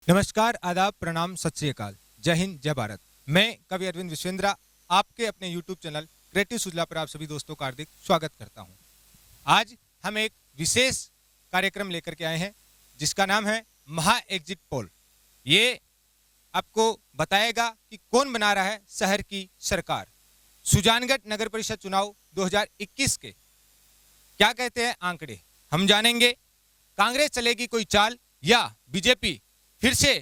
नमस्कार, आदाब, प्रणाम, सत श्री अकाल, जय हिंद, जय भारत। मैं कवि अरविंद विश्वेंद्रा आपके अपने यूट्यूब चैनल क्रिएटिव सुजला पर आप सभी दोस्तों का हार्दिक स्वागत करता हूं। आज हम एक विशेष कार्यक्रम लेकर के आए हैं जिसका नाम है महा एग्जिट पोल। ये आपको बताएगा कि कौन बना रहा है शहर की सरकार। सुजानगढ़ नगर परिषद चुनाव 2021 के क्या कहते हैं आंकड़े, हम जानेंगे। कांग्रेस चलेगी कोई चाल या बीजेपी फिर से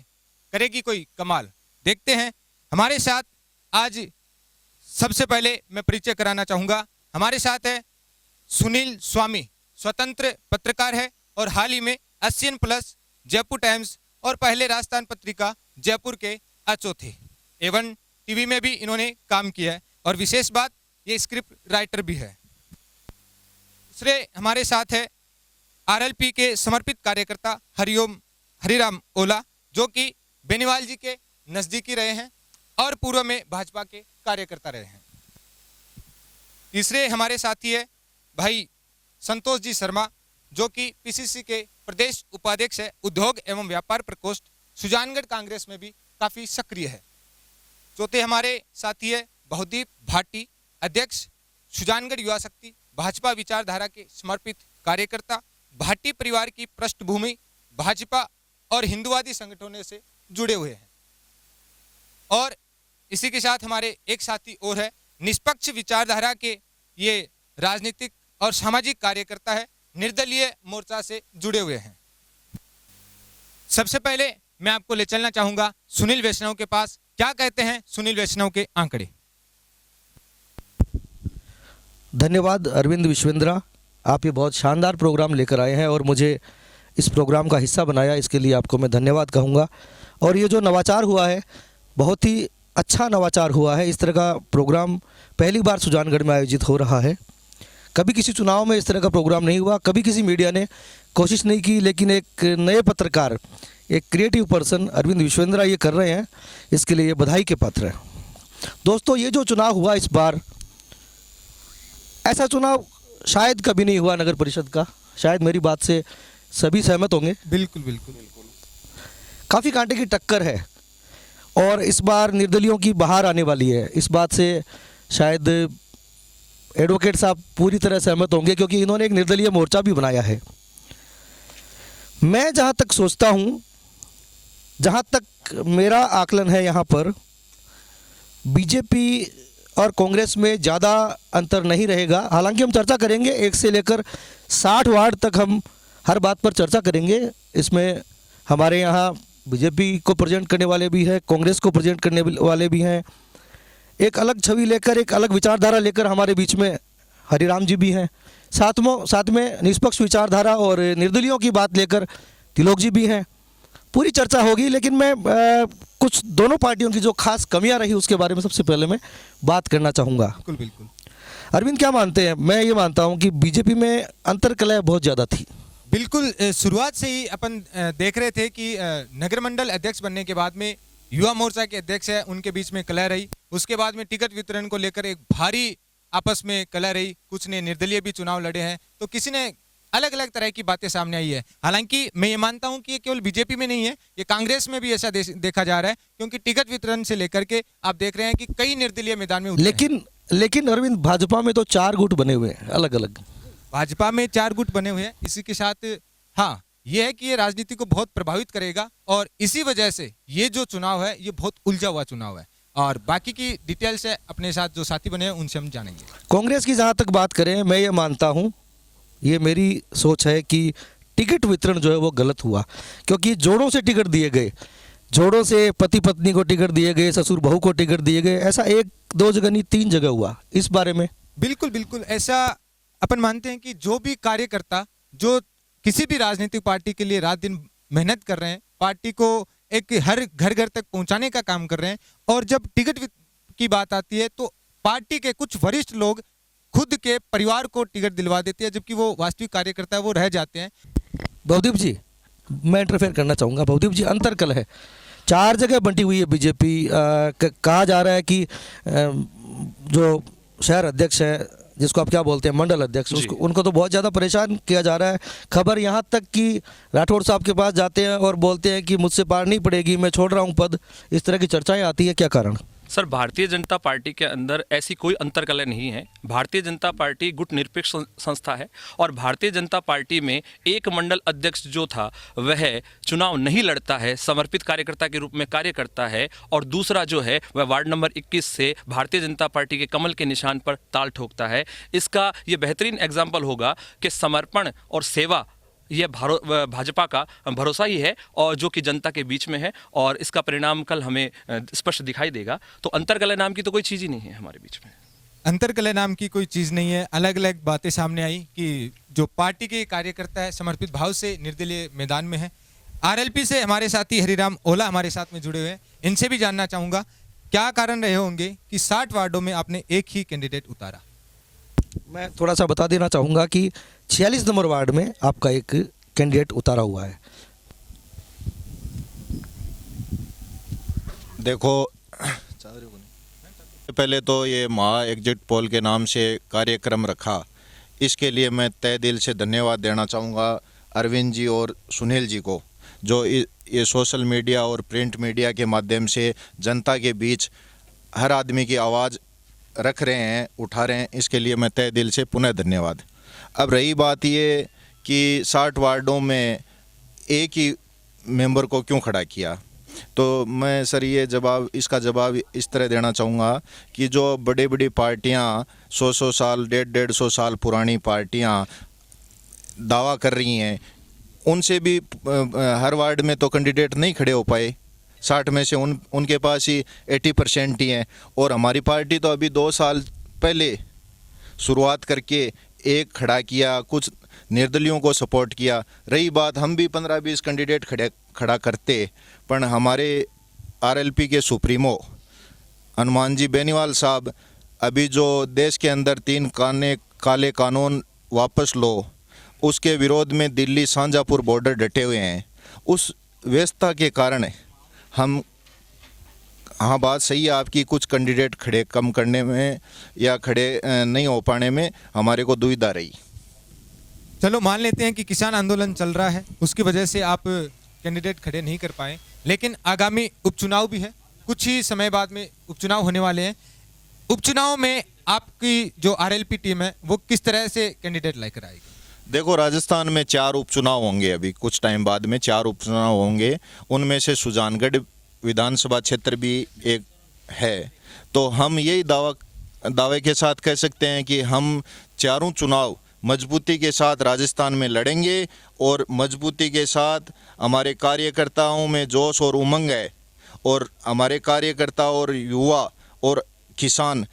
करेगी कोई कमाल, देखते हैं। हमारे साथ आज सबसे पहले मैं परिचय कराना चाहूंगा। हमारे साथ है सुनील स्वामी, स्वतंत्र पत्रकार है और हाल ही में एशियन प्लस, जयपुर टाइम्स और पहले राजस्थान पत्रिका जयपुर के अचो थे। एवन टीवी में भी इन्होंने काम किया है और विशेष बात ये स्क्रिप्ट राइटर भी है। दूसरे हमारे साथ है आरएलपी के समर्पित कार्यकर्ता हरिराम ओला, जो कि बेनीवाल जी के नजदीकी रहे हैं और पूर्व में भाजपा के कार्यकर्ता रहे हैं। तीसरे हमारे साथी है भाई संतोष जी शर्मा, जो कि पीसीसी के प्रदेश उपाध्यक्ष है, उद्योग एवं व्यापार प्रकोष्ठ सुजानगढ़ कांग्रेस में भी काफी सक्रिय है। चौथे हमारे साथी है बहुदीप भाटी, अध्यक्ष सुजानगढ़ युवा शक्ति, भाजपा विचारधारा के समर्पित कार्यकर्ता, भाटी परिवार की पृष्ठभूमि भाजपा और हिंदुवादी संगठनों से जुड़े हुए हैं। और इसी के साथ हमारे एक साथी और है, निष्पक्ष विचारधारा के ये राजनीतिक और सामाजिक कार्यकर्ता है, निर्दलीय मोर्चा से जुड़े हुए हैं। सबसे पहले मैं आपको ले चलना चाहूंगा सुनील वैष्णव के पास। क्या कहते हैं सुनील वैष्णव के आंकड़े? धन्यवाद अरविंद विश्वेंद्रा, आप ये बहुत शानदार प्रोग्राम लेकर आए हैं और मुझे इस प्रोग्राम का हिस्सा बनाया, इसके लिए आपको मैं धन्यवाद कहूँगा। और ये जो नवाचार हुआ है, बहुत ही अच्छा नवाचार हुआ है। इस तरह का प्रोग्राम पहली बार सुजानगढ़ में आयोजित हो रहा है। कभी किसी चुनाव में इस तरह का प्रोग्राम नहीं हुआ, कभी किसी मीडिया ने कोशिश नहीं की, लेकिन एक नए पत्रकार, एक क्रिएटिव पर्सन अरविंद विश्वेंद्रा ये कर रहे हैं, इसके लिए ये बधाई के पात्र हैं। दोस्तों, ये जो चुनाव हुआ इस बार, ऐसा चुनाव शायद कभी नहीं हुआ नगर परिषद का। शायद मेरी बात से सभी सहमत होंगे। बिल्कुल बिल्कुल बिल्कुल। काफ़ी कांटे की टक्कर है और इस बार निर्दलियों की बहार आने वाली है। इस बात से शायद एडवोकेट साहब पूरी तरह सहमत होंगे, क्योंकि इन्होंने एक निर्दलीय मोर्चा भी बनाया है। मैं जहाँ तक सोचता हूँ, जहाँ तक मेरा आकलन है, यहाँ पर बीजेपी और कांग्रेस में ज़्यादा अंतर नहीं रहेगा। हालांकि हम चर्चा करेंगे, 1 से लेकर 60 वार्ड तक हम हर बात पर चर्चा करेंगे। इसमें हमारे यहाँ बीजेपी को प्रेजेंट करने वाले भी हैं, कांग्रेस को प्रेजेंट करने वाले भी हैं। एक अलग छवि लेकर, एक अलग विचारधारा लेकर हमारे बीच में हरिराम जी भी हैं। साथ में निष्पक्ष विचारधारा और निर्दलियों की बात लेकर तिलोक जी भी हैं। पूरी चर्चा होगी, लेकिन मैं कुछ दोनों पार्टियों की जो खास कमियां रही उसके बारे में सबसे पहले मैं बात करना चाहूँगा। बिल्कुल बिल्कुल। अरविंद, क्या मानते हैं? मैं ये मानता हूँ कि बीजेपी में अंतर्कलह बहुत ज़्यादा थी। बिल्कुल, शुरुआत से ही अपन देख रहे थे कि नगर मंडल अध्यक्ष बनने के बाद में युवा मोर्चा के अध्यक्ष है, उनके बीच में कलह रही। उसके बाद में टिकट वितरण को लेकर एक भारी आपस में कलह रही। कुछ ने निर्दलीय भी चुनाव लड़े हैं, तो किसी ने अलग अलग तरह की बातें सामने आई है। हालांकि मैं ये मानता हूं कि ये केवल बीजेपी में नहीं है, ये कांग्रेस में भी ऐसा देखा जा रहा है, क्योंकि टिकट वितरण से लेकर के आप देख रहे हैं कि कई निर्दलीय मैदान में उतरे हैं। लेकिन अरविंद, भाजपा में तो 4 गुट बने हुए हैं अलग अलग। भाजपा में 4 गुट बने हुए हैं। इसी के साथ हाँ, ये है कि ये राजनीति को बहुत प्रभावित करेगा और इसी वजह से ये जो चुनाव है ये बहुत उलझा हुआ चुनाव है। और बाकी की डिटेल्स है अपने साथ जो साथी बने हैं उनसे हम जानेंगे। कांग्रेस की जहाँ तक बात करें, मैं ये मानता हूँ, ये मेरी सोच है कि टिकट वितरण जो है वो गलत हुआ, क्योंकि जोड़ों से टिकट दिए गए, जोड़ों से पति पत्नी को टिकट दिए गए, ससुर बहू को टिकट दिए गए। ऐसा 1-2 जगह नहीं, 3 जगह हुआ। इस बारे में बिल्कुल बिल्कुल ऐसा अपन मानते हैं कि जो भी कार्यकर्ता जो किसी भी राजनीतिक पार्टी के लिए रात दिन मेहनत कर रहे हैं, पार्टी को एक हर घर घर तक पहुंचाने का काम कर रहे हैं, और जब टिकट की बात आती है तो पार्टी के कुछ वरिष्ठ लोग खुद के परिवार को टिकट दिलवा देते हैं, जबकि वो वास्तविक कार्यकर्ता वो रह जाते हैं। बहुदीप जी, मैं इंटरफेयर करना चाहूँगा। बहुदीप जी, अंतर्कल है, 4 जगह बंटी हुई है बीजेपी। कहा जा रहा है कि जो शहर अध्यक्ष है जिसको आप क्या बोलते हैं मंडल अध्यक्ष, उसको उनको तो बहुत ज़्यादा परेशान किया जा रहा है। खबर यहाँ तक कि राठौड़ साहब के पास जाते हैं और बोलते हैं कि मुझसे पार नहीं पड़ेगी, मैं छोड़ रहा हूँ पद, इस तरह की चर्चाएं आती है, क्या कारण? सर, भारतीय जनता पार्टी के अंदर ऐसी कोई अंतर्कलह नहीं है। भारतीय जनता पार्टी गुटनिरपेक्ष संस्था है और भारतीय जनता पार्टी में एक मंडल अध्यक्ष जो था वह चुनाव नहीं लड़ता है, समर्पित कार्यकर्ता के रूप में कार्य करता है, और दूसरा जो है वह वार्ड नंबर 21 से भारतीय जनता पार्टी के कमल के निशान पर ताल ठोकता है। इसका ये बेहतरीन एग्जाम्पल होगा कि समर्पण और सेवा यह भाजपा का भरोसा ही है और जो कि जनता के बीच में है, और इसका परिणाम कल हमें स्पष्ट दिखाई देगा। तो अंतर्कलह नाम की तो कोई चीज़ ही नहीं है हमारे बीच में। अंतर्कलह नाम की कोई चीज़ नहीं है। अलग अलग बातें सामने आई कि जो पार्टी के कार्यकर्ता है समर्पित भाव से निर्दलीय मैदान में है। आरएलपी से हमारे साथी हरिराम ओला हमारे साथ में जुड़े हुए हैं, इनसे भी जानना चाहूँगा क्या कारण रहे होंगे कि 60 वार्डों में आपने एक ही कैंडिडेट उतारा। मैं थोड़ा सा बता देना चाहूँगा कि 46 नंबर वार्ड में आपका एक कैंडिडेट उतारा हुआ है। देखो, पहले तो ये महा एग्जिट पोल के नाम से कार्यक्रम रखा, इसके लिए मैं तहे दिल से धन्यवाद देना चाहूँगा अरविंद जी और सुनील जी को, जो ये सोशल मीडिया और प्रिंट मीडिया के माध्यम से जनता के बीच हर आदमी की आवाज़ रख रहे हैं, उठा रहे हैं। इसके लिए मैं तहे दिल से पुनः धन्यवाद। अब रही बात ये कि 60 वार्डों में एक ही मेंबर को क्यों खड़ा किया, तो मैं सर इसका जवाब इस तरह देना चाहूँगा कि जो बड़ी बड़ी पार्टियाँ 100 साल 150 साल पुरानी पार्टियाँ दावा कर रही हैं, उनसे भी हर वार्ड में तो कैंडिडेट नहीं खड़े हो पाए। 60 में से उनके पास ही 80% ही हैं, और हमारी पार्टी तो अभी 2 साल पहले शुरुआत करके एक खड़ा किया, कुछ निर्दलियों को सपोर्ट किया। रही बात, हम भी 15-20 कैंडिडेट खड़ा करते, पर हमारे आरएलपी के सुप्रीमो हनुमान जी बेनीवाल साहब अभी जो देश के अंदर 3 काले कानून वापस लो, उसके विरोध में दिल्ली शाहजहाँपुर बॉर्डर डटे हुए हैं। उस व्यवस्था के कारण हम, हाँ बात सही है आपकी, कुछ कैंडिडेट खड़े कम करने में या खड़े नहीं हो पाने में हमारे को दुविधा रही। चलो मान लेते हैं कि किसान आंदोलन चल रहा है, उसकी वजह से आप कैंडिडेट खड़े नहीं कर पाए, लेकिन आगामी उपचुनाव भी है, कुछ ही समय बाद में उपचुनाव होने वाले हैं। उपचुनाव में आपकी जो आरएलपी टीम है वो किस तरह से कैंडिडेट लेकर आएगी? देखो, राजस्थान में 4 उपचुनाव होंगे, अभी कुछ टाइम बाद में 4 उपचुनाव होंगे, उनमें से सुजानगढ़ विधानसभा क्षेत्र भी एक है। तो हम यही दावे के साथ कह सकते हैं कि हम चारों चुनाव मजबूती के साथ राजस्थान में लड़ेंगे, और मजबूती के साथ हमारे कार्यकर्ताओं में जोश और उमंग है, और हमारे कार्यकर्ता और युवा और किसान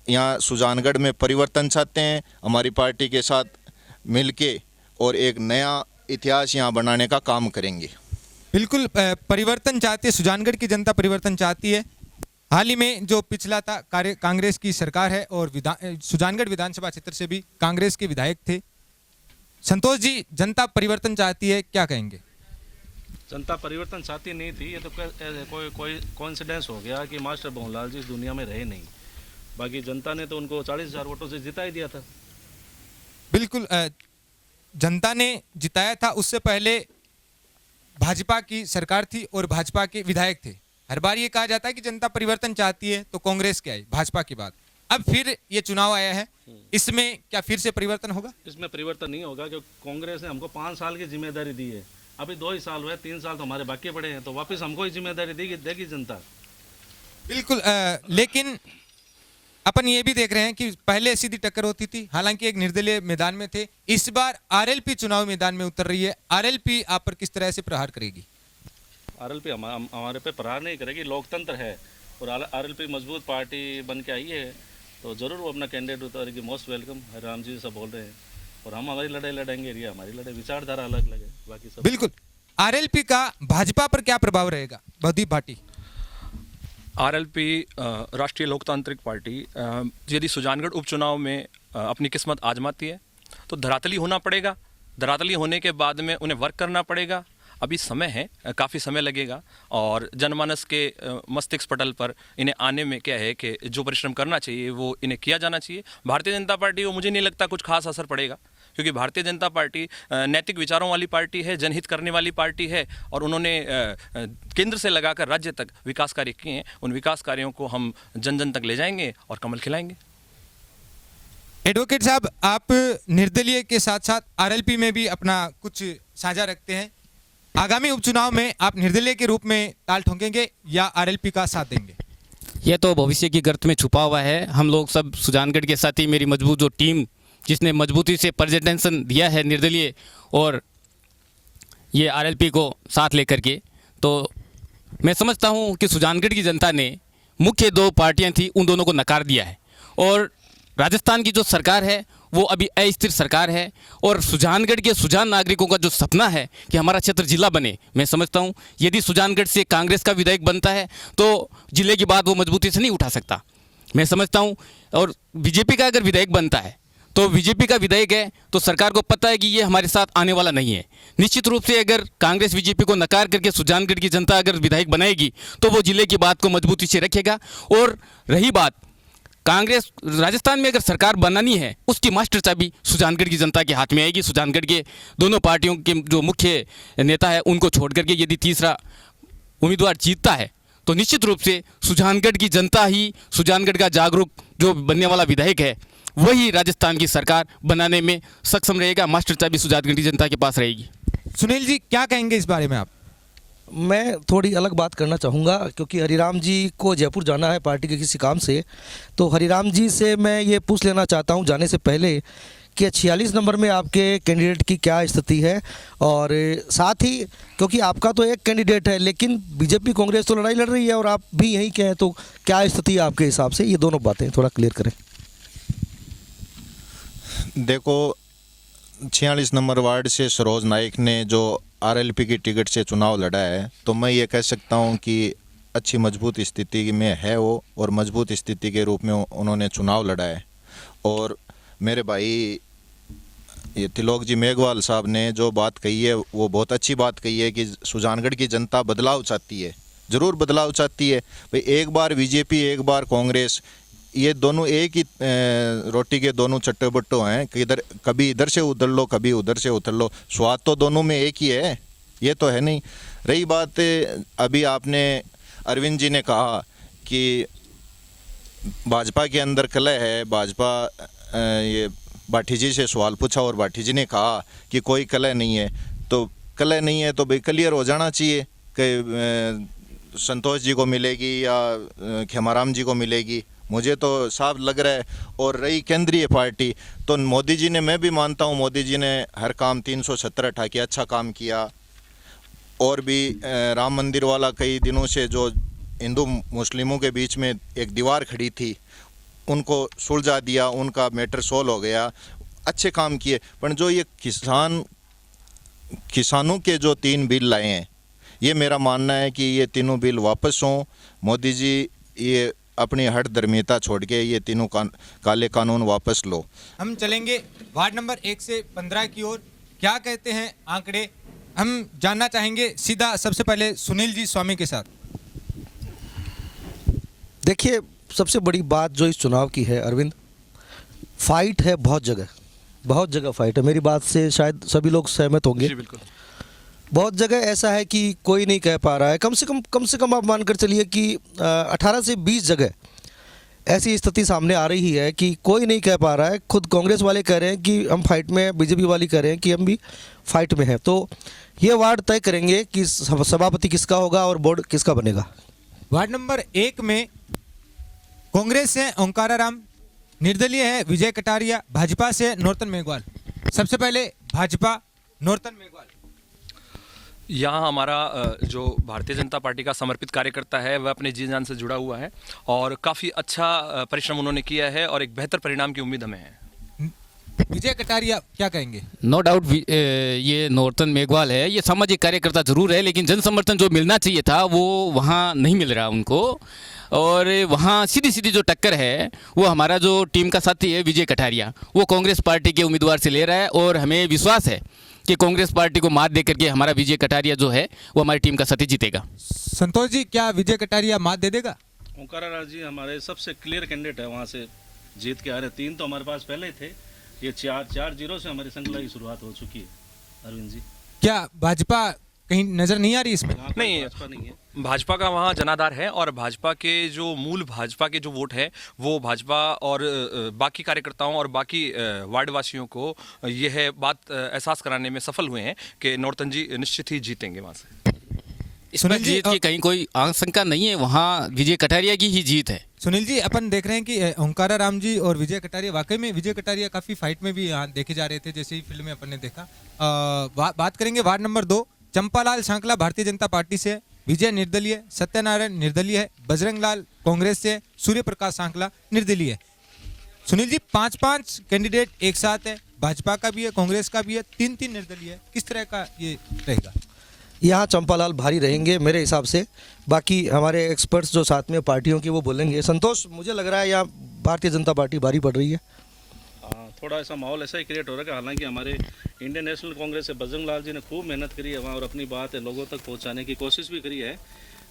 यहाँ सुजानगढ़ में परिवर्तन चाहते हैं, हमारी पार्टी के साथ मिलके और एक नया इतिहास यहाँ बनाने का काम करेंगे। बिल्कुल परिवर्तन चाहती है, सुजानगढ़ की जनता परिवर्तन चाहती है। हाल ही में जो पिछला था कांग्रेस की सरकार है, और सुजानगढ़ विधानसभा क्षेत्र से भी कांग्रेस के विधायक थे। संतोष जी, जनता परिवर्तन चाहती है, क्या कहेंगे? जनता परिवर्तन चाहती नहीं थी, ये तो कोई कोइंसिडेंस हो गया कि मास्टर भंवरलाल जी इस दुनिया में रहे नहीं। बाकी जनता ने तो उनको 40,000 वोटों से जिता ही दिया था। बिल्कुल, जनता ने जिताया था। उससे पहले भाजपा की सरकार थी और भाजपा के विधायक थे। हर बार ये कहा जाता है कि जनता परिवर्तन चाहती है तो कांग्रेस के आई, भाजपा की बात। अब फिर ये चुनाव आया है, इसमें क्या फिर से परिवर्तन होगा? इसमें परिवर्तन नहीं होगा, क्योंकि कांग्रेस ने हमको 5 साल की जिम्मेदारी दी है। अभी 2 ही साल हुए, 3 साल तो हमारे बाकी पड़े हैं, तो वापस हमको ही जिम्मेदारी देगी जनता। बिल्कुल, लेकिन अपन ये भी देख रहे हैं कि पहले सीधी टक्कर होती थी, हालांकि एक निर्दलीय मैदान में थे। इस बार आरएलपी चुनाव मैदान में उतर रही है। आरएलपी आप पर किस तरह से प्रहार करेगी? आरएलपी हमारे पे प्रहार नहीं करेगी, लोकतंत्र है, और आरएलपी मजबूत पार्टी बन के आई है, तो ज़रूर वो अपना कैंडिडेट उतारेगी। मोस्ट वेलकम, राम जी सब बोल रहे हैं, और हम हमारी लड़ाई लड़ेंगे, ये हमारी लड़ाई, विचारधारा अलग अलग है, बाकी सब। बिल्कुल, आरएलपी का भाजपा पर क्या प्रभाव रहेगा? बहुदीप भाटी। आरएलपी राष्ट्रीय लोकतांत्रिक पार्टी यदि सुजानगढ़ उपचुनाव में अपनी किस्मत आजमाती है तो धरातली होना पड़ेगा। धरातली होने के बाद में उन्हें वर्क करना पड़ेगा। अभी समय है, काफ़ी समय लगेगा और जनमानस के मस्तिष्क पटल पर इन्हें आने में क्या है कि जो परिश्रम करना चाहिए वो इन्हें किया जाना चाहिए। भारतीय जनता पार्टी को मुझे नहीं लगता कुछ खास असर पड़ेगा, क्योंकि भारतीय जनता पार्टी नैतिक विचारों वाली पार्टी है, जनहित करने वाली पार्टी है और उन्होंने केंद्र से लगाकर राज्य तक विकास कार्य किए हैं। उन विकास कार्यों को हम जन जन तक ले जाएंगे और कमल खिलाएंगे। एडवोकेट साहब, आप निर्दलीय के साथ साथ आरएलपी में भी अपना कुछ साझा रखते हैं। आगामी उपचुनाव में आप निर्दलीय के रूप में ताल ठोकेंगे या आरएलपी का साथ देंगे? यह तो भविष्य की गर्त में छुपा हुआ है। हम लोग सब सुजानगढ़ के साथ ही मेरी मजबूत जो टीम जिसने मजबूती से प्रेजेंटेशन दिया है निर्दलीय और ये आरएलपी को साथ लेकर के, तो मैं समझता हूँ कि सुजानगढ़ की जनता ने मुख्य दो पार्टियां थी उन दोनों को नकार दिया है और राजस्थान की जो सरकार है वो अभी अस्थिर सरकार है और सुजानगढ़ के सुजान नागरिकों का जो सपना है कि हमारा क्षेत्र जिला बने, मैं समझता हूँ यदि सुजानगढ़ से कांग्रेस का विधायक बनता है तो जिले की बात वो मजबूती से नहीं उठा सकता, मैं समझता हूँ। और बीजेपी का अगर विधायक बनता है तो बीजेपी का विधायक है तो सरकार को पता है कि ये हमारे साथ आने वाला नहीं है। निश्चित रूप से अगर कांग्रेस बीजेपी को नकार करके सुजानगढ़ की जनता अगर विधायक बनाएगी तो वो जिले की बात को मजबूती से रखेगा। और रही बात कांग्रेस, राजस्थान में अगर सरकार बनानी है उसकी मास्टर चाबी सुजानगढ़ की जनता के हाथ में आएगी। सुजानगढ़ के दोनों पार्टियों के जो मुख्य नेता है उनको छोड़ करके यदि तीसरा उम्मीदवार जीतता है तो निश्चित रूप से सुजानगढ़ की जनता ही, सुजानगढ़ का जागरूक जो बनने वाला विधायक है वही राजस्थान की सरकार बनाने में सक्षम रहेगा। मास्टर चाबी सुजानगढ़ की जनता के पास रहेगी। सुनील जी, क्या कहेंगे इस बारे में आप? मैं थोड़ी अलग बात करना चाहूँगा क्योंकि हरिराम जी को जयपुर जाना है पार्टी के किसी काम से, तो हरिराम जी से मैं ये पूछ लेना चाहता हूँ जाने से पहले कि 46 नंबर में आपके कैंडिडेट की क्या स्थिति है, और साथ ही क्योंकि आपका तो एक कैंडिडेट है लेकिन बीजेपी कांग्रेस तो लड़ाई लड़ रही है और आप भी यहीं के हैं, तो क्या स्थिति है आपके हिसाब से? ये दोनों बातें थोड़ा क्लियर करें। देखो, 46 नंबर वार्ड से सरोज नाइक ने जो आरएलपी की टिकट से चुनाव लड़ा है, तो मैं ये कह सकता हूँ कि अच्छी मजबूत स्थिति में है वो, और मजबूत स्थिति के रूप में उन्होंने चुनाव लड़ा है। और मेरे भाई ये तिलोक जी मेघवाल साहब ने जो बात कही है वो बहुत अच्छी बात कही है कि सुजानगढ़ की जनता बदलाव चाहती है, ज़रूर बदलाव चाहती है भाई। एक बार बीजेपी एक बार कांग्रेस, ये दोनों एक ही रोटी के दोनों चट्टे बट्टो हैं, किधर कभी इधर से उधर लो कभी उधर से उधर लो, स्वाद तो दोनों में एक ही है, ये तो है नहीं। रही बात अभी आपने अरविंद जी ने कहा कि भाजपा के अंदर कलह है, भाजपा ये बाठी जी से सवाल पूछा और बाठी जी ने कहा कि कोई कलह नहीं है, तो कलह नहीं है तो भाई क्लियर हो जाना चाहिए कि संतोष जी को मिलेगी या खेमाराम जी को मिलेगी, मुझे तो साफ लग रहा है। और रही केंद्रीय पार्टी, तो मोदी जी ने, मैं भी मानता हूँ मोदी जी ने हर काम 370 उठा के अच्छा काम किया, और भी राम मंदिर वाला कई दिनों से जो हिंदू मुस्लिमों के बीच में एक दीवार खड़ी थी उनको सुलझा दिया, उनका मैटर सोल्व हो गया, अच्छे काम किए। पर जो ये किसानों के जो 3 बिल लाए हैं, ये मेरा मानना है कि ये तीनों बिल वापस हों। मोदी जी ये अपनी हट धर्मियता छोड़ के ये तीनों काले कानून वापस लो। हम चलेंगे वार्ड नंबर 1 से 15 की ओर। क्या कहते हैं आंकड़े, हम जानना चाहेंगे सीधा सबसे पहले सुनील जी स्वामी के साथ। देखिए, सबसे बड़ी बात जो इस चुनाव की है अरविंद, फाइट है, बहुत जगह फाइट है। मेरी बात से शायद सभी लोग सहमत होंगे। जी बिल्कुल। बहुत जगह ऐसा है कि कोई नहीं कह पा रहा है, कम से कम आप मानकर चलिए कि 18 से 20 जगह ऐसी स्थिति सामने आ रही है कि कोई नहीं कह पा रहा है। खुद कांग्रेस वाले कह रहे हैं कि हम फाइट में हैं, बीजेपी वाली कह रहे हैं कि हम भी फाइट में हैं। तो ये वार्ड तय करेंगे कि सभापति किसका होगा और बोर्ड किसका बनेगा। वार्ड नंबर 1 में कांग्रेस से ओंकाराराम, निर्दलीय है विजय कटारिया, भाजपा से नौतन मेघवाल। सबसे पहले भाजपा, नौतन मेघवाल। यहाँ हमारा जो भारतीय जनता पार्टी का समर्पित कार्यकर्ता है वह अपने जी जान से जुड़ा हुआ है और काफ़ी अच्छा परिश्रम उन्होंने किया है और एक बेहतर परिणाम की उम्मीद हमें है। विजय कटारिया क्या कहेंगे? नो डाउट ये नौतन मेघवाल है, ये सामाजिक कार्यकर्ता जरूर है, लेकिन जन समर्थन जो मिलना चाहिए था वो वहाँ नहीं मिल रहा उनको। और वहाँ सीधी जो टक्कर है वो हमारा जो टीम का साथी है विजय कटारिया, वो कांग्रेस पार्टी के उम्मीदवार से ले रहा है और हमें विश्वास है कि कांग्रेस पार्टी को मात दे करके हमारा विजय कटारिया जो है वो हमारी टीम का सती जीतेगा। संतोष जी, क्या विजय कटारिया मात दे देगा? ओंकारा राज जी हमारे सबसे क्लियर कैंडिडेट है, वहाँ से जीत के आ रहे। 3 तो हमारे पास पहले ही थे, ये 4-0 से हमारी श्रृंखला की शुरुआत हो चुकी है। अरविंद जी, क्या भाजपा कहीं नजर नहीं आ रही इसमें? यहाँ पर नहीं, भाजपा नहीं है। भाजपा का वहाँ जनाधार है और भाजपा के जो मूल भाजपा के जो वोट है वो भाजपा और बाकी कार्यकर्ताओं और बाकी वार्डवासियों को यह बात एहसास कराने में सफल हुए हैं कि नौतन जी निश्चित ही जीतेंगे वहाँ से। इस पर जीत की कहीं कोई आशंका नहीं है, वहाँ विजय कटारिया की ही जीत है। सुनील जी, अपन देख रहे हैं कि ओंकारा राम जी और विजय कटारिया, वाकई में विजय कटारिया काफी फाइट में भी यहाँ देखे जा रहे थे, जैसे ही फिल्म में अपन ने देखा। बात करेंगे वार्ड नंबर 2, चंपालाल सांकला भारतीय जनता पार्टी से, विजय निर्दलीय, सत्यनारायण निर्दलीय है, बजरंग लाल कांग्रेस से, सूर्य प्रकाश सांकला निर्दलीय है। सुनील जी, 5-5 कैंडिडेट एक साथ है, भाजपा का भी है, कांग्रेस का भी है, 3-3 निर्दलीय है, किस तरह का ये रहेगा? यहाँ चंपालाल भारी रहेंगे मेरे हिसाब से, बाकी हमारे एक्सपर्ट्स जो साथ में पार्टियों के वो बोलेंगे। संतोष, मुझे लग रहा है यहाँ भारतीय जनता पार्टी भारी पड़ रही है। हाँ, थोड़ा ऐसा माहौल ऐसा ही क्रिएट हो रहा है कि हालांकि हमारे इंडियन नेशनल कांग्रेस से बजरंग लाल जी ने खूब मेहनत करी है वहाँ और अपनी बात है लोगों तक पहुँचाने की कोशिश भी करी है,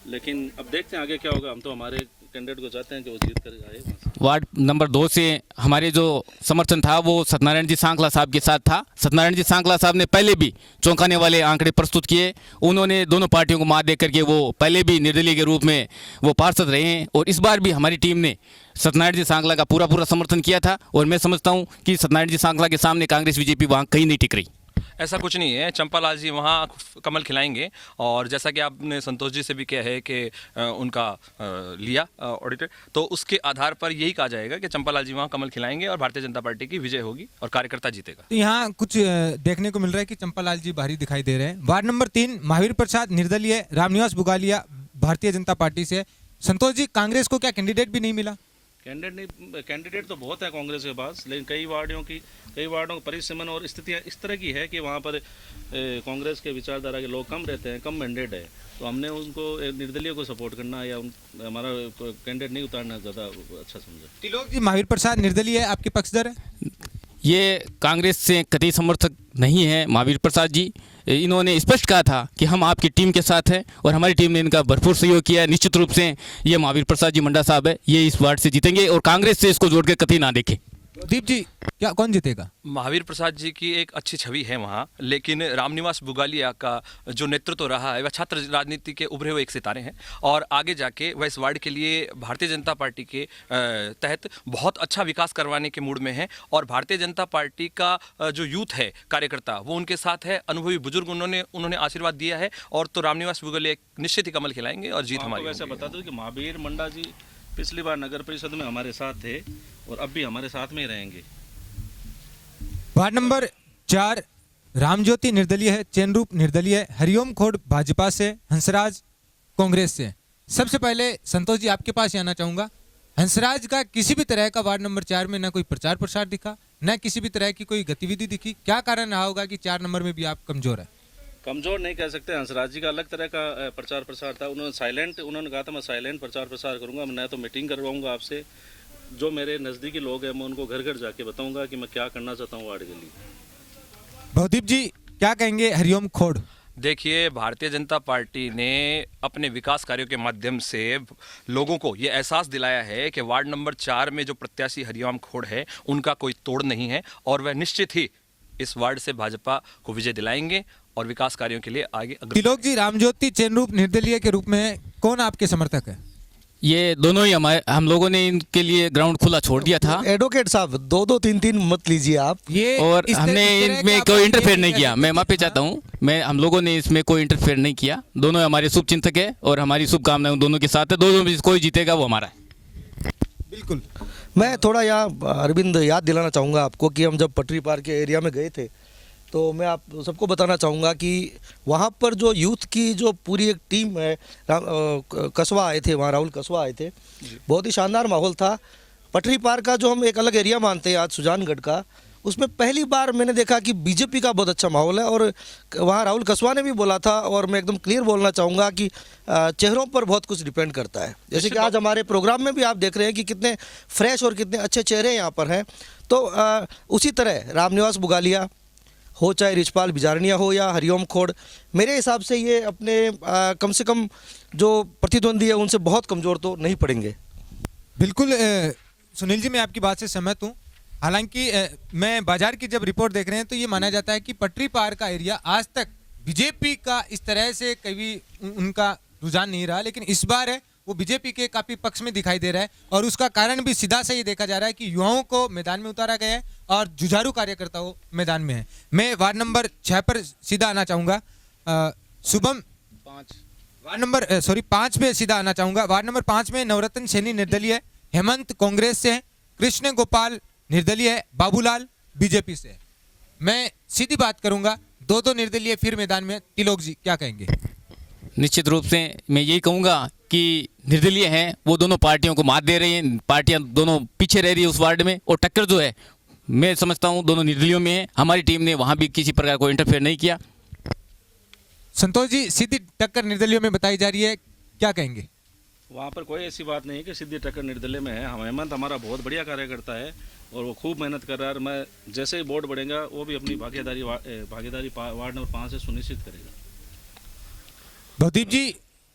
लेकिन अब देखते हैं आगे क्या होगा। हम तो हमारे कैंडिडेट को चाहते हैं कि वो जीत कर आए वहाँ से। वार्ड नंबर 2 से हमारे जो समर्थन था वो सत्यनारायण जी सांकला साहब के साथ था। सत्यनारायण जी सांकला साहब ने पहले भी चौंकाने वाले आंकड़े प्रस्तुत किए, उन्होंने दोनों पार्टियों को मात दे करके वो पहले भी निर्दलीय के रूप में वो पार्षद रहे हैं और इस बार भी हमारी टीम ने सत्यनारायण जी सांकला का पूरा समर्थन किया था और मैं समझता हूँ कि सत्यनारायण जी सांकला के सामने कांग्रेस बीजेपी वहाँ कहीं नहीं टिक रही। ऐसा कुछ नहीं है, चंपालाल जी वहाँ कमल खिलाएंगे और जैसा कि आपने संतोष जी से भी किया है कि उनका लिया ऑडिटर, तो उसके आधार पर यही कहा जाएगा कि चंपालाल जी वहाँ कमल खिलाएंगे और भारतीय जनता पार्टी की विजय होगी और कार्यकर्ता जीतेगा। तो यहाँ कुछ देखने को मिल रहा है कि चंपालाल जी भारी दिखाई दे रहे हैं। वार्ड नंबर 3, महावीर प्रसाद निर्दलीय, रामनिवास बुगालिया भारतीय जनता पार्टी से। संतोष जी, कांग्रेस को क्या कैंडिडेट भी नहीं मिला? कैंडिडेट तो बहुत है कांग्रेस के पास, लेकिन कई वार्डों का परिसीमन और स्थितियाँ इस तरह की है कि वहाँ पर कांग्रेस के विचारधारा के लोग कम रहते हैं, कम मैंडेट है, तो हमने उनको निर्दलीय को सपोर्ट करना या हमारा कैंडिडेट नहीं उतारना ज़्यादा अच्छा समझा। त्रिलोक जी, महावीर प्रसाद निर्दलीय है, आपके पक्षधर है? ये कांग्रेस से कतई समर्थक नहीं है महावीर प्रसाद जी। इन्होंने स्पष्ट कहा था कि हम आपकी टीम के साथ हैं और हमारी टीम ने इनका भरपूर सहयोग किया है। निश्चित रूप से ये महावीर प्रसाद जी मंडा साहब है, ये इस वार्ड से जीतेंगे और कांग्रेस से इसको जोड़ के कतई ना देखें। दीप जी, क्या कौन जीतेगा? महावीर प्रसाद जी की एक अच्छी छवि है वहाँ, लेकिन रामनिवास बुगालिया का जो नेतृत्व रहा है वह छात्र राजनीति के उभरे हुए एक सितारे हैं और आगे जाके वह इस वार्ड के लिए भारतीय जनता पार्टी के तहत बहुत अच्छा विकास करवाने के मूड में है और भारतीय जनता पार्टी का जो यूथ है कार्यकर्ता वो उनके साथ है, अनुभवी बुजुर्ग उन्होंने आशीर्वाद दिया है और तो रामनिवास बुगालिया निश्चित ही कमल खिलाएंगे और जीत हमारी। वैसे बता दूं कि महावीर मंडा जी पिछली बार नगर परिषद में हमारे साथ थे और अब भी हमारे साथ में ही रहेंगे। वार्ड नंबर 4, रामज्योति निर्दलीय है, चैनरूप निर्दलीय है, हरिओम खोड़ भाजपा से, हंसराज कांग्रेस से। सबसे पहले संतोष जी आपके पास आना चाहूंगा। हंसराज का किसी भी तरह का वार्ड नंबर 4 में ना कोई प्रचार प्रसार दिखा, न किसी भी तरह की कोई गतिविधि दिखी, क्या कारण रहा होगा कि 4 नंबर में भी आप कमजोर है? कमजोर नहीं कह सकते, हंसराज जी का अलग तरह का प्रचार प्रसार था। उन्होंने कहा था मैं साइलेंट प्रचार प्रसार करूंगा, मैं तो मीटिंग करवाऊंगा आपसे, जो मेरे नज़दीकी लोग हैं मैं उनको घर घर जाके बताऊंगा कि मैं क्या करना चाहता हूँ वार्ड के लिए। भवदीप जी, क्या कहेंगे हरिओम खोड़? देखिए, भारतीय जनता पार्टी ने अपने विकास कार्यों के माध्यम से लोगों को ये एहसास दिलाया है कि वार्ड नंबर 4 में जो प्रत्याशी हरिओम खोड़ है उनका कोई तोड़ नहीं है और वह निश्चित ही इस वार्ड से भाजपा को विजय दिलाएंगे और विकास कार्यों के लिए आगे त्रिलोक जी, रामज्योति चैनरूप निर्दलीय के रूप में कौन आपके समर्थक है? ये दोनों ही हम लोगों ने इनके लिए ग्राउंड खुला छोड़ दिया था। एडवोकेट साहब, 2-2 3-3 मत लीजिए आप। ये और हमने इनमें कोई इंटरफेयर नहीं किया, मैं माफी हाँ। चाहता हूँ, हम लोगों ने इसमें कोई इंटरफेयर नहीं किया। दोनों हमारे शुभ चिंतक है और हमारी शुभकामनाएं दोनों के साथ है। दोनों में कोई जीतेगा वो हमारा है। बिल्कुल। मैं थोड़ा यहाँ अरविंद याद दिलाना चाहूँगा आपको कि हम जब पटरी पार के एरिया में गए थे तो मैं आप सबको बताना चाहूँगा कि वहाँ पर जो यूथ की जो पूरी एक टीम है, कस्बा आए थे, वहाँ राहुल कस्बा आए थे, बहुत ही शानदार माहौल था। पटरी पार का जो हम एक अलग एरिया मानते हैं आज सुजानगढ़ का, उसमें पहली बार मैंने देखा कि बीजेपी का बहुत अच्छा माहौल है और वहाँ राहुल कस्बा ने भी बोला था और मैं एकदम क्लियर बोलना चाहूँगा कि चेहरों पर बहुत कुछ डिपेंड करता है। जैसे कि आज हमारे प्रोग्राम में भी आप देख रहे हैं कि कितने फ्रेश और कितने अच्छे चेहरे यहाँ पर हैं। तो उसी तरह रामनिवास बुगालिया हो चाहे रिचपाल बिजारनिया हो या हरिओम खोड़, मेरे हिसाब से ये अपने कम से कम जो प्रतिद्वंदी है उनसे बहुत कमज़ोर तो नहीं पड़ेंगे। बिल्कुल सुनील जी, मैं आपकी बात से सहमत हूँ। हालांकि मैं बाजार की जब रिपोर्ट देख रहे हैं तो ये माना जाता है कि पटरी पार का एरिया आज तक बीजेपी का इस तरह से कभी उनका रुझान नहीं रहा, लेकिन इस बार है वो बीजेपी के काफी पक्ष में दिखाई दे रहा है। और उसका कारण भी सीधा से ये देखा जा रहा है कि युवाओं को मैदान में उतारा गया है और जुझारू कार्यकर्ताओं मैदान में है। मैं वार्ड नंबर 6 पर सीधा आना चाहूँगा। शुभम 5 में सीधा आना चाहूँगा। वार्ड नंबर 5 में नवरत्न सैनी निर्दलीय है, हेमंत कांग्रेस से है, कृष्ण गोपाल निर्दलीय है, बाबूलाल बीजेपी से है। मैं सीधी बात करूंगा, दो निर्दलीय फिर मैदान में। तिलोक जी क्या कहेंगे? निश्चित रूप से मैं यही कहूँगा कि निर्दलीय हैं वो दोनों पार्टियों को मात दे रही हैं, पार्टियां दोनों पीछे रह रही है उस वार्ड में, और टक्कर जो है मैं समझता हूँ दोनों निर्दलियों में है। हमारी टीम ने वहाँ भी किसी प्रकार को इंटरफेयर नहीं किया। संतोष जी, सीधी टक्कर निर्दलियों में बताई जा रही है, क्या कहेंगे? वहाँ पर कोई ऐसी बात नहीं है कि सीधी टक्कर निर्दलीय में है। हम हेमंत हमारा बहुत बढ़िया कार्यकर्ता है और वो खूब मेहनत कर रहा है, और मैं जैसे ही वोट बढ़ेगा वो भी अपनी भागीदारी वार्ड नंबर 5 से सुनिश्चित करेगा। भवदीप जी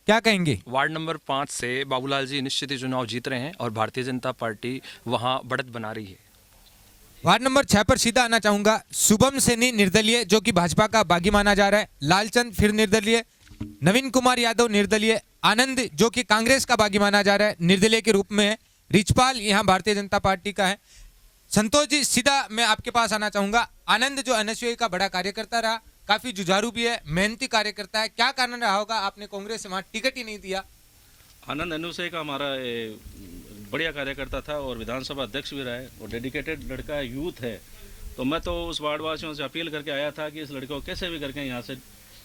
क्या कहेंगे? वार्ड नंबर 5 से बाबूलाल जी निश्चित ही चुनाव जीत रहे हैं और भारतीय जनता पार्टी वहाँ बढ़त बना रही है। वार्ड नंबर 6 पर सीधा आना चाहूंगा। शुभम सैनी निर्दलीय जो कि भाजपा का बागी माना जा रहा है, लालचंद फिर निर्दलीय, नवीन कुमार यादव निर्दलीय, आनंद जो कि कांग्रेस का बागी माना जा रहा है निर्दलीय के रूप में है, रिचपाल यहाँ भारतीय जनता पार्टी का है। संतोष जी सीधा मैं आपके पास आना चाहूंगा। आनंद जो एनएसयूआई का बड़ा कार्यकर्ता रहा, काफी जुझारू भी है, मेहनती कार्यकर्ता है, क्या कारण रहा होगा आपने कांग्रेस से वहां टिकट ही नहीं दिया? आनंद एनएसयूआई का हमारा बढ़िया कार्यकर्ता था और विधानसभा अध्यक्ष भी रहा है और डेडिकेटेड लड़का है, यूथ है। तो मैं तो उस वार्ड वासियों से अपील करके आया था कि इस लड़के को कैसे भी करके यहाँ से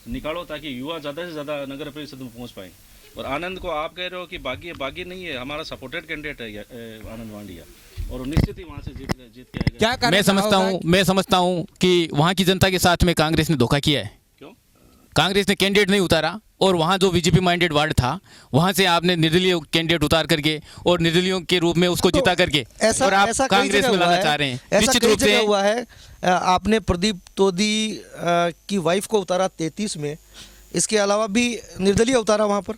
निकालो ताकि युवा ज़्यादा से ज़्यादा नगर परिषद में पहुँच पाए। और आनंद को आप कह रहे हो कि बागी नहीं है, हमारा सपोर्टेड कैंडिडेट है आनंद वांडिया, और निश्चित ही वहाँ से जीत के आएगा। क्या कारण मैं समझता हूँ कि वहाँ की जनता के साथ में कांग्रेस ने धोखा किया है। क्यों? कांग्रेस ने कैंडिडेट नहीं उतारा और वहाँ जो बीजेपी माइंडेड वार्ड था वहाँ से आपने निर्दलीय कैंडिडेट उतार करके और निर्दलियों के रूप में उसको जिता करके और आप कांग्रेस में लाना चाह रहे हैं। निश्चित रूप से हुआ है। आपने प्रदीप तोदी की वाइफ को उतारा 33 में, इसके अलावा भी निर्दलीय उतारा वहाँ पर,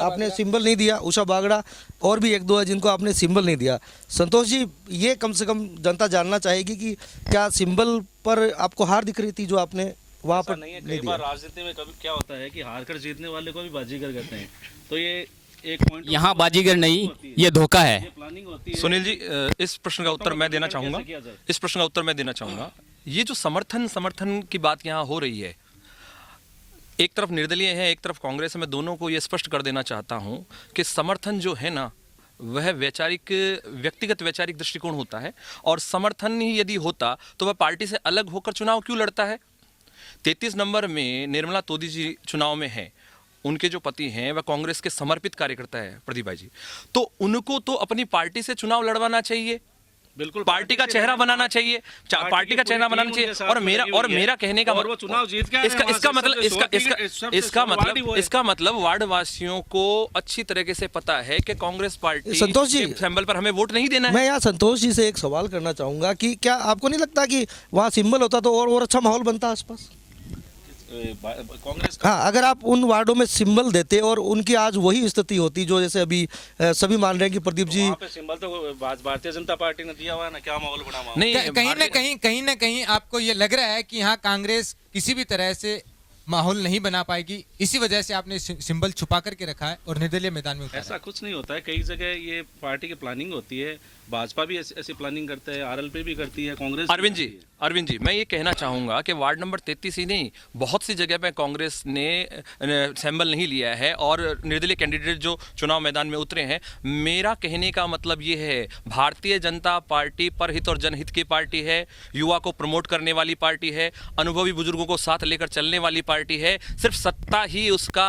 आपने सिंबल नहीं दिया। उषा बागड़ा और भी 1-2 है जिनको आपने सिंबल नहीं दिया। संतोष जी, ये कम से कम जनता जानना चाहेगी कि क्या सिंबल पर आपको हार दिख रही थी जो आपने वहाँ पर नहीं है? नहीं कई बार दिया? राजनीति में कभी क्या होता है कि हार कर जीतने वाले को भी बाजीगर कहते हैं। तो ये एक पॉइंट यहाँ बाजीगर नहीं, ये धोखा है। प्लानिंग होती है। सुनील जी, इस प्रश्न का उत्तर मैं देना चाहूँगा। कैसे किया जाए? इस प्रश्न का उत्तर मैं देना चाहूँगा। ये जो समर्थन की बात यहाँ हो रही है, एक तरफ निर्दलीय है, एक तरफ कांग्रेस है, मैं दोनों को ये स्पष्ट कर देना चाहता हूँ कि समर्थन जो है ना वह व्यक्तिगत वैचारिक दृष्टिकोण होता है, और समर्थन ही यदि होता तो वह पार्टी से अलग होकर चुनाव क्यों लड़ता है? 33 नंबर में निर्मला तोदी जी चुनाव में हैं, उनके जो पति हैं वह कांग्रेस के समर्पित कार्यकर्ता है प्रदीप भाई जी, तो उनको तो अपनी पार्टी से चुनाव लड़वाना चाहिए, बिल्कुल पार्टी का चेहरा बनाना चाहिए, पार्टी का चेहरा बनाना चाहिए। और मेरा कहने का और वो चुनाव जीत के इसका मतलब वार्ड वासियों को अच्छी तरीके से पता है कि कांग्रेस पार्टी संतोष जी, सिंबल पर हमें वोट नहीं देना है। मैं यहाँ संतोष जी से एक सवाल करना चाहूँगा कि क्या आपको नहीं लगता कि वहाँ सिंबल होता तो और अच्छा माहौल बनता आसपास? कांग्रेस हाँ, अगर आप उन वार्डों में सिंबल देते और उनकी आज वही स्थिति होती जो जैसे अभी सभी मान रहे हैं कि प्रदीप जी वहाँ पे सिंबल तो भारतीय जनता पार्टी ने दिया हुआ है ना, क्या माहौल बना हुआ है? नहीं, कहीं ना कहीं आपको ये लग रहा है कि यहाँ कांग्रेस किसी भी तरह से माहौल नहीं बना पाएगी, इसी वजह से आपने सिंबल छुपा करके रखा है और निर्दलीय मैदान में उतारा ऐसा कुछ नहीं होता है। कई जगह ये पार्टी की प्लानिंग होती है, भाजपा भी ऐसी प्लानिंग करते हैं, आरएलपी भी करती है, कांग्रेस। अरविंद जी, मैं ये कहना चाहूँगा कि वार्ड नंबर 33 ही नहीं, बहुत सी जगह पे कांग्रेस ने सैंबल नहीं लिया है और निर्दलीय कैंडिडेट जो चुनाव मैदान में उतरे हैं। मेरा कहने का मतलब ये है, भारतीय जनता पार्टी परहित और जनहित की पार्टी है, युवा को प्रमोट करने वाली पार्टी है, अनुभवी बुजुर्गों को साथ लेकर चलने वाली पार्टी है। सिर्फ सत्ता ही उसका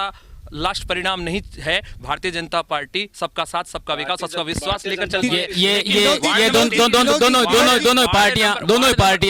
लास्ट परिणाम नहीं है। भारतीय जनता पार्टी सबका साथ, सबका विकास, सबका विश्वास लेकर चलती है। ये दोनों पार्टियां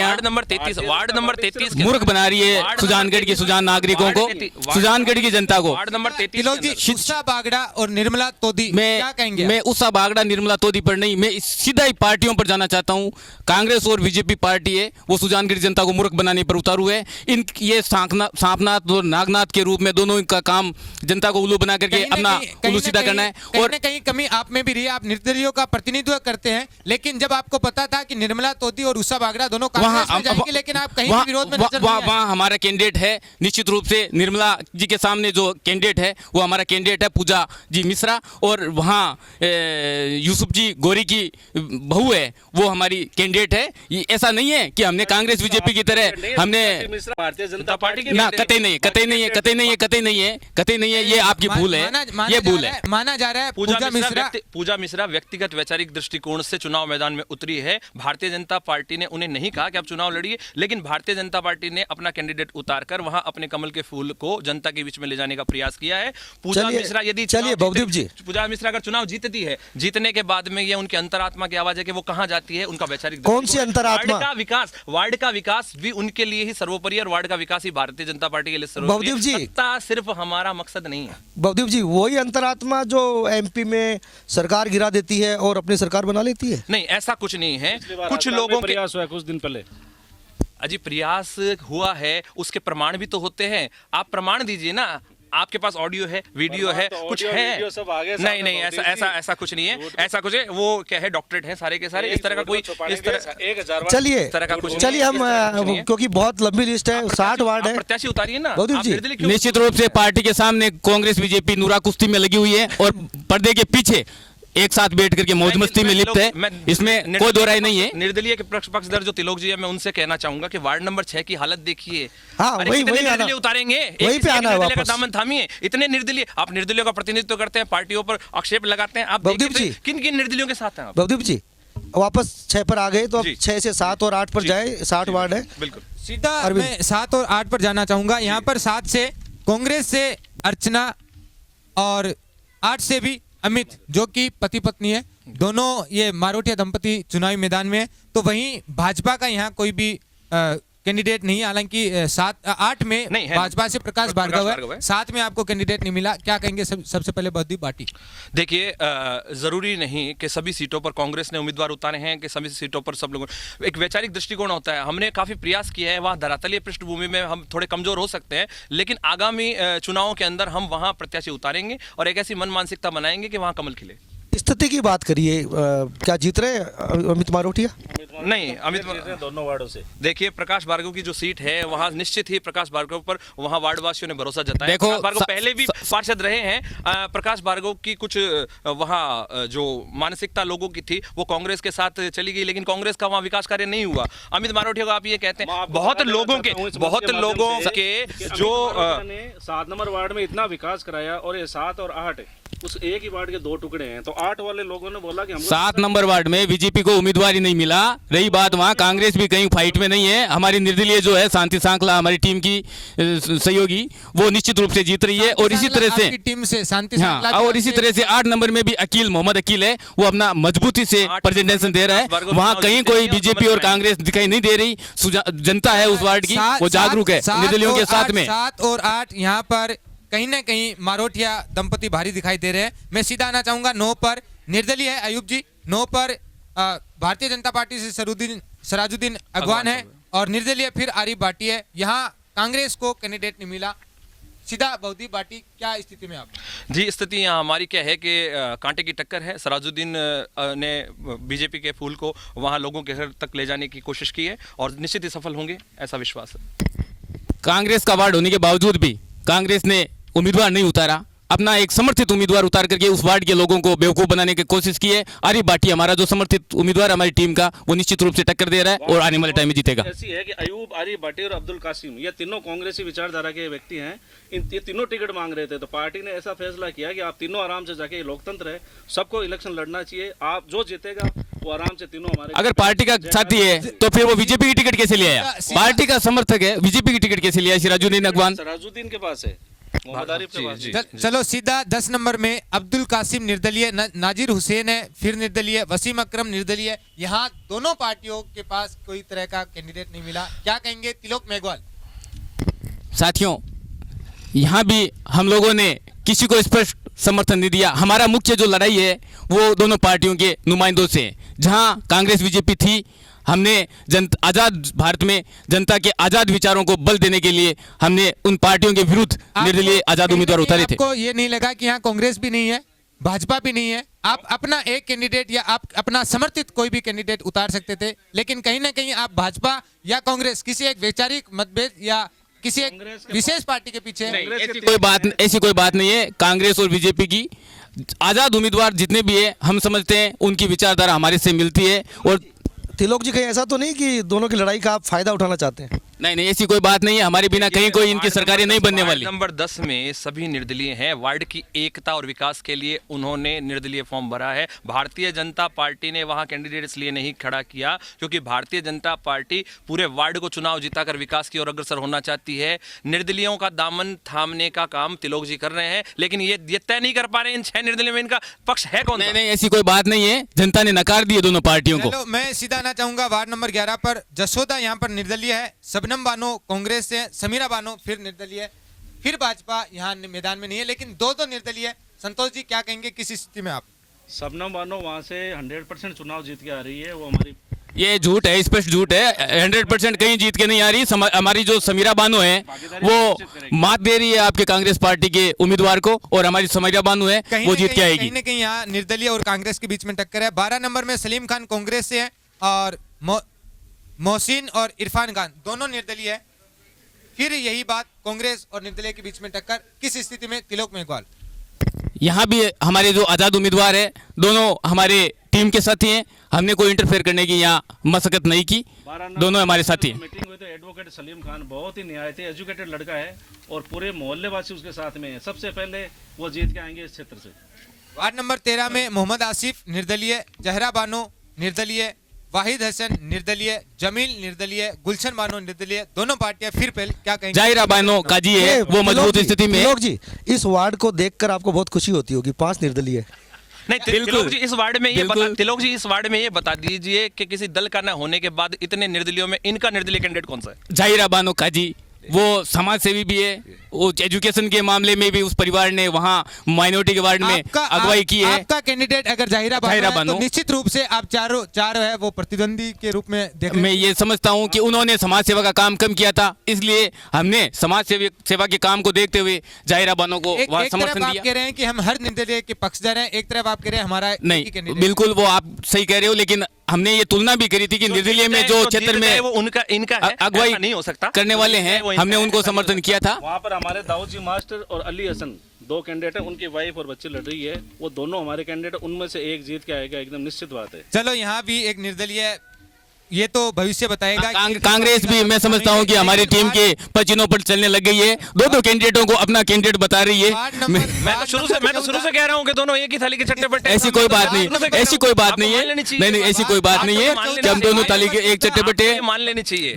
वार्ड नंबर 33 मूर्ख बना रही है सुजानगढ़ की सुजान नागरिकों को, सुजानगढ़ की जनता को। वार्ड नंबर 33 तिलोक जी, उषा बागड़ा और निर्मला तोदी क्या कहेंगे? मैं उषा बागड़ा निर्मला तोदी पर नहीं, मैं सीधा ही पार्टियों पर जाना चाहता हूं। कांग्रेस और बीजेपी पार्टी है वो सुजानगढ़ जनता को मूर्ख बनाने पर उतारू है। इन ये सांपनाथ और नागनाथ के रूप में दोनों का काम जनता को उल्लू बना करके अपना उल्लू सीधा करना है। और कहीं कमी आप में भी रही है, आप निर्दलीयों का प्रतिनिधित्व करते हैं, लेकिन जब आपको पता था कि निर्मला तोदी और उषा बागड़ा दोनों कांग्रेस में जाएंगे, लेकिन आप कहीं भी विरोध में नजर नहीं आए। वहाँ हमारा कैंडिडेट है निश्चित रूप से, निर्मला जी के सामने जो कैंडिडेट है वो हमारा कैंडिडेट है पूजा जी मिश्रा, और वहाँ यूसुफ जी गोरी की बहू है वो हमारी कैंडिडेट है। ये ऐसा नहीं है कि हमने कांग्रेस बीजेपी की तरह हमने भारतीय जनता पार्टी की ना, कतई नहीं है, ये आपकी भूल है, ये भूल है। माना जा रहा है पूजा मिश्रा व्यक्तिगत वैचारिक दृष्टिकोण से चुनाव मैदान में उतरी है। भारतीय जनता पार्टी ने उन्हें नहीं कहा कि आप चुनाव लड़िए, लेकिन भारतीय जनता पार्टी ने अपना कैंडिडेट उतारकर वहां अपने कमल के फूल को जनता के बीच में ले जाने का प्रयास किया है। पूजा मिश्रा यदि भवदीप जी, पूजा मिश्रा अगर चुनाव जीतती है, जीतने के बाद में ये उनके अंतरात्मा की आवाज है कि वो कहाँ जाती है, उनका वैचारिक कौन सी अंतरात्मा? वार्ड का विकास भी उनके लिए ही सर्वोपरि है और वार्ड का विकास ही भारतीय जनता पार्टी के लिए सर्वोपरि है। सत्ता सिर्फ हमारा मकसद नहीं है। भवदीप जी, वही अंतरात्मा जो एमपी में सरकार गिरा देती है और अपनी सरकार बना लेती है? नहीं, ऐसा कुछ नहीं है। कुछ लोगों के प्रयास हुआ कुछ दिन पहले, अजी प्रयास हुआ है, उसके प्रमाण भी तो होते हैं। आप प्रमाण दीजिए ना, आपके पास ऑडियो है, वीडियो है, कुछ है। सब आगे नहीं, ऐसा कुछ नहीं है। ऐसा कुछ है, वो क्या है, डॉक्टरेट है सारे के सारे। इस तरह का कोई इस तरह चलिए हम, क्योंकि बहुत लंबी लिस्ट है, 60 वार्ड है। प्रत्याशी उतारिए ना भवदीप जी। निश्चित रूप से पार्टी के सामने कांग्रेस बीजेपी नूरा कुश्ती में लगी हुई है और पर्दे के पीछे एक साथ बैठ करके मौज मस्ती में लिप्त है, इसमें कोई दो राय नहीं है। निर्दलीय के पक्षधर जो तिलोक जी है, मैं उनसे कहना चाहूंगा कि वार्ड नंबर 6 की हालत देखिए। हाँ, वही निर्दलीय उतारेंगे, वही पे आना है निर्दलीय का वापस। दामन थामिए। इतने निर्दलीय, आप निर्दलीयों का प्रतिनिधित्व करते हैं, पार्टियों पर आक्षेप लगाते हैं। आप देखिए किन किन निर्दलियों के साथ हैं। भवदीप जी वापस 6 पर आ गए, तो अब जी। 6 से 7 और 8 पर जाए। 60 वार्ड है। बिल्कुल सीधा मैं 7 और 8 पर जाना चाहूंगा। यहाँ पर 7 से कांग्रेस से अर्चना और 8 से भी अमित, जो कि पति पत्नी है, दोनों ये मारोटिया दंपति चुनावी मैदान में है। तो वहीं भाजपा का यहाँ कोई भी कैंडिडेट नहीं है। हालांकि 8 में भाजपा से प्रकाश भार्गव है, 7 में आपको कैंडिडेट नहीं मिला। क्या कहेंगे सबसे पहले भवदीप बाटी? देखिए, जरूरी नहीं कि सभी सीटों पर कांग्रेस ने उम्मीदवार उतारे हैं कि सभी सीटों पर सब लोगों, एक वैचारिक दृष्टिकोण होता है। हमने काफी प्रयास किया है, वहाँ धरातलीय पृष्ठभूमि में हम थोड़े कमजोर हो सकते हैं, लेकिन आगामी चुनावों के अंदर हम वहाँ प्रत्याशी उतारेंगे और एक ऐसी मन मानसिकता बनाएंगे कि वहाँ कमल खिले। स्थिति की बात करिए, क्या जीत रहे अमित मारोटिया? नहीं, अमित दोनों वार्डों से देखिए, प्रकाश भार्गव की जो सीट है वहां निश्चित ही प्रकाश भार्गव पर वहां वार्डवासियों ने भरोसा जताया। देखो, प्रकाश भार्गव पहले भी पार्षद रहे हैं। प्रकाश भार्गव की कुछ वहां जो मानसिकता लोगों की थी वो कांग्रेस के साथ चली गई, लेकिन कांग्रेस का वहां विकास कार्य नहीं हुआ। अमित मारोटिया को आप ये कहते हैं, बहुत लोगों के जो 7 नंबर वार्ड में इतना विकास कराया, और ये 7 और 8 उस एक ही वार्ड के 2 टुकड़े हैं। तो 8 वाले लोगों ने बोला कि हम 7 नंबर वार्ड में बीजेपी को उम्मीदवार ही नहीं मिला। रही बात वहाँ कांग्रेस भी कहीं फाइट में नहीं है। हमारी निर्दलीय जो है शांति सांकला, हमारी टीम की सहयोगी, वो निश्चित रूप से जीत रही है। और इसी तरह से टीम से शांति, हाँ, और इसी तरह से 8 नंबर में भी अकील, मोहम्मद अकील है, वो अपना मजबूती से प्रेजेंटेशन दे रहा है। वहाँ कहीं कोई बीजेपी और कांग्रेस दिखाई नहीं दे रही। जनता है उस वार्ड की, वो जागरूक है निर्दलियों के साथ में। 7 और 8 यहाँ पर कहीं ना कहीं मारोटिया दंपति भारी दिखाई दे रहे हैं। मैं सीधा आना चाहूंगा 9 पर निर्दलीय है अयूब जी, 9 पर भारतीय जनता पार्टी से सराजुद्दीन अगवान है और निर्दलीय फिर आरिफ भाटी है। यहाँ कांग्रेस को कैंडिडेट नहीं मिला। सीधा भवदीप बाटी, क्या स्थिति में आप? जी, स्थिति यहाँ हमारी क्या है कि कांटे की टक्कर है। सराजुद्दीन ने बीजेपी के फूल को वहाँ लोगों के घर तक ले जाने की कोशिश की है और निश्चित ही सफल होंगे, ऐसा विश्वास है। कांग्रेस का वार्ड होने के बावजूद भी कांग्रेस ने उम्मीदवार नहीं उतारा, अपना एक समर्थित उम्मीदवार उतार करके उस वार्ड के लोगों को बेवकूफ बनाने की कोशिश की है। आरिफ भाटी हमारा जो समर्थित उम्मीदवार हमारी टीम का, वो निश्चित रूप से टक्कर दे रहा है और आने वाले टाइम में जीतेगा। ऐसी है कि अयूब, आरिफ भाटी और अब्दुल कासिम, ये तीनों कांग्रेसी विचारधारा के व्यक्ति हैं। ये तीनों टिकट मांग रहे थे, तो पार्टी ने ऐसा फैसला किया कि आप तीनों आराम से जाके, लोकतंत्र है, सबको इलेक्शन लड़ना चाहिए, आप जो जीतेगा वो आराम से तीनों हमारे। अगर पार्टी का साथी है तो फिर वो बीजेपी की टिकट कैसे ले आया? पार्टी का समर्थक है, बीजेपी की टिकट कैसे लिया? सराजुद्दीन अगवान सराजुद्दीन के पास है। मोहम्मद आरिफ जी, नवाज जी। चलो सीधा 10 नंबर में अब्दुल कासिम निर्दलीय, नाजिर हुसैन है फिर निर्दलीय, वसीम अकरम निर्दलीय। यहाँ दोनों पार्टियों के पास कोई तरह का कैंडिडेट नहीं मिला, क्या कहेंगे तिलोक मेघवाल? साथियों, यहाँ भी हम लोगों ने किसी को स्पष्ट समर्थन नहीं दिया। हमारा मुख्य जो लड़ाई है वो दोनों पार्टियों के नुमाइंदों से है। जहाँ कांग्रेस बीजेपी थी, हमने आज़ाद भारत में जनता के आज़ाद विचारों को बल देने के लिए हमने उन पार्टियों के विरुद्ध निर्दलीय आज़ाद उम्मीदवार उतारे थे। आपको ये नहीं लगा कि यहाँ कांग्रेस भी नहीं है, भाजपा भी नहीं है, आप अपना एक कैंडिडेट या आप अपना समर्थित कोई भी कैंडिडेट उतार सकते थे, लेकिन कहीं ना कहीं आप भाजपा या कांग्रेस किसी एक वैचारिक मतभेद या किसी एक विशेष पार्टी के पीछे ऐसी कोई बात नहीं है। कांग्रेस और बीजेपी की आज़ाद उम्मीदवार जितने भी है, हम समझते हैं उनकी विचारधारा हमारे से मिलती है। और तिलोक जी, कहीं ऐसा तो नहीं कि दोनों की लड़ाई का आप फायदा उठाना चाहते हैं? नहीं, ऐसी कोई बात नहीं है। हमारे बिना कहीं कोई इनकी सरकारें नहीं बनने वाली। वार्ड नंबर 10 में सभी निर्दलीय हैं। वार्ड की एकता और विकास के लिए उन्होंने निर्दलीय फॉर्म भरा है। भारतीय जनता पार्टी ने वहां कैंडिडेट इसलिए नहीं खड़ा किया क्योंकि भारतीय जनता पार्टी पूरे वार्ड को चुनाव जिताकर विकास की ओर अग्रसर होना चाहती है। निर्दलीयों का दामन थामने का काम तिलोक जी कर रहे हैं, लेकिन ये तय नहीं कर पा रहे इन 6 निर्दलीय में इनका पक्ष है कौन? नहीं, ऐसी कोई बात नहीं है। जनता ने नकार दिए दोनों पार्टियों को। चलो मैं सीधा आना चाहूंगा वार्ड नंबर 11 पर। जसोदा यहाँ पर निर्दलीय है, शबनम बानो कांग्रेस से, समीरा बानो फिर निर्दलीय, फिर भाजपा यहाँ मैदान में नहीं है, लेकिन दो निर्दलीय। संतोष जी क्या कहेंगे, किस स्थिति में आप? शबनम बानो वहाँ से 100% चुनाव जीत के आ रही है। वो हमारी ये झूठ है, स्पष्ट झूठ है। 100% कहीं जीत के नहीं आ रही। हमारी जो समीरा बानो है वो मात दे रही है आपके कांग्रेस पार्टी के उम्मीदवार को, और हमारी समीरा बानो है वो जीत के आएगी। कहीं ना कहीं यहाँ निर्दलीय और कांग्रेस के बीच में टक्कर है। 12 नंबर में सलीम खान कांग्रेस से है और मोहसिन और इरफान खान दोनों निर्दलीय है। फिर यही बात कांग्रेस और निर्दलीय के बीच में टक्कर, किस स्थिति में तिलोक मेघवाल? यहाँ भी हमारे जो आज़ाद उम्मीदवार है दोनों हमारे टीम के साथी हैं। हमने कोई इंटरफेयर करने की यहाँ मशक्कत नहीं की, दोनों हमारे साथी हैं। मीटिंग हुई तो एडवोकेट सलीम खान बहुत ही निहायत एजुकेटेड लड़का है और पूरे मोहल्ले वासी उसके साथ में है। सबसे पहले वो जीत के आएंगे इस क्षेत्र से। वार्ड नंबर 13 में मोहम्मद आसिफ निर्दलीय, जहरा बानो निर्दलीय, वाहिद हसन निर्दलीय, जमील निर्दलीय, गुलशन बानो निर्दलीय। दोनों पार्टियां फिर पहले क्या कहेंगे? जाहिरा बानो काजी है, वो मजबूत स्थिति में है। तिलोक जी, इस वार्ड को देखकर आपको बहुत खुशी होती होगी, 5 निर्दलीय। नहीं, तिलोक जी इस वार्ड में ये बता दीजिए कि किसी दल का न होने के बाद इतने निर्दलियों में इनका निर्दलीय कैंडिडेट कौन सा है? जाहिरा बानो काजी, वो समाज सेवी भी है। वो एजुकेशन के मामले में भी उस परिवार ने वहाँ माइनॉरिटी के वार्ड में अगुवाई की है। आपका कैंडिडेट अगर जाहिरा बानो तो निश्चित रूप से आप चार है वो प्रतिद्वंदी के रूप में देख रहे हैं। मैं ये समझता हूँ कि उन्होंने समाज सेवा का काम कम किया था, इसलिए हमने समाज सेवा के काम को देखते हुए जाहिरा बानो को एक समर्थन तरफ आप दिया। कह रहे हैं कि हम हर निर्दलीय के पक्षधर हैं, एक तरफ आप कह रहे हैं हमारा नहीं, बिल्कुल वो आप सही कह रहे हो, लेकिन हमने ये तुलना भी करी थी कि निर्दलीय में जो क्षेत्र में वो इनका अगुवाई नहीं हो सकता करने वाले हैं, हमने उनको समर्थन किया था। वहाँ पर हमारे दाऊद जी मास्टर और अली हसन 2 कैंडिडेट हैं, उनकी वाइफ और बच्चे लड़ रही है। वो दोनों हमारे कैंडिडेट, उनमें से एक जीत के आएगा, एकदम निश्चित बात है। चलो यहाँ भी एक निर्दलीय, ये तो भविष्य बताएगा। कांग्रेस भी मैं समझता हूँ कि हमारी टीम के पचिनों पर चलने लग गई है। दो कैंडिडेटों को अपना कैंडिडेट बता रही है। मैं तो शुरू से कह रहा हूँ कि दोनों एक ही थाली के चट्टे बट्टे। ऐसी कोई बात नहीं, ऐसी कोई बात नहीं है। नहीं, ऐसी कोई बात नहीं है कि हम दोनों थाली के एक चट्टे बट्टे मान लेनी चाहिए।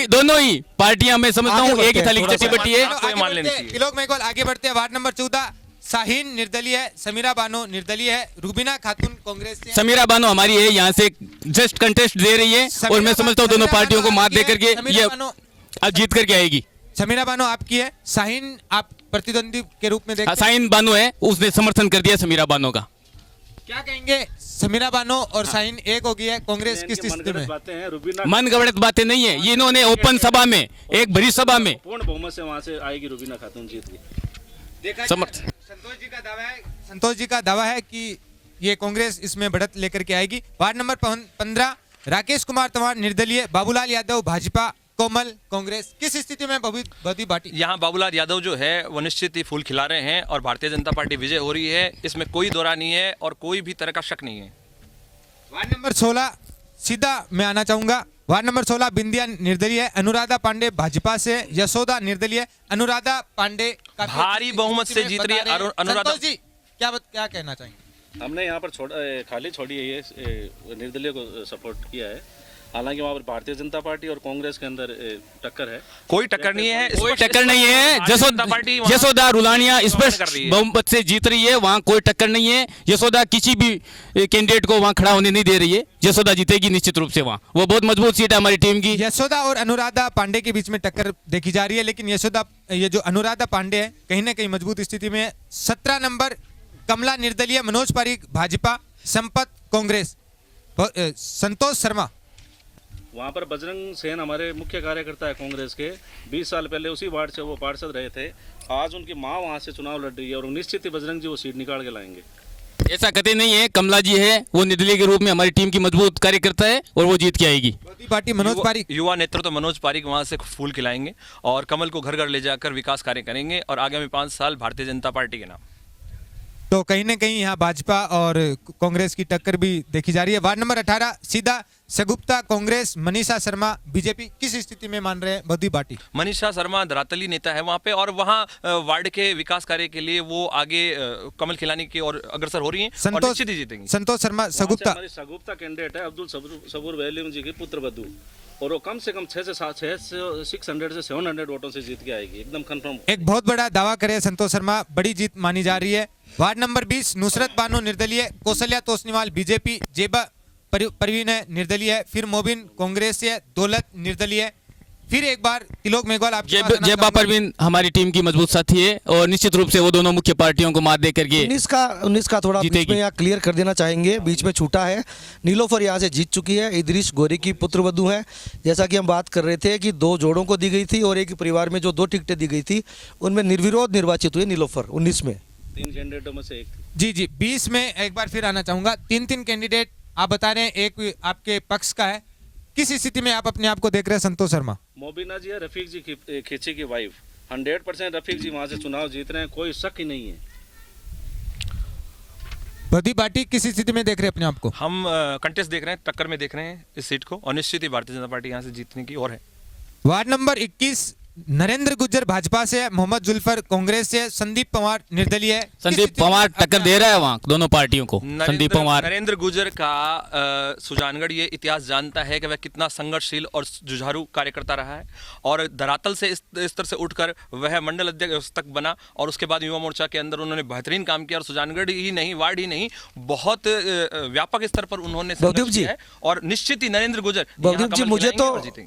दोनों ही पार्टियां मैं समझता हूँ एक ही थाली की चट्टी बट्टी है। मान लेनी चाहिए। तिलोक मेघवाल आगे बढ़ते हैं। वार्ड नंबर 14 शाहीन निर्दलीय है, समीरा बानो निर्दलीय है, रुबीना खातून कांग्रेस से। समीरा बानो हमारी है, यहाँ से जस्ट कंटेस्ट दे रही है और मैं समझता हूँ दोनों पार्टियों को मात दे करके ये अब जीत करके आएगी। समीरा बानो आपकी है, शाहीन आप प्रतिद्वंदी के रूप में देखते हैं? शाहीन बानो है, उसने समर्थन कर दिया समीरा बानो का। क्या कहेंगे, समीरा बानो और शाहीन एक हो गई है, कांग्रेस किस स्थिति में? मन गढ़ंत बातें नहीं है, ये इन्होंने ओपन सभा में, एक भरी सभा में पूर्ण बहुमत से वहाँ से आएगी रुबीना खातून जीत के। संतोष जी का दावा है कि ये कांग्रेस इसमें बढ़त लेकर के आएगी। वार्ड नंबर 15 राकेश कुमार तंवर निर्दलीय, बाबूलाल यादव भाजपा, कोमल कांग्रेस। किस स्थिति में बदी बाटी? यहाँ बाबूलाल यादव जो है वो निश्चित ही फूल खिला रहे हैं और भारतीय जनता पार्टी विजय हो रही है, इसमें कोई दो राय नहीं है और कोई भी तरह का शक नहीं है। वार्ड नंबर 16 सीधा मैं आना चाहूंगा। वार्ड नंबर 16 बिंदिया निर्दलीय है, अनुराधा पांडे भाजपा से, यशोदा निर्दलीय, अनुराधा पांडे भारी बहुमत से जीत रही है। अनुराधा जी क्या कहना चाहेंगे? हमने यहाँ पर खाली छोड़ी है, ये निर्दलीय को सपोर्ट किया है। हालांकि वहाँ पर भारतीय जनता पार्टी और कांग्रेस के अंदर टक्कर है। कोई टक्कर नहीं है, कोई स्पष्ट- टक्कर नहीं है। भारतीय जनता पार्टी वहाँ यशोदा रुलानिया कर स्पष्ट रही है। बहुमत से जीत रही है, वहाँ कोई टक्कर नहीं है। यशोदा किसी भी कैंडिडेट को वहाँ खड़ा होने नहीं दे रही है। यशोदा जीतेगी निश्चित रूप से, वहाँ वो बहुत मजबूत सीट है हमारी टीम की। यशोदा और अनुराधा पांडे के बीच में टक्कर देखी जा रही है, लेकिन ये जो अनुराधा पांडे है कहीं ना कहीं मजबूत स्थिति में है। 17 नंबर कमला निर्दलीय, मनोज पारीक भाजपा, संपत कांग्रेस, संतोष शर्मा। वहाँ पर बजरंग सेन हमारे मुख्य कार्यकर्ता है कांग्रेस के, 20 साल पहले उसी वार्ड से वो पार्षद रहे थे। आज उनकी माँ वहाँ से चुनाव लड़ रही है और निश्चित ही बजरंग जी वो सीट निकाल के लाएंगे। ऐसा कतई नहीं है, कमला जी है वो निर्दलीय के रूप में हमारी टीम की मजबूत कार्यकर्ता है और वो जीत के आएगी। विरोधी पार्टी मनोज पारीक, युवा नेतृत्व मनोज पारीक वहां से फूल खिलाएंगे और कमल को घर घर ले जाकर विकास कार्य करेंगे और आगामी 5 साल भारतीय जनता पार्टी के नाम। तो कहीं ना कहीं यहाँ भाजपा और कांग्रेस की टक्कर भी देखी जा रही है। वार्ड नंबर 18 सीधा सगुप्ता कांग्रेस, मनीषा शर्मा बीजेपी। किस स्थिति में मान रहे हैं बौद्धी पार्टी? मनीषा शर्मा धरातली नेता है वहाँ पे और वहाँ वार्ड के विकास कार्य के लिए वो आगे कमल खिलाने की ओर अग्रसर हो ररी हैं और निश्चित ही जीतेंगी। संतोष शर्मा वहाँ से सगुप्ता, हमारी सगुप्ता कैंडिडेट है अब्दुल सबूर वैलियम जी की पुत्र बधू, और वो कम से कम 600 से 700 वोटों से जीत के आएगी, एकदम कंफर्म। एक बहुत बड़ा दावा करे संतोष शर्मा, बड़ी जीत मानी जा रही है। वार्ड नंबर 20 नुसरत बानो निर्दलीय, कौशल्या तोसनीवाल बीजेपी, जेबा परवीन है निर्दलीय, फिर मोबिन कांग्रेस से, दौलत निर्दलीय, फिर एक बार तिलोक मेघवाल। आप जेबा परवीन हमारी टीम की मजबूत साथी है और निश्चित रूप से वो दोनों मुख्य पार्टियों को मात दे करके 19 का थोड़ा बीच में यहाँ क्लियर कर देना चाहेंगे, बीच में छूटा है। नीलोफर यहाँ से जीत चुकी है, इदरीश गोरी की पुत्रवधू है। जैसा कि हम बात कर रहे थे कि 2 जोड़ों को दी गई थी और एक परिवार में जो 2 टिकटें दी गई थी उनमें निर्विरोध निर्वाचित हुई नीलोफर 19 में। 3 कैंडिडेटों में से एक। जी 20 में एक बार फिर आना चाहूंगा। 3 कैंडिडेट आप बता रहे हैं, एक आपके पक्ष का है। किस स्थिति में आप अपने आप को देख रहे हैं संतोष शर्मा? मोबिना जी है रफीक जी की खींची की वाइफ, 100% रफीक जी वहाँ से चुनाव जीत रहे हैं, कोई शक ही नहीं है। बौद्धी पार्टी किस स्थिति में देख रहे हैं अपने आप को? हम कंटेस्ट देख रहे हैं, टक्कर में देख रहे हैं इस सीट को और निश्चित ही भारतीय जनता पार्टी यहाँ से जीतने की ओर है। वार्ड नंबर 21 नरेंद्र गुज्जर भाजपा से, मोहम्मद जुल्फर कांग्रेस से, संदीप पवार निर्दलीय है। संदीप पवार टक्कर दे रहा है वहाँ दोनों पार्टियों को। संदीप पवार, नरेंद्र गुर्जर का सुजानगढ़ ये इतिहास जानता है कि वह कितना संघर्षशील और जुझारू कार्यकर्ता रहा है और धरातल से इस स्तर से उठकर वह मंडल अध्यक्ष तक बना और उसके बाद युवा मोर्चा के अंदर उन्होंने बेहतरीन काम किया और सुजानगढ़ ही नहीं, वार्ड ही नहीं, बहुत व्यापक स्तर पर उन्होंने संघर्ष किया है और निश्चित ही नरेंद्र गुर्जर जी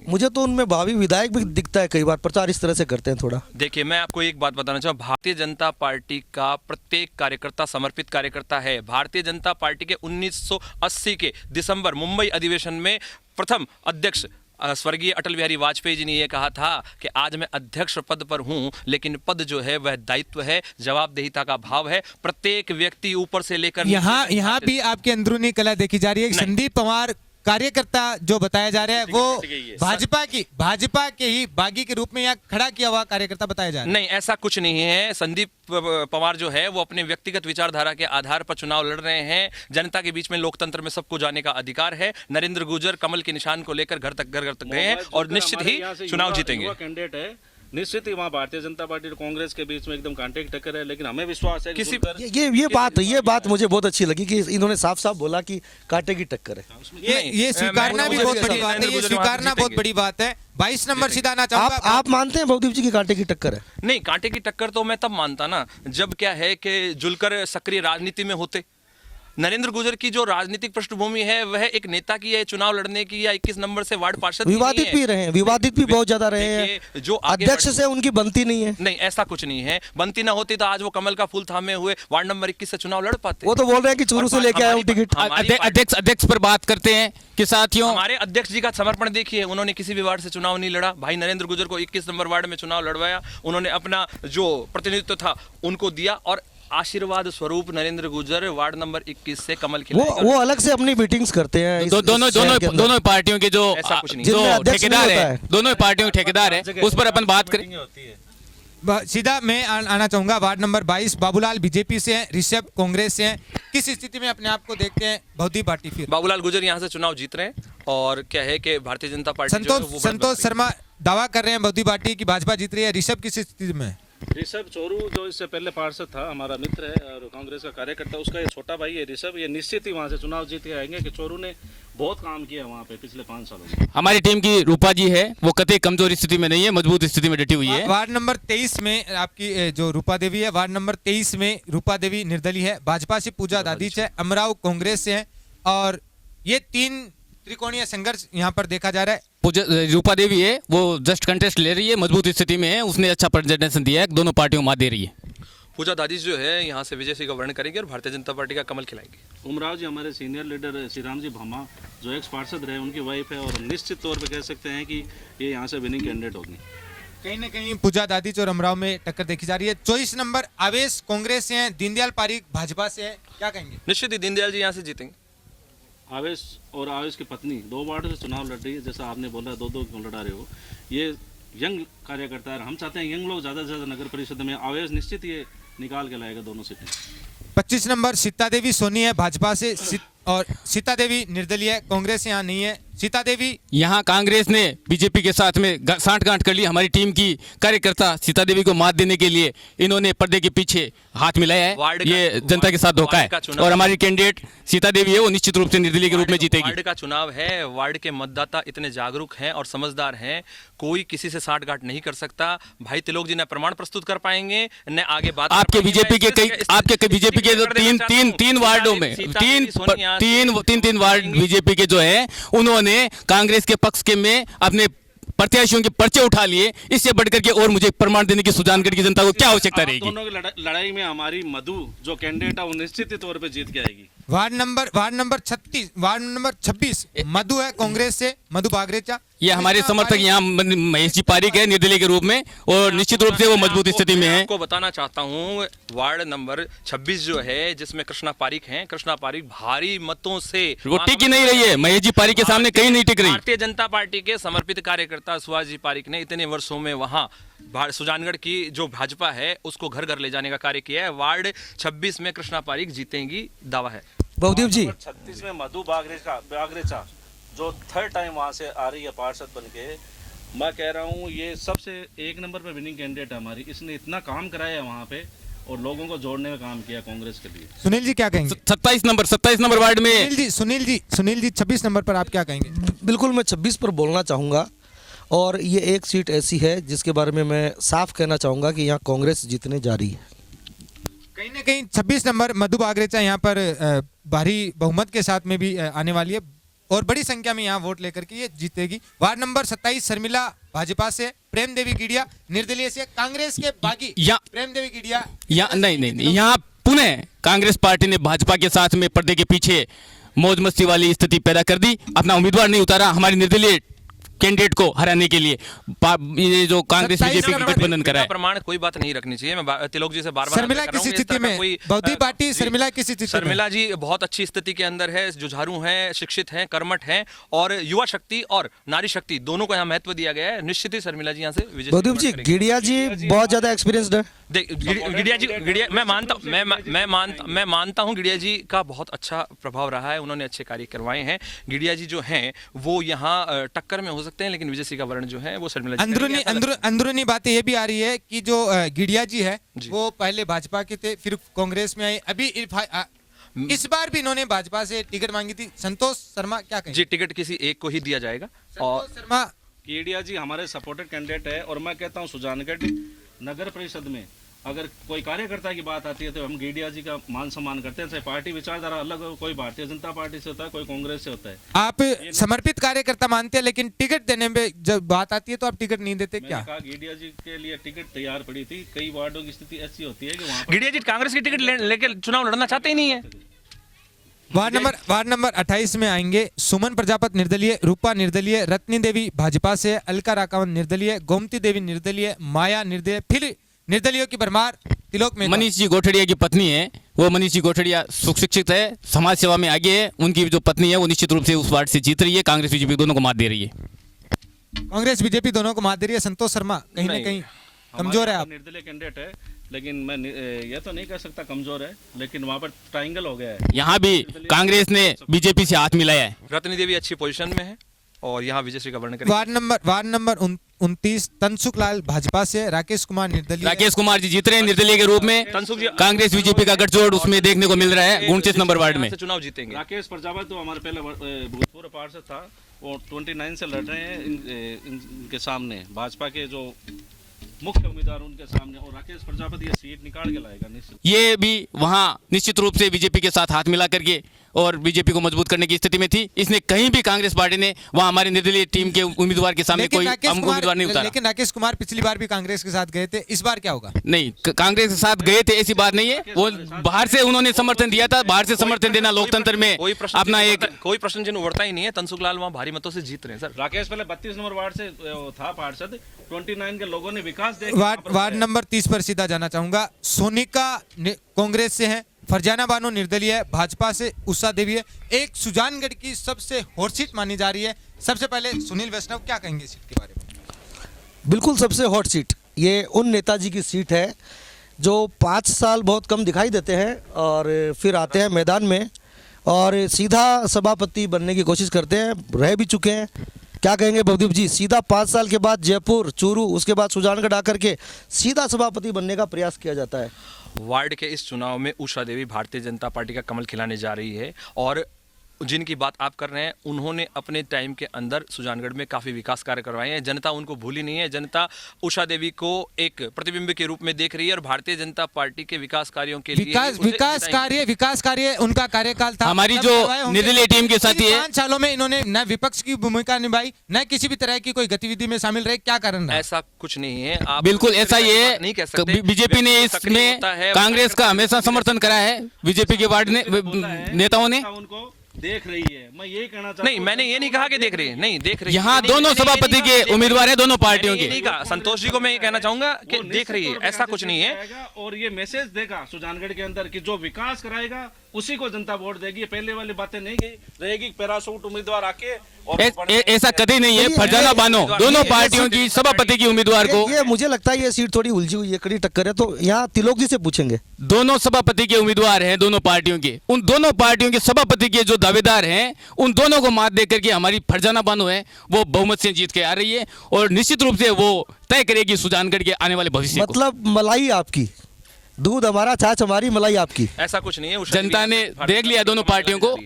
मुझे तो उनमें भावी विधायक भी दिखता है, कई बार प्रचार इस तरह से करते हैं थोड़ा। देखिए मैं आपको एक बात बताना चाहूँ, भारतीय जनता पार्टी का प्रत्येक कार्यकर्ता समर्पित कार्यकर्ता है। भारतीय जनता पार्टी के 1980 के दिसंबर मुंबई अधिवेशन में प्रथम अध्यक्ष स्वर्गीय अटल बिहारी वाजपेयी जी ने यह कहा था कि आज मैं अध्यक्ष पद पर हूं, लेकिन पद जो है वह दायित्व है, जवाबदेहिता का भाव है। प्रत्येक व्यक्ति ऊपर से लेकर यहाँ भी आपकी अंदरूनी कला देखी जा रही है। संदीप पवार कार्यकर्ता जो बताया जा रहा है वो भाजपा के ही बागी के रूप में यहाँ खड़ा किया हुआ कार्यकर्ता बताया जा रहा है। नहीं, ऐसा कुछ नहीं है। संदीप पवार जो है वो अपने व्यक्तिगत विचारधारा के आधार पर चुनाव लड़ रहे हैं। जनता के बीच में लोकतंत्र में सबको जाने का अधिकार है। नरेंद्र गुर्जर कमल के निशान को लेकर घर तक गए हैं और निश्चित ही चुनाव जीतेंगे। कैंडिडेट है, निश्चित ही वहाँ भारतीय जनता पार्टी और कांग्रेस के बीच में एकदम कांटे की टक्कर है, लेकिन हमें विश्वास है किसी ये बात मुझे बहुत अच्छी लगी कि इन्होंने साफ साफ बोला कि कांटे की टक्कर है। ये स्वीकारना भी बहुत बड़ी बात है, ये स्वीकारना बहुत बड़ी बात है। 22 नंबर सीधा आना चाहूंगा। आप मानते हैं भवदीप जी की कांटे की टक्कर है? नहीं, कांटे की टक्कर तो मैं तब मानता ना जब क्या है कि जुलकर सक्रिय राजनीति में होते। नरेंद्र गुर्जर की जो राजनीतिक पृष्ठभूमि है वह एक नेता की है, चुनाव लड़ने की या 21 नंबर से वार्ड पार्षद विवादित भी रहे हैं, विवादित भी बहुत ज्यादा रहे हैं। जो अध्यक्ष से उनकी बनती नहीं है। नहीं, ऐसा कुछ नहीं है। बनती ना होती तो आज वो कमल का फूल थामे हुए वार्ड नंबर 21 से चुनाव लड़ पाते। वो तो बोल रहे हैं कि चूरू से लेके आया हूं टिकट। अध्यक्ष पर बात करते हैं कि साथियों हमारे अध्यक्ष जी का समर्पण देखिए, उन्होंने किसी भी वार्ड से चुनाव नहीं लड़ा। भाई नरेंद्र गुर्जर को 21 नंबर वार्ड में चुनाव लड़वाया, उन्होंने अपना जो प्रतिनिधित्व था उनको दिया और आशीर्वाद स्वरूप नरेंद्र गुर्जर वार्ड नंबर 21 से कमल खिलाएंगे। वो अलग से अपनी मीटिंग्स करते हैं। दोनों पार्टियों के जो ठेकेदार है, दोनों पार्टियों के ठेकेदार है, उस पर अपन बात करें। सीधा मैं आना चाहूंगा। वार्ड नंबर 22 बाबूलाल बीजेपी से हैं, ऋषभ कांग्रेस से हैं। किस स्थिति में अपने आप को देखते हैं बौद्धी पार्टी? फिर बाबूलाल गुर्जर यहाँ से चुनाव जीत रहे हैं और क्या है कि भारतीय जनता पार्टी संतोष शर्मा दावा कर रहे हैं बौद्धी पार्टी की भाजपा जीत रही है। ऋषभ किस स्थिति में? ऋषभ चोरू जो इससे पहले पार्षद था, हमारा मित्र है और कांग्रेस का कार्यकर्ता, उसका ये छोटा भाई है ऋषभ। ये निश्चित ही वहाँ से चुनाव जीत के आएंगे कि चोरू ने बहुत काम किया वहाँ पे पिछले 5 सालों में। हमारी टीम की रूपा जी है, वो कतई कमजोर स्थिति में नहीं है, मजबूत स्थिति में डटी हुई है। वार्ड नंबर 23 में आपकी जो रूपा देवी है, वार्ड नंबर 23 में रूपा देवी निर्दलीय है, भाजपा से पूजा दादीच है, अमराव कांग्रेस से है और ये 3 त्रिकोणीय संघर्ष यहाँ पर देखा जा रहा है। रूपा देवी है, वो जस्ट कंटेस्ट ले रही है, मजबूत स्थिति में है, उसने अच्छा प्रेजेंटेशन दिया है, दोनों पार्टियों मात दे रही है। पूजा दादी जो है यहाँ से विजय सिंह का वर्ण करेंगे और भारतीय जनता पार्टी का कमल खिलाएंगे। उमराव जी हमारे सीनियर लीडर श्री राम जी भामा जो एक्स पार्षद रहे, उनकी वाइफ है और निश्चित तौर पे कह सकते हैं कि ये यहाँ से विनिंग कैंडिडेट होगी। कहीं ना कहीं पूजा दादीच और अमराव में टक्कर देखी जा रही है। 24 नंबर आवेश कांग्रेस से हैं, दीनदयाल पारीख भाजपा से है, क्या कहेंगे? निश्चित ही दीनदयाल जी यहाँ से जीतेंगे। आवेश और आवेश की पत्नी 2 वार्ड से चुनाव लड़ रही है, जैसा आपने बोला 2-2 क्यों लड़ा रहे हो। ये यंग कार्यकर्ता है, हम चाहते हैं यंग लोग ज़्यादा से ज़्यादा नगर परिषद में। आवेश निश्चित ये निकाल के लाएगा दोनों सीटें। 25 नंबर सीता देवी सोनी है भाजपा से और सीता देवी निर्दलीय है, कांग्रेस यहाँ नहीं है। सीता देवी यहाँ कांग्रेस ने बीजेपी के साथ में सांठगांठ कर ली। हमारी टीम की कार्यकर्ता सीता देवी को मात देने के लिए इन्होंने पर्दे के पीछे हाथ मिलाया है, ये जनता के साथ धोखा है। और हमारी कैंडिडेट सीता देवी है, वो निश्चित रूप से निर्दलीय के रूप में जीतेगी। वार्ड का चुनाव है, वार्ड के मतदाता इतने जागरूक हैं और समझदार हैं, कोई किसी से सांठगांठ नहीं कर सकता। भाई तिलोक जी ने प्रमाण प्रस्तुत कर पाएंगे, न आगे बात आपके बीजेपी के कई, आपके बीजेपी के तीन वार्डों में तीन वार्ड बीजेपी के जो है, उन्होंने कांग्रेस के पक्ष के में अपने प्रत्याशियों के पर्चे उठा लिए। इससे बढ़कर के और मुझे प्रमाण देने की सुजानगढ़ की जनता को क्या आवश्यकता रहेगी? दोनों की लड़ाई में हमारी मधु जो कैंडिडेट है वो निश्चित तौर पे जीत के आएगी। वार्ड नंबर 26 मधु है कांग्रेस से, मधु बागरेचा। ये हमारे समर्थक यहाँ महेश जी पारीक है निर्दलीय के रूप में और निश्चित रूप से वो मजबूत स्थिति में है। आपको बताना चाहता हूँ वार्ड नंबर 26 जो है, जिसमें कृष्णा पारीक हैं, कृष्णा पारीक भारी मतों से वो टिक ही नहीं रही है, महेश जी पारीक के सामने कहीं नहीं टिक रही। भारतीय जनता पार्टी के समर्पित कार्यकर्ता सुभाष जी पारीक ने इतने वर्षों में वहाँ सुजानगढ़ की जो भाजपा है उसको घर घर ले जाने का कार्य किया है। वार्ड 26 में कृष्णा पारीक जीतेंगी, दावा है। बहुदीप जी 36 में मधु बागरेचा जो 3rd टाइम वहाँ से आ रही है पार्षद बन के, मैं कह रहा हूँ ये सबसे 1 नंबर पर विनिंग कैंडिडेट है हमारी। इसने इतना काम कराया है वहाँ पे और लोगों को जोड़ने में काम किया कांग्रेस के लिए। सुनील जी क्या कहेंगे? 27 नंबर वार्ड में सुनील जी 26 नंबर पर आप क्या कहेंगे? बिल्कुल, मैं 26 पर बोलना चाहूँगा और ये एक सीट ऐसी है जिसके बारे में मैं साफ कहना चाहूँगा कि यहाँ कांग्रेस जीतने जा रही है। कहीं ना कहीं 26 नंबर मधु बागरेचा यहाँ पर भारी बहुमत के साथ में भी आने वाली है और बड़ी संख्या में यहाँ वोट लेकर के ये जीतेगी। वार्ड नंबर 27 शर्मिला भाजपा से, प्रेम देवी गिडिया निर्दलीय से, कांग्रेस के बागी प्रेम देवी गिडिया नहीं, यहाँ पुनः कांग्रेस पार्टी ने भाजपा के साथ में पर्दे के पीछे मौज मस्ती वाली स्थिति पैदा कर दी, अपना उम्मीदवार नहीं उतारा हमारी निर्दलीय कैंडिडेट को हराने के लिए। ये जो कांग्रेस बीजेपी की गठबंधन करा है, प्रमाण कोई बात नहीं रखनी चाहिए। मैं तिलोक जी से बार-बार शर्मिला किसी स्थिति में बहुदी पार्टी शर्मिला किसी स्थिति में? शर्मिला जी बहुत अच्छी स्थिति के अंदर है, जुझारू हैं, शिक्षित हैं, कर्मठ हैं और युवा शक्ति और नारी शक्ति दोनों को यहाँ महत्व दिया गया है। निश्चित ही शर्मिला जी यहाँ से विजय। बहुदीप जी गिडिया जी बहुत ज्यादा एक्सपीरियंस्ड है। गिडिया मैं मानता हूँ गिडिया जी का बहुत अच्छा प्रभाव रहा है, उन्होंने अच्छे कार्य करवाए हैं। गिडिया जी जो हैं वो यहाँ टक्कर में हो सकते हैं, लेकिन विजय सिंह का वर्ण जो है वो शर्मिला जी। अंदरूनी बातें ये भी आ रही है कि जो गिडिया जी है वो पहले भाजपा के थे, फिर कांग्रेस में आए, अभी इस बार भी इन्होंने भाजपा से टिकट मांगी थी। संतोष शर्मा क्या कहेंगे? जी टिकट किसी एक को ही दिया जाएगा। और शर्मा गिडिया जी हमारे सपोर्टेड कैंडिडेट है और मैं कहता हूँ सुजानगढ़ नगर परिषद में अगर कोई कार्यकर्ता की बात आती है तो हम गिडिया जी का मान सम्मान करते हैं। पार्टी विचारधारा अलग हो, कोई भारतीय जनता पार्टी से होता है, कोई कांग्रेस से होता है। आप समर्पित कार्यकर्ता मानते हैं, लेकिन टिकट देने में जब बात आती है तो आप टिकट नहीं देते क्या? कहा गिडिया जी के लिए टिकट तैयार पड़ी थी। कई वार्डों की स्थिति ऐसी होती है कि वहाँ गिडिया जी कांग्रेस की टिकट लेके चुनाव लड़ना चाहते ही नहीं है। वार्ड नंबर 28 में आएंगे सुमन प्रजापति निर्दलीय, रूपा निर्दलीय, रत्नी देवी भाजपा से, अलका राकावन निर्दलीय, गोमती देवी निर्दलीय, माया निर्दलीय, फिर निर्दलीयों की भरमार। तिलोक में मनीष जी गोठड़िया की पत्नी है, वो मनीष जी गोठड़िया सुशिक्षित है, समाज सेवा में आगे है, उनकी जो पत्नी है वो निश्चित रूप से उस वार्ड से जीत रही है। कांग्रेस बीजेपी दोनों को मात दे रही है। कांग्रेस बीजेपी दोनों को मात दे रही है। संतोष शर्मा कहीं ना कहीं कमजोर है। आप निर्दलीय कैंडिडेट है, लेकिन मैं ये तो नहीं कह सकता कमजोर है, लेकिन वहाँ पर ट्रायंगल हो गया है। यहाँ भी कांग्रेस ने बीजेपी से हाथ मिलाया है। रत्नी देवी अच्छी पोजीशन में है और यहाँ विजय सिंह का वर्ण करेंगे। वार्ड नंबर 29 तनसुखलाल भाजपा से, राकेश कुमार निर्दलीय। राकेश कुमार जी जीत रहे हैं निर्दलीय के रूप में। तनसुख जी, कांग्रेस बीजेपी का गठजोड़ उसमें देखने को मिल रहा है 29 नंबर वार्ड में। से चुनाव जीतेंगे। राकेश प्रजापति तो हमारे पहले भूतपूर्व पार्षद था, वो 29 से लड़ रहे हैं इनके सामने, भाजपा के जो मुख्य उम्मीदवार उनके सामने, और राकेश प्रजापति ये सीट निकाल के लाएगा निश्चित। ये भी वहां निश्चित रूप से बीजेपी के साथ हाथ मिला करके और बीजेपी को मजबूत करने की स्थिति में थी। इसने कहीं भी कांग्रेस पार्टी ने वहां हमारी निर्दलीय टीम के उम्मीदवार के सामने कोई उम्मीदवार नहीं उतारा। लेकिन राकेश कुमार पिछली बार भी कांग्रेस के साथ गए थे, इस बार क्या होगा? नहीं, कांग्रेस के साथ गए थे ऐसी बात नहीं है, वो बाहर से उन्होंने समर्थन दिया था। बाहर से समर्थन देना लोकतंत्र में अपना एक कोई प्रश्न चिन्ह उभरता ही नहीं है। तनसुख लाल वहाँ भारी मतों से जीत रहे हैं सर। राकेश पहले 32 नंबर वार्ड से था पार्षद, 29 के लोगों ने विकास देखा। वार्ड नंबर 30 पर सीधा जाना चाहूंगा। सोनिका कांग्रेस से है, फरजाना बानो निर्दलीय है, भाजपा से उषा देवी है। एक सुजानगढ़ की सबसे हॉट सीट मानी जा रही है। सबसे पहले सुनील वैष्णव क्या कहेंगे इस सीट के बारे में? बिल्कुल सबसे हॉट सीट ये उन नेताजी की सीट है जो 5 साल बहुत कम दिखाई देते हैं और फिर आते हैं मैदान में और सीधा सभापति बनने की कोशिश करते हैं, रह भी चुके हैं। क्या कहेंगे भवदीप जी? सीधा 5 साल के बाद जयपुर, चूरू, उसके बाद सुजानगढ़ आकर के सीधा सभापति बनने का प्रयास किया जाता है। वार्ड के इस चुनाव में उषा देवी भारतीय जनता पार्टी का कमल खिलाने जा रही है, और जिनकी बात आप कर रहे हैं उन्होंने अपने टाइम के अंदर सुजानगढ़ में काफ़ी विकास कार्य करवाए हैं। जनता उनको भूली नहीं है। जनता उषा देवी को एक प्रतिबिंब के रूप में देख रही है और भारतीय जनता पार्टी के विकास कार्यों के लिए विकास कार्य उनका कार्यकाल था। हमारी जो निर्दलीय टीम के साथी है, 5 सालों में इन्होंने न विपक्ष की भूमिका निभाई, न किसी भी तरह की कोई गतिविधि में शामिल रहे। क्या कारण है? ऐसा कुछ नहीं है। आप बिल्कुल ऐसा ही नहीं कह है। सकते। बीजेपी ने इसमें कांग्रेस का हमेशा समर्थन करा है, बीजेपी के वार्ड नेताओं ने उनको देख रही है। मैं यही कहना चाहता नहीं, मैंने ये नहीं कहा कि देख रही है, नहीं देख रही है। यहाँ दोनों सभापति के उम्मीदवार हैं, दोनों पार्टियों मैंने ये के। नहीं कहा। संतोष जी को मैं ये कहना चाहूंगा कि देख रही है, ऐसा कुछ नहीं है। और ये मैसेज देगा सुजानगढ़ के अंदर कि जो विकास कराएगा उसी को जनता वोट देगी। पहले वाली बातें नहीं रहेगी, पैराशूट उम्मीदवार आके और ऐसा कभी नहीं है। फरजाना बानो दोनों पार्टियों की सभापति की उम्मीदवार को, ये मुझे लगता है ये सीट थोड़ी उलझी हुई है, कड़ी टक्कर है। तो यहाँ तिलोक जी से पूछेंगे। दोनों सभापति के उम्मीदवार हैं दोनों पार्टियों के। उन दोनों पार्टियों के सभापति के जो दावेदार हैं उन दोनों को मात दे करके हमारी फरजाना बानो है वो बहुमत से जीत के आ रही है और निश्चित रूप से वो तय करेगी सुजानगढ़ के आने वाले भविष्य को। मतलब मलाई आपकी, दूध हमारा, छाछ हमारी, मलाई आपकी। ऐसा कुछ नहीं है। जनता ने देख लिया दोनों पार्टियों को,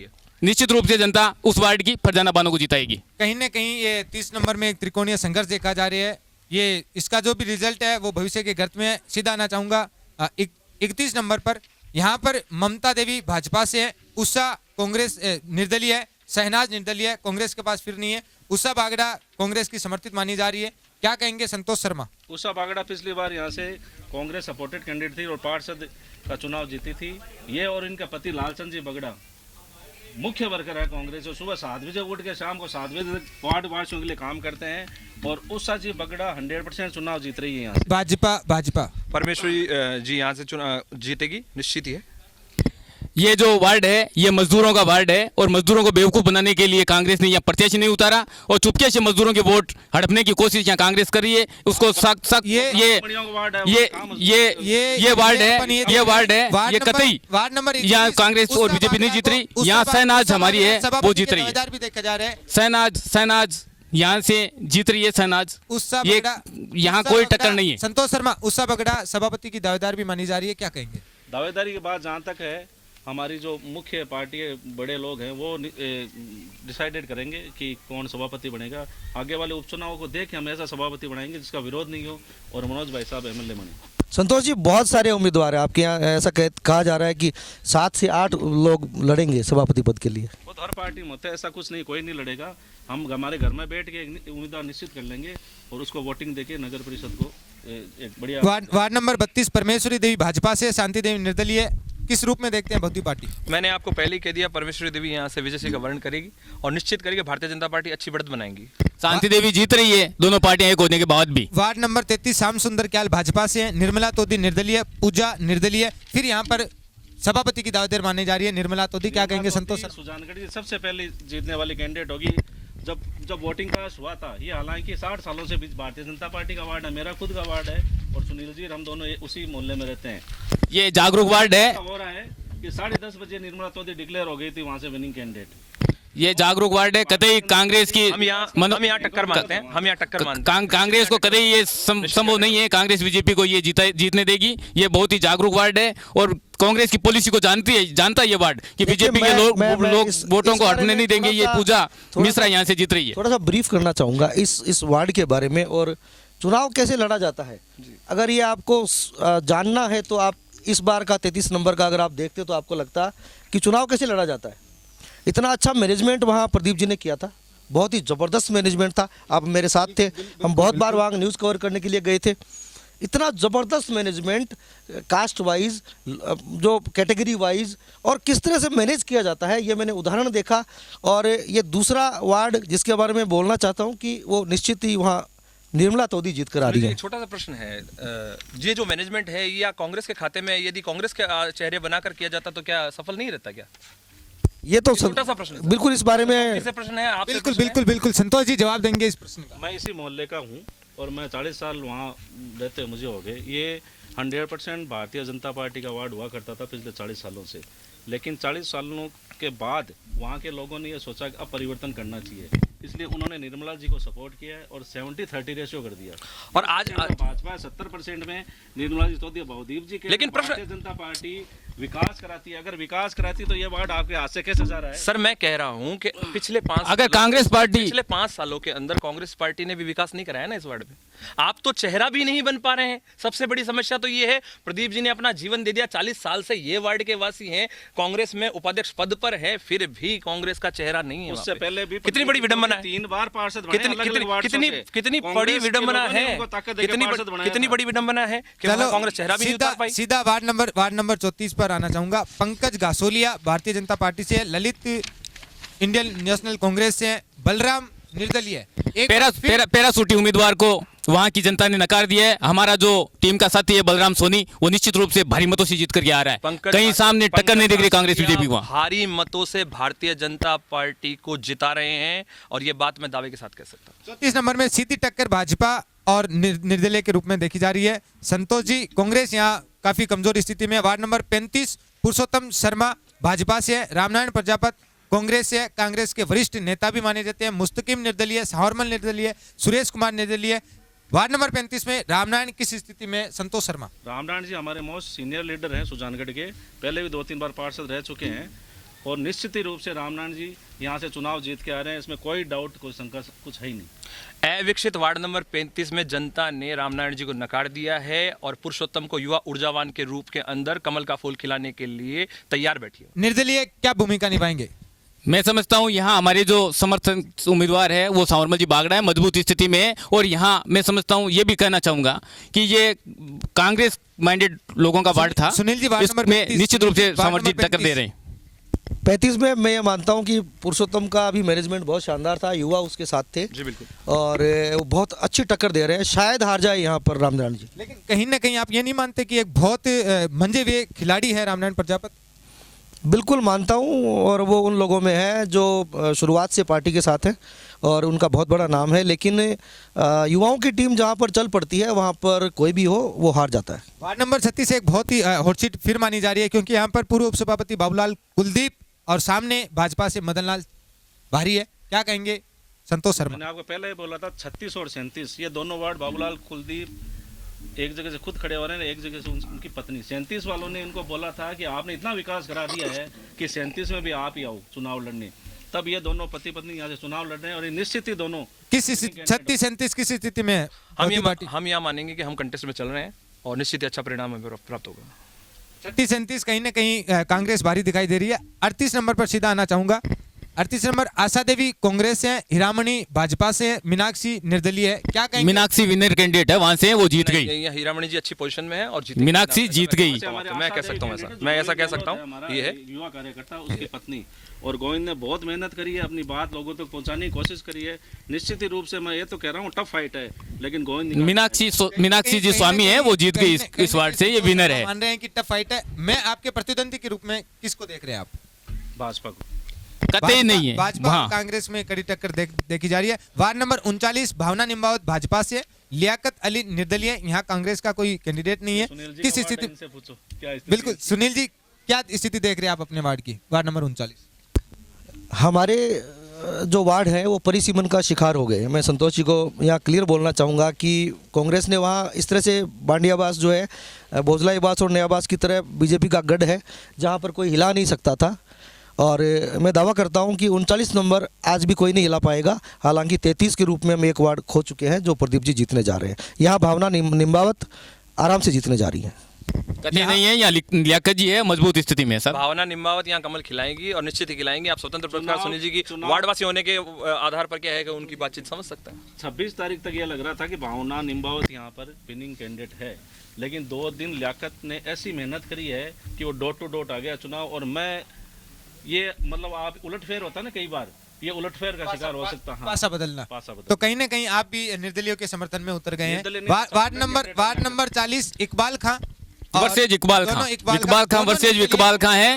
निश्चित रूप से जनता उस वार्ड की फरजाना बानो को जिताएगी। कहीं ना कहीं ये 30 नंबर में एक त्रिकोणीय संघर्ष देखा जा रहा है। ये इसका जो भी रिजल्ट है वो भविष्य के गर्त में सीधा आना चाहूंगा। 31 नंबर पर यहाँ पर ममता देवी भाजपा से है, उषा कांग्रेस निर्दलीय है, शहनाज निर्दलीय है, कांग्रेस के पास फिर नहीं है, उषा बागड़ा कांग्रेस की समर्थित मानी जा रही है। क्या कहेंगे संतोष शर्मा? उषा बागड़ा पिछली बार यहाँ से कांग्रेस सपोर्टेड कैंडिडेट थी और पार्षद का चुनाव जीती थी। ये और इनका पति लालचंद जी बगड़ा मुख्य वर्कर है कांग्रेस, जो सुबह 7 बजे उठ के शाम को 7 बजे तक वार्ड वासियों के लिए काम करते हैं। और उषा जी बगड़ा 100% चुनाव जीत रही है यहाँ से। भाजपा परमेश्वरी जी यहाँ से चुनाव जीतेगी, निश्चित ही है। ये जो वार्ड है ये मजदूरों का वार्ड है और मजदूरों को बेवकूफ बनाने के लिए कांग्रेस ने यहाँ प्रत्याशी नहीं उतारा और चुपके से मजदूरों के वोट हड़पने की कोशिश यहाँ कांग्रेस कर रही है। उसको सख्त ये वार्ड है, ये कतई वार्ड नंबर यहाँ कांग्रेस और बीजेपी नहीं जीत रही। यहाँ शहनाज हमारी है वो जीत रही है। भी देखा जा रहा है शहनाज यहाँ से जीत रही है। शहनाज ये यहाँ कोई टक्कर नहीं है। संतोष शर्मा, उषा बगड़ा सभापति की दावेदार भी मानी जा रही है। क्या कहेंगे? दावेदारी की बात जहाँ तक है, हमारी जो मुख्य पार्टी के बड़े लोग हैं वो डिसाइडेड करेंगे कि कौन सभापति बनेगा। आगे वाले उपचुनावों को देख के हम ऐसा सभापति बनाएंगे जिसका विरोध नहीं हो और मनोज भाई साहब एमएलए बने। संतोष जी, बहुत सारे उम्मीदवार हैं आपके यहाँ, ऐसा कहा जा रहा है कि 7 से 8 लोग लड़ेंगे सभापति पद के लिए। वो तो हर पार्टी में होता है, ऐसा कुछ नहीं, कोई नहीं लड़ेगा। हम हमारे घर में बैठ के उम्मीदवार निश्चित कर लेंगे और उसको वोटिंग देके नगर परिषद को एक बढ़िया। वार्ड नंबर 32 परमेश्वरी देवी भाजपा से, शांति देवी निर्दलीय। किस रूप में देखते हैं भक्ति पार्टी? मैंने आपको पहले ही कह दिया, परमेश्वरी देवी यहाँ से विजय सिंह का वर्ण करेगी और निश्चित करेगी भारतीय जनता पार्टी अच्छी बढ़त बनाएंगी। शांति देवी जीत रही है दोनों पार्टियां एक होने के बाद भी। वार्ड नंबर 33 श्याम सुंदर क्याल भाजपा से है, निर्मला तोदी निर्दलीय, पूजा निर्दलीय। फिर यहाँ पर सभापति की दावेदार मानी जा रही है निर्मला तोदी। क्या कहेंगे संतोष? सुजानगढ़ की सबसे पहले जीतने वाली कैंडिडेट होगी। जब वोटिंग का हुआ था, ये हालांकि 60 सालों से बीच भारतीय जनता पार्टी का वार्ड है, मेरा खुद का वार्ड है और सुनील जी हम दोनों उसी मोहल्ले में रहते हैं। ये जागरूक वार्ड है। हो रहा है कि 10:30 बजे निर्मला तोदी डिक्लेयर हो गई थी वहां से विनिंग कैंडिडेट। ये जागरूक वार्ड है, कतई कांग्रेस की हम यहाँ टक्कर मानते हैं, हम यहाँ टक्कर मानते हैं। कांग्रेस को कतई ये संभव नहीं है, कांग्रेस बीजेपी को ये जीतने देगी। ये बहुत ही जागरूक वार्ड है और कांग्रेस की पॉलिसी को जानता है ये वार्ड कि देखिए, बीजेपी के लोग वोटों को बारे हटने में नहीं देंगे। ये थोड़ा सा- पूजा थोड़ा मिश्रा सा- यहाँ से जीत रही है। थोड़ा सा ब्रीफ करना चाहूँगा इस वार्ड के बारे में और चुनाव कैसे लड़ा जाता है। अगर ये आपको जानना है तो आप इस बार का 33 नंबर का अगर आप देखते हो तो आपको लगता कि चुनाव कैसे लड़ा जाता है। इतना अच्छा मैनेजमेंट वहाँ प्रदीप जी ने किया था, बहुत ही ज़बरदस्त मैनेजमेंट था। आप मेरे साथ थे, हम बहुत बार वहाँ न्यूज़ कवर करने के लिए गए थे। इतना ज़बरदस्त मैनेजमेंट कास्ट वाइज, जो कैटेगरी वाइज, और किस तरह से मैनेज किया जाता है ये मैंने उदाहरण देखा। और ये दूसरा वार्ड जिसके बारे में बोलना चाहता हूँ कि वो निश्चित ही वहाँ निर्मला तोदी जीत कर आ रही है। एक छोटा सा प्रश्न है, ये जो मैनेजमेंट है या कांग्रेस के खाते में यदि कांग्रेस के चेहरे बनाकर किया जाता तो क्या सफल नहीं रहता क्या? ये तो छोटा सा प्रश्न है। बिल्कुल इस बारे में कैसे प्रश्न है आपसे? बिल्कुल प्रश्न है? बिल्कुल बिल्कुल संतोष जी जवाब देंगे इस प्रश्न का। मैं इसी मोहल्ले का हूँ और मैं 40 साल वहाँ रहते मुझे हो गए। ये 100% भारतीय जनता पार्टी का वार्ड हुआ करता था पिछले 40 सालों से, लेकिन 40 सालों के बाद वहाँ के लोगों ने ये सोचा कि अब परिवर्तन करना चाहिए, इसलिए उन्होंने निर्मला जी को सपोर्ट किया है और 70-30 रेशियो कर दिया। और आज भाजपा 70% में निर्मला जी तो बहुदीप जी के, लेकिन प्रश्न- भारतीय जनता पार्टी विकास कराती है। अगर विकास कराती तो ये वार्ड आपके हाथ से कैसे जा रहा है? सर मैं कह रहा हूं कि पिछले 5 अगर कांग्रेस पार्टी पिछले 5 सालों के अंदर कांग्रेस पार्टी ने भी विकास नहीं कराया ना इस वार्ड में। आप तो चेहरा भी नहीं बन पा रहे हैं। सबसे बड़ी समस्या तो ये है, प्रदीप जी ने अपना जीवन दे दिया, 40 साल से ये वार्ड के वासी हैं, कांग्रेस में उपाध्यक्ष पद पर है, फिर भी कांग्रेस का चेहरा नहीं है। उससे वहाँ पे। पहले भी कितनी बड़ी विडंबना है, 3 बार पार्षद बने कितनी अलग-अलग वार्ड कितनी से। कितनी कांग्रेस बड़ी के विडंबना लोगों ने है, उनको ताकत देके पार्षद बनाया कितनी था। बड़ी विडंबना है कि वहाँ कांग्रेस चेहरा भी नहीं उतार पाई। सीधा वार्ड नंबर 34 पर आना चाहूंगा। पंकज गासोलिया भारतीय जनता पार्टी से, ललित इंडियन नेशनल कांग्रेस से, बलराम निर्दलीय। एक बार फिर- पैराशूटी उम्मीदवार को वहां की जनता ने नकार दिया है। हमारा जो टीम का साथी है बलराम सोनी, वो निश्चित रूप से भारी मतों से जीत करके आ रहा है। कहीं सामने टक्कर नहीं दिख रही कांग्रेस बीजेपी को। भारी मतों से भारतीय जनता पार्टी को जिता रहे हैं और ये बात मैं दावे के साथ कह सकता हूँ। 34 नंबर में सीधी टक्कर भाजपा और निर्दलीय के रूप में देखी जा रही है। संतोष जी, कांग्रेस यहाँ काफी कमजोर स्थिति में है। वार्ड नंबर 35 पुरुषोत्तम शर्मा भाजपा से है, रामनारायण प्रजापत कांग्रेस से, कांग्रेस के वरिष्ठ नेता भी माने जाते हैं, मुस्तकिम निर्दलीय, सावरमल निर्दलीय, सुरेश कुमार निर्दलीय। वार्ड नंबर 35 में रामनारायण किस स्थिति में? संतोष शर्मा। रामनारायण जी हमारे मोस्ट सीनियर लीडर हैं सुजानगढ़ के, पहले भी 2-3 बार पार्षद रह चुके हैं और निश्चित ही रूप से रामनारायण जी यहाँ से चुनाव जीत के आ रहे हैं, इसमें कोई डाउट कोई शंका कुछ है ही नहीं। अविकसित वार्ड नंबर 35 में जनता ने रामनारायण जी को नकार दिया है और पुरुषोत्तम को युवा ऊर्जावान के रूप के अंदर कमल का फूल खिलाने के लिए तैयार बैठी है। निर्दलीय क्या भूमिका निभाएंगे? मैं समझता हूं यहाँ हमारे जो समर्थन उम्मीदवार है वो सावरमल जी बागड़ा है, मजबूत स्थिति में है। और यहाँ मैं समझता हूं, ये भी कहना चाहूंगा कि ये कांग्रेस माइंडेड लोगों का वार्ड था। सुनील जी, वार्ड नंबर इसमें 35 निश्चित रूप से वार्ड सावरमल जी नंबर टक्कर दे रहे हैं। 35 में मैं ये मानता हूँ कि पुरुषोत्तम का भी मैनेजमेंट बहुत शानदार था, युवा उसके साथ थे जी बिल्कुल। और वो बहुत अच्छी टक्कर दे रहे हैं। शायद हार जाए यहाँ पर रामनारायण जी। लेकिन कहीं ना कहीं आप ये नहीं मानते कि एक बहुत मंजे हुए खिलाड़ी है रामनारायण प्रजापत? बिल्कुल मानता हूँ, और वो उन लोगों में है जो शुरुआत से पार्टी के साथ हैं और उनका बहुत बड़ा नाम है। लेकिन युवाओं की टीम जहाँ पर चल पड़ती है वहाँ पर कोई भी हो वो हार जाता है। वार्ड नंबर 36 एक बहुत ही हॉट सीट फिर मानी जा रही है, क्योंकि यहाँ पर पूर्व उपसभापति बाबूलाल कुलदीप और सामने भाजपा से मदनलाल भारी है। क्या कहेंगे संतोष शर्मा? मैंने आपको पहले ही बोला था 36 और 37 ये दोनों वार्ड बाबूलाल कुलदीप एक जगह से खुद खड़े हो रहे हैं, एक जगह से उनकी पत्नी। 37 वालों ने इनको बोला था कि आपने इतना विकास करा दिया है कि 37 में भी आप ही आओ चुनाव लड़ने। तब ये दोनों पति पत्नी यहाँ से चुनाव लड़ रहे हैं और ये निश्चित ही दोनों किस 36-37 किस स्थिति में है पार्टी? हम यहाँ मानेंगे कि हम कंटेस्ट में चल रहे हैं और निश्चित ही अच्छा परिणाम हमें प्राप्त होगा। 36-37 कहीं ना कहीं कांग्रेस भारी दिखाई दे रही है। 38 नंबर पर सीधा आना चाहूंगा। 38 नंबर आशा देवी कांग्रेस से, हीरामणि भाजपा से, मीनाक्षी निर्दलीय है। क्या कहेंगे? मीनाक्षी विनर कैंडिडेट है, वहां से वो जीत गई। यहाँ हीरामणि जी अच्छी पोजीशन में है और जीत मीनाक्षी जीत गई। मैं कह सकता हूँ ऐसा, मैं ऐसा कह सकता हूँ। ये है युवा कार्यकर्ता उसकी पत्नी, और गोविंद ने बहुत मेहनत करी है, अपनी बात लोगों तक पहुंचाने की कोशिश करी है। निश्चित ही रूप से मैं ये तो कह रहा हूँ टफ फाइट है, लेकिन गोविंद मीनाक्षी जी स्वामी है, वो जीत गई इस वार्ड से। ये विनर है। मान रहे हैं कि टफ फाइट है। मैं आपके प्रतिद्वंदी के रूप में किसको देख रहे हैं आप? भाजपा को कतई नहीं है। भाजपा हाँ। और कांग्रेस में कड़ी टक्कर देखी जा रही है। वार्ड नंबर 39 भावना निम्बावत भाजपा से, लियाकत अली निर्दलीय। यहाँ कांग्रेस का कोई कैंडिडेट नहीं है। सुनील जी किस का वार्ड स्थिति? है, इनसे पूछो क्या स्थिति बिल्कुल सुनील जी, क्या स्थिति देख रहे हैं आप अपने वार्ड की? वार्ड नंबर 39 हमारे जो वार्ड हैं वो परिसीमन का शिकार हो गए। मैं संतोष जी को यहाँ क्लियर बोलना चाहूँगा कि कांग्रेस ने वहाँ इस तरह से बांडियाबास जो है भोजलाईबास और नयाबास की तरह बीजेपी का गढ़ है जहाँ पर कोई हिला नहीं सकता था। और मैं दावा करता हूँ कि 39 नंबर आज भी कोई नहीं हिला पाएगा। हालांकि 33 के रूप में हम एक वार्ड खो चुके हैं जो प्रदीप जी जीतने जा रहे हैं। यहाँ भावना निम्बावत आराम से जीतने जा रही है। कतई नहीं है, यहाँ लियाकत जी है मजबूत स्थिति में सर। भावना निम्बावत यहाँ कमल खिलाएंगी और निश्चित ही खिलाएंगी। आप स्वतंत्र प्रभार सुनील जी की वार्डवासी होने के आधार पर क्या है कि उनकी बातचीत समझ सकता है। 26 तारीख तक ये लग रहा था कि भावना निम्बावत यहाँ पर विनिंग कैंडिडेट है, लेकिन 2 दिन लियाकत ने ऐसी मेहनत करी है कि वो डॉट टू डॉट आ गया चुनाव। और मैं ये मतलब आप उलटफेर होता है ना, कई बार ये उलटफेर का शिकार हो सकता है। पासा बदलना। पासा बदलना। तो कहीं ना कहीं आप भी निर्दलीयों के समर्थन में उतर गए हैं। निर्दलीय नहीं, वार्ड नंबर 40 इकबाल खां वर्सेज इकबाल खां, इकबाल खां वर्सेज इकबाल खां है।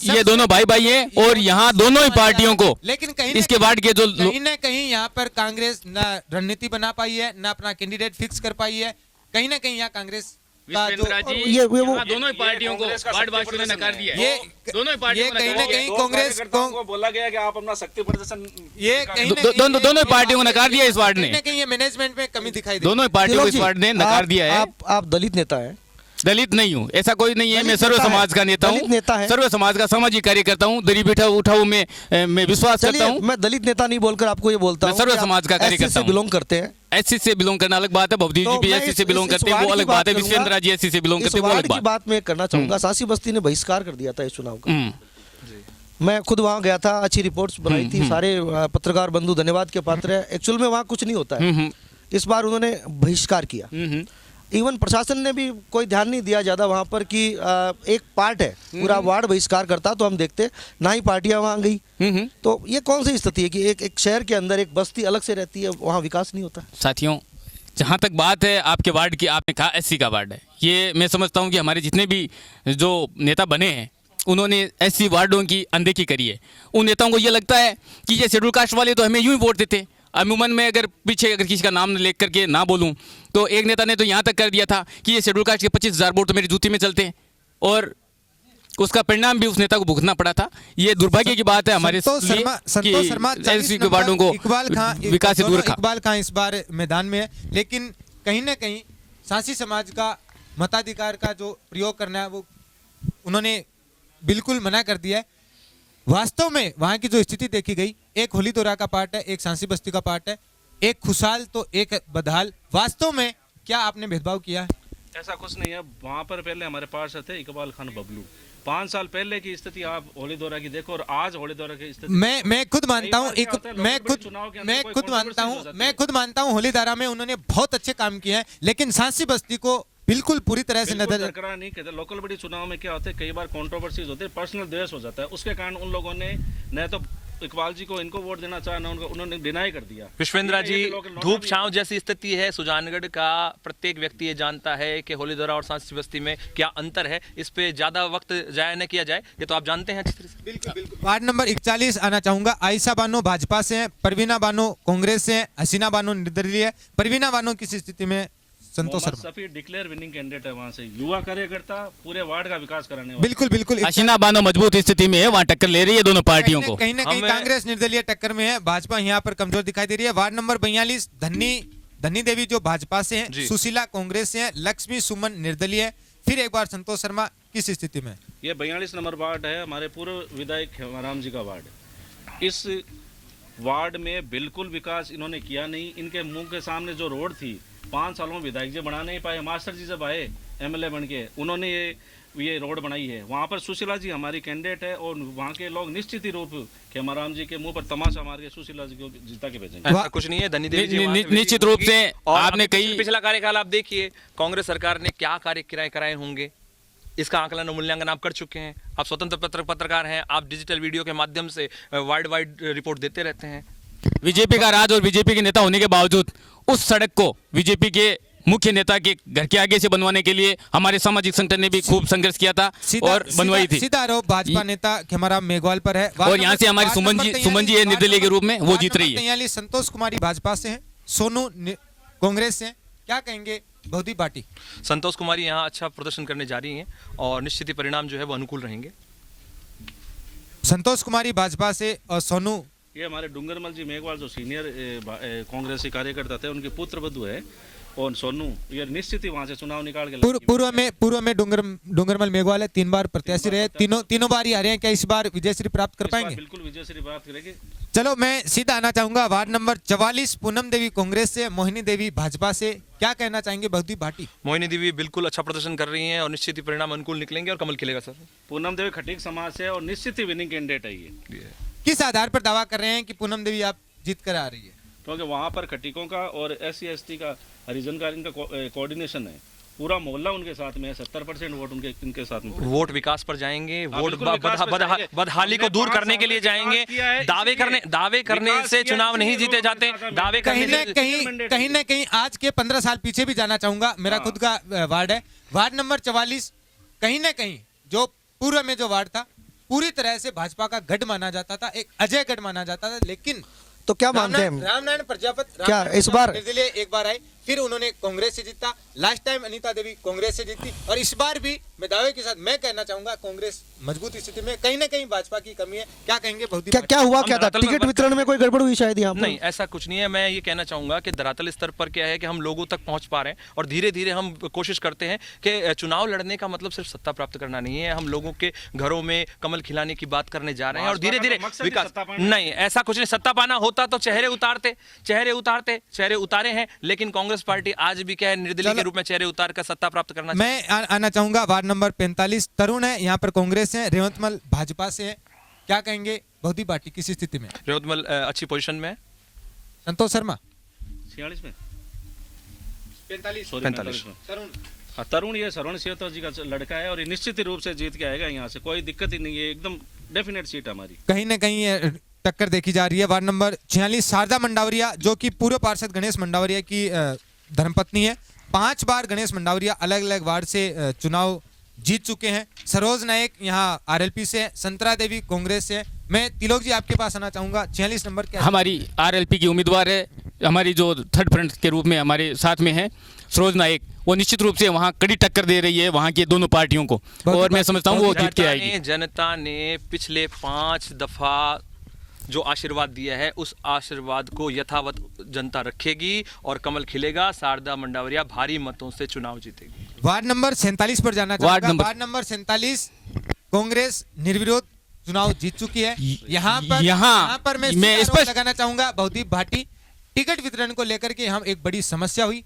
ये दोनों भाई भाई हैं और यहाँ दोनों ही पार्टियों को, लेकिन कहीं इसके वार्ड के जो कहीं ना कहीं यहाँ पर कांग्रेस ना रणनीति बना पाई है, ना अपना कैंडिडेट फिक्स कर पाई है। कहीं ना कहीं यहाँ कांग्रेस का जो ये दोनों ही पार्टियों को वार्डवासियों ने नकार दिया है। ये दोनों ही पार्टियों को कहीं ना कहीं कांग्रेस को बोला गया कि आप अपना शक्ति प्रदर्शन, ये कहीं ना कहीं दोनों ही पार्टियों को नकार दिया इस वार्ड ने। कहीं ना कहीं ये मैनेजमेंट में कमी दिखाई दी। दोनों ही पार्टियों को इस वार्ड ने नकार दिया है। आप दलित नेता हैं। दलित नहीं हूँ, ऐसा कोई नहीं है। मैं दलित सर्व नेता है। समाज का नेता दलित नेता हूँ, है। सर्व समाज का सामाजिक कार्य करता हूँ। गरीबी उठाऊ में मैं विश्वास करता चलिए, हूँ। मैं दलित नेता नहीं बोलकर आपको ये बोलता मैं हूँ सर्व कि आप समाज का कार्य SC करता से हूँ। बिलोंग करते हैं। एससी से बिलोंग करना अलग बात है, भवदीप जी तो भी मैं एससी से बिलोंग करते हैं, वो अलग बात है। विश्वेंद्र जी एससी से बिलोंग करते हैं, वो अलग की बात मैं करना चाहूंगा। सासी बस्ती ने बहिष्कार कर दिया था इस चुनाव का। मैं खुद वहाँ गया था, अच्छी रिपोर्ट्स बनाई थी। सारे पत्रकार बंधु धन्यवाद के पात्र है। एक्चुअल में वहाँ कुछ नहीं होता है। इस बार उन्होंने बहिष्कार किया। इवन प्रशासन ने भी कोई ध्यान नहीं दिया ज़्यादा वहाँ पर कि एक पार्ट है, पूरा वार्ड बहिष्कार करता तो हम देखते, ना ही पार्टियाँ वहाँ गई। तो ये कौन सी स्थिति है कि एक शहर के अंदर एक बस्ती अलग से रहती है, वहाँ विकास नहीं होता। साथियों, जहाँ तक बात है आपके वार्ड की, आपने कहा एससी का वार्ड है, ये मैं समझता हूँ कि हमारे जितने भी जो नेता बने हैं उन्होंने एससी वार्डों की अनदेखी करी है। उन नेताओं को ये लगता है कि ये शेड्यूल कास्ट वाले तो हमें यूं ही वोट देते। अमूमन में अगर पीछे अगर किसी का नाम लेख करके ना बोलूं तो एक नेता ने तो यहाँ तक कर दिया था कि ये शेड्यूल कास्ट के 25,000 वोट तो मेरी जूती में चलते हैं, और उसका परिणाम भी उस नेता को भुगतना पड़ा था। ये दुर्भाग्य की बात है हमारे संतोष शर्मा एससी के वार्डों को विकास से दूर रखा। इकबाल खां इस बार मैदान में है, लेकिन कहीं ना कहीं सांसी समाज का मताधिकार का जो प्रयोग करना है वो उन्होंने बिल्कुल मना कर दिया है। वास्तव में वहां की जो स्थिति देखी गई, एक होली दोरा का पार्ट है, एक सांसी बस्ती का पार्ट है, एक खुशहाल तो एक बदहाल। वास्तव में क्या आपने भेदभाव किया है? ऐसा कुछ नहीं है। वहाँ पर पहले हमारे पार्षद थे इकबाल खान बबलू। 5 साल पहले की स्थिति आप होली दोरा की देखो और आज होली दोरा की स्थिति। मैं खुद मानता हूँ होली दोरा में उन्होंने बहुत अच्छे काम किए हैं, लेकिन सांसी बस्ती को बिल्कुल पूरी तरह से नजर बरकरार नहीं कहते। लोकल बड़ी चुनाव में क्या होता है, कई बार कंट्रोवर्सीज होते हैं, पर्सनल द्वेष हो जाता है। उसके कारण उन लोगों ने न तो इकबाल जी को इनको वोट देना चाहा, ना उनको, उन्होंने डिनाई कर दिया। विश्वेंद्र जी, धूप छांव जैसी स्थिति है सुजानगढ़ का। प्रत्येक व्यक्ति ये जानता है कि होली दोरा और सांसी बस्ती में क्या अंतर है। इस पे ज्यादा वक्त जाया न किया जाए, ये तो आप जानते हैं अच्छी तरह से। बिल्कुल। वार्ड नंबर 41 आना चाहूंगा। आयशा बानो भाजपा से हैं, परवीना बानो कांग्रेस से हैं, हसीना बानो निर्दलीय है। परवीना बानो किस स्थिति में? Santosh Sharma Safi declare winning candidate है, वहां से युवा कार्यकर्ता, पूरे वार्ड का विकास कराने वाला। बिल्कुल। हसीना बानो मजबूत स्थिति में है, वहाँ टक्कर ले रही है दोनों पार्टियों को। कहीं ना कहीं कांग्रेस निर्दलीय टक्कर में है, भाजपा यहाँ पर कमजोर दिखाई दे रही है। वार्ड नंबर 42 धन्नी देवी जो भाजपा से हैं, सुशीला कांग्रेस से हैं, लक्ष्मी सुमन निर्दलीय है। फिर एक बार संतोष शर्मा किस स्थिति में? ये 42 नंबर वार्ड है, हमारे पूर्व विधायक खेमाराम जी का वार्ड। इस वार्ड में बिल्कुल विकास इन्होंने किया नहीं। इनके मुंह के सामने जो रोड थी 5 सालों में विधायक जी बना नहीं पाए। मास्टर जी जब आए एमएलए बन के, उन्होंने ये रोड बनाई है। वहाँ पर सुशीला जी हमारी कैंडिडेट है और वहाँ के लोग निश्चित ही रूप खेमाराम जी के मुंह पर तमाचा मार के सुशीला जी को जीता के भेजेंगे। ऐसा कुछ नहीं है। धनी देवी जी वहाँ से निश्चित रूप से आपने कई पिछला कार्यकाल आप देखिए, कांग्रेस सरकार ने क्या कार्य कराए होंगे, इसका आकलन और मूल्यांकन आप कर चुके हैं। आप स्वतंत्र पत्रकार हैं, आप डिजिटल वीडियो के माध्यम से वर्ल्ड वाइड रिपोर्ट देते रहते हैं। बीजेपी का राज और बीजेपी के नेता होने के बावजूद उस सड़क को बीजेपी के मुख्य नेता के घर के आगे से बनवाने के लिए हमारे सामाजिक संगठन ने भी खूब संघर्ष किया था और बनवाई थी। सीधा आरोप भाजपा नेता खेमाराम मेघवाल पर है। और यहाँ से हमारी सुमन जी है निर्दलीय के रूप में, वो जीत रही है। संतोष कुमारी भाजपा से हैं, सोनू कांग्रेस से हैं। क्या कहेंगे बहुदी पार्टी? संतोष कुमारी यहाँ अच्छा प्रदर्शन करने जा रही हैं और निश्चित ही परिणाम जो है वो अनुकूल रहेंगे। संतोष कुमारी भाजपा से और सोनू ये हमारे डूंगरमल जी मेघवाल जो सीनियर कांग्रेसी कार्यकर्ता थे उनके पुत्र बधू है, और सोनू ये निश्चित ही वहां से चुनाव निकाल के पूर्व में डूंगरमल मेघवाल है, 3 बार प्रत्याशी रहे, तीनों बार ही आ रहे हैं। क्या इस बार विजयश्री प्राप्त कर पाएंगे? बिल्कुल विजयश्री प्राप्त करेंगे। चलो मैं सीधा आना चाहूंगा वार्ड नंबर 44, पूनम देवी कांग्रेस से, मोहिनी देवी भाजपा से। क्या कहना चाहेंगे बहुदीप भाटी? मोहिनी देवी बिल्कुल अच्छा प्रदर्शन कर रही हैं और निश्चित ही परिणाम अनुकूल निकलेंगे और कमल खिलेगा सर। पूनम देवी खटीक समाज से और निश्चित ही विनिंग कैंडिडेट है ये। किस आधार पर दावा कर रहे हैं कि पूनम देवी आप जीत कर आ रही है? क्योंकि वहाँ पर खटीकों का और SC/ST का हरिजन का इनका कोऑर्डिनेशन है, पूरा मोहल्ला उनके साथ में है, 70% वोट इनके साथ में। वोट विकास पर जाएंगे, वोट बिल्कुल विकास पर जाएंगे। बदहाली को दूर करने के लिए जाएंगे। दावे करने से चुनाव नहीं जीते जाते। दावे कहीं न कहीं आज के 15 साल पीछे भी जाना चाहूंगा। मेरा खुद का वार्ड है, वार्ड नंबर 44। कहीं न कहीं जो पूर्व में जो वार्ड था पूरी तरह से भाजपा का गढ़ माना जाता था, एक अजय गढ़ माना जाता था। लेकिन तो क्या मानते हैं रामनारायण प्रजापति क्या इस बार निर्दलीय एक बार आए, फिर उन्होंने कांग्रेस से जीता। लास्ट टाइम अनीता देवी कांग्रेस से जीती, और इस बार भी मैं दावे के साथ मैं कहना चाहूंगा कांग्रेस मजबूत स्थिति में। कहीं ना कहीं भाजपा की कमी है। क्या कहेंगे बहुदीप? क्या हुआ, क्या था? टिकट वितरण में कोई गड़बड़ हुई शायद यहाँ पर? नहीं, ऐसा कुछ नहीं है। मैं ये कहना चाहूंगा कि धरातल स्तर पर क्या है कि हम लोगों तक पहुंच पा रहे हैं और धीरे धीरे हम कोशिश करते हैं कि चुनाव लड़ने का मतलब सिर्फ सत्ता प्राप्त करना नहीं है। हम लोगों के घरों में कमल खिलाने की बात करने जा रहे हैं और धीरे धीरे विकास। नहीं, ऐसा कुछ नहीं। सत्ता पाना होता तो चेहरे उतारे हैं, लेकिन कांग्रेस पार्टी आज भी क्या है, निर्दलीय के रूप में चेहरे उतार कर सत्ता प्राप्त करना। मैं आना चाहूंगा वार्ड नंबर 45। तरुण है यहाँ पर, कांग्रेस है, रेवतमल भाजपा से है। क्या कहेंगे बहुदीप भाटी किस स्थिति में? रेवतमल अच्छी पोजीशन में है। संतोष शर्मा 46 में 45 तरुण ये श्रवण सिंह जी का लड़का है और ये निश्चित रूप से जीत के आएगा। यहाँ से कोई दिक्कत ही नहीं है, एकदम डेफिनेट सीट है हमारी। कहीं ना कहीं ये टक्कर देखी जा रही है। वार्ड नंबर 46 शारदा मंडावरिया, जो कि पूर्व पार्षद गणेश मंडावरिया की धर्मपत्नी है। 5 बार गणेश मंडावरिया अलग अलग वार्ड से चुनाव जीत चुके हैं। सरोज नायक यहाँ RLP से है, संतरा देवी कांग्रेस से है। मैं तिलोक जी आपके पास आना चाहूंगा। 46 नंबर क्या? हमारी RLP की उम्मीदवार है, हमारी जो थर्ड फ्रंट के रूप में हमारे साथ में है सरोज नायक, वो निश्चित रूप से वहाँ कड़ी टक्कर दे रही है वहाँ की दोनों पार्टियों को, और मैं समझता हूँ वो जीत के आएगी। जनता ने पिछले 5 दफा जो आशीर्वाद दिया है उस आशीर्वाद को यथावत जनता रखेगी और कमल खिलेगा। शारदा मंडावरिया भारी मतों से चुनाव जीतेगी। वार्ड नंबर 47 पर जाना चाहूंगा। वार्ड नंबर 47 कांग्रेस निर्विरोध चुनाव जीत चुकी है। यहाँ पर मैं स्पष्ट लगाना चाहूंगा बहुदीप भाटी, टिकट वितरण को लेकर के हम एक बड़ी समस्या हुई।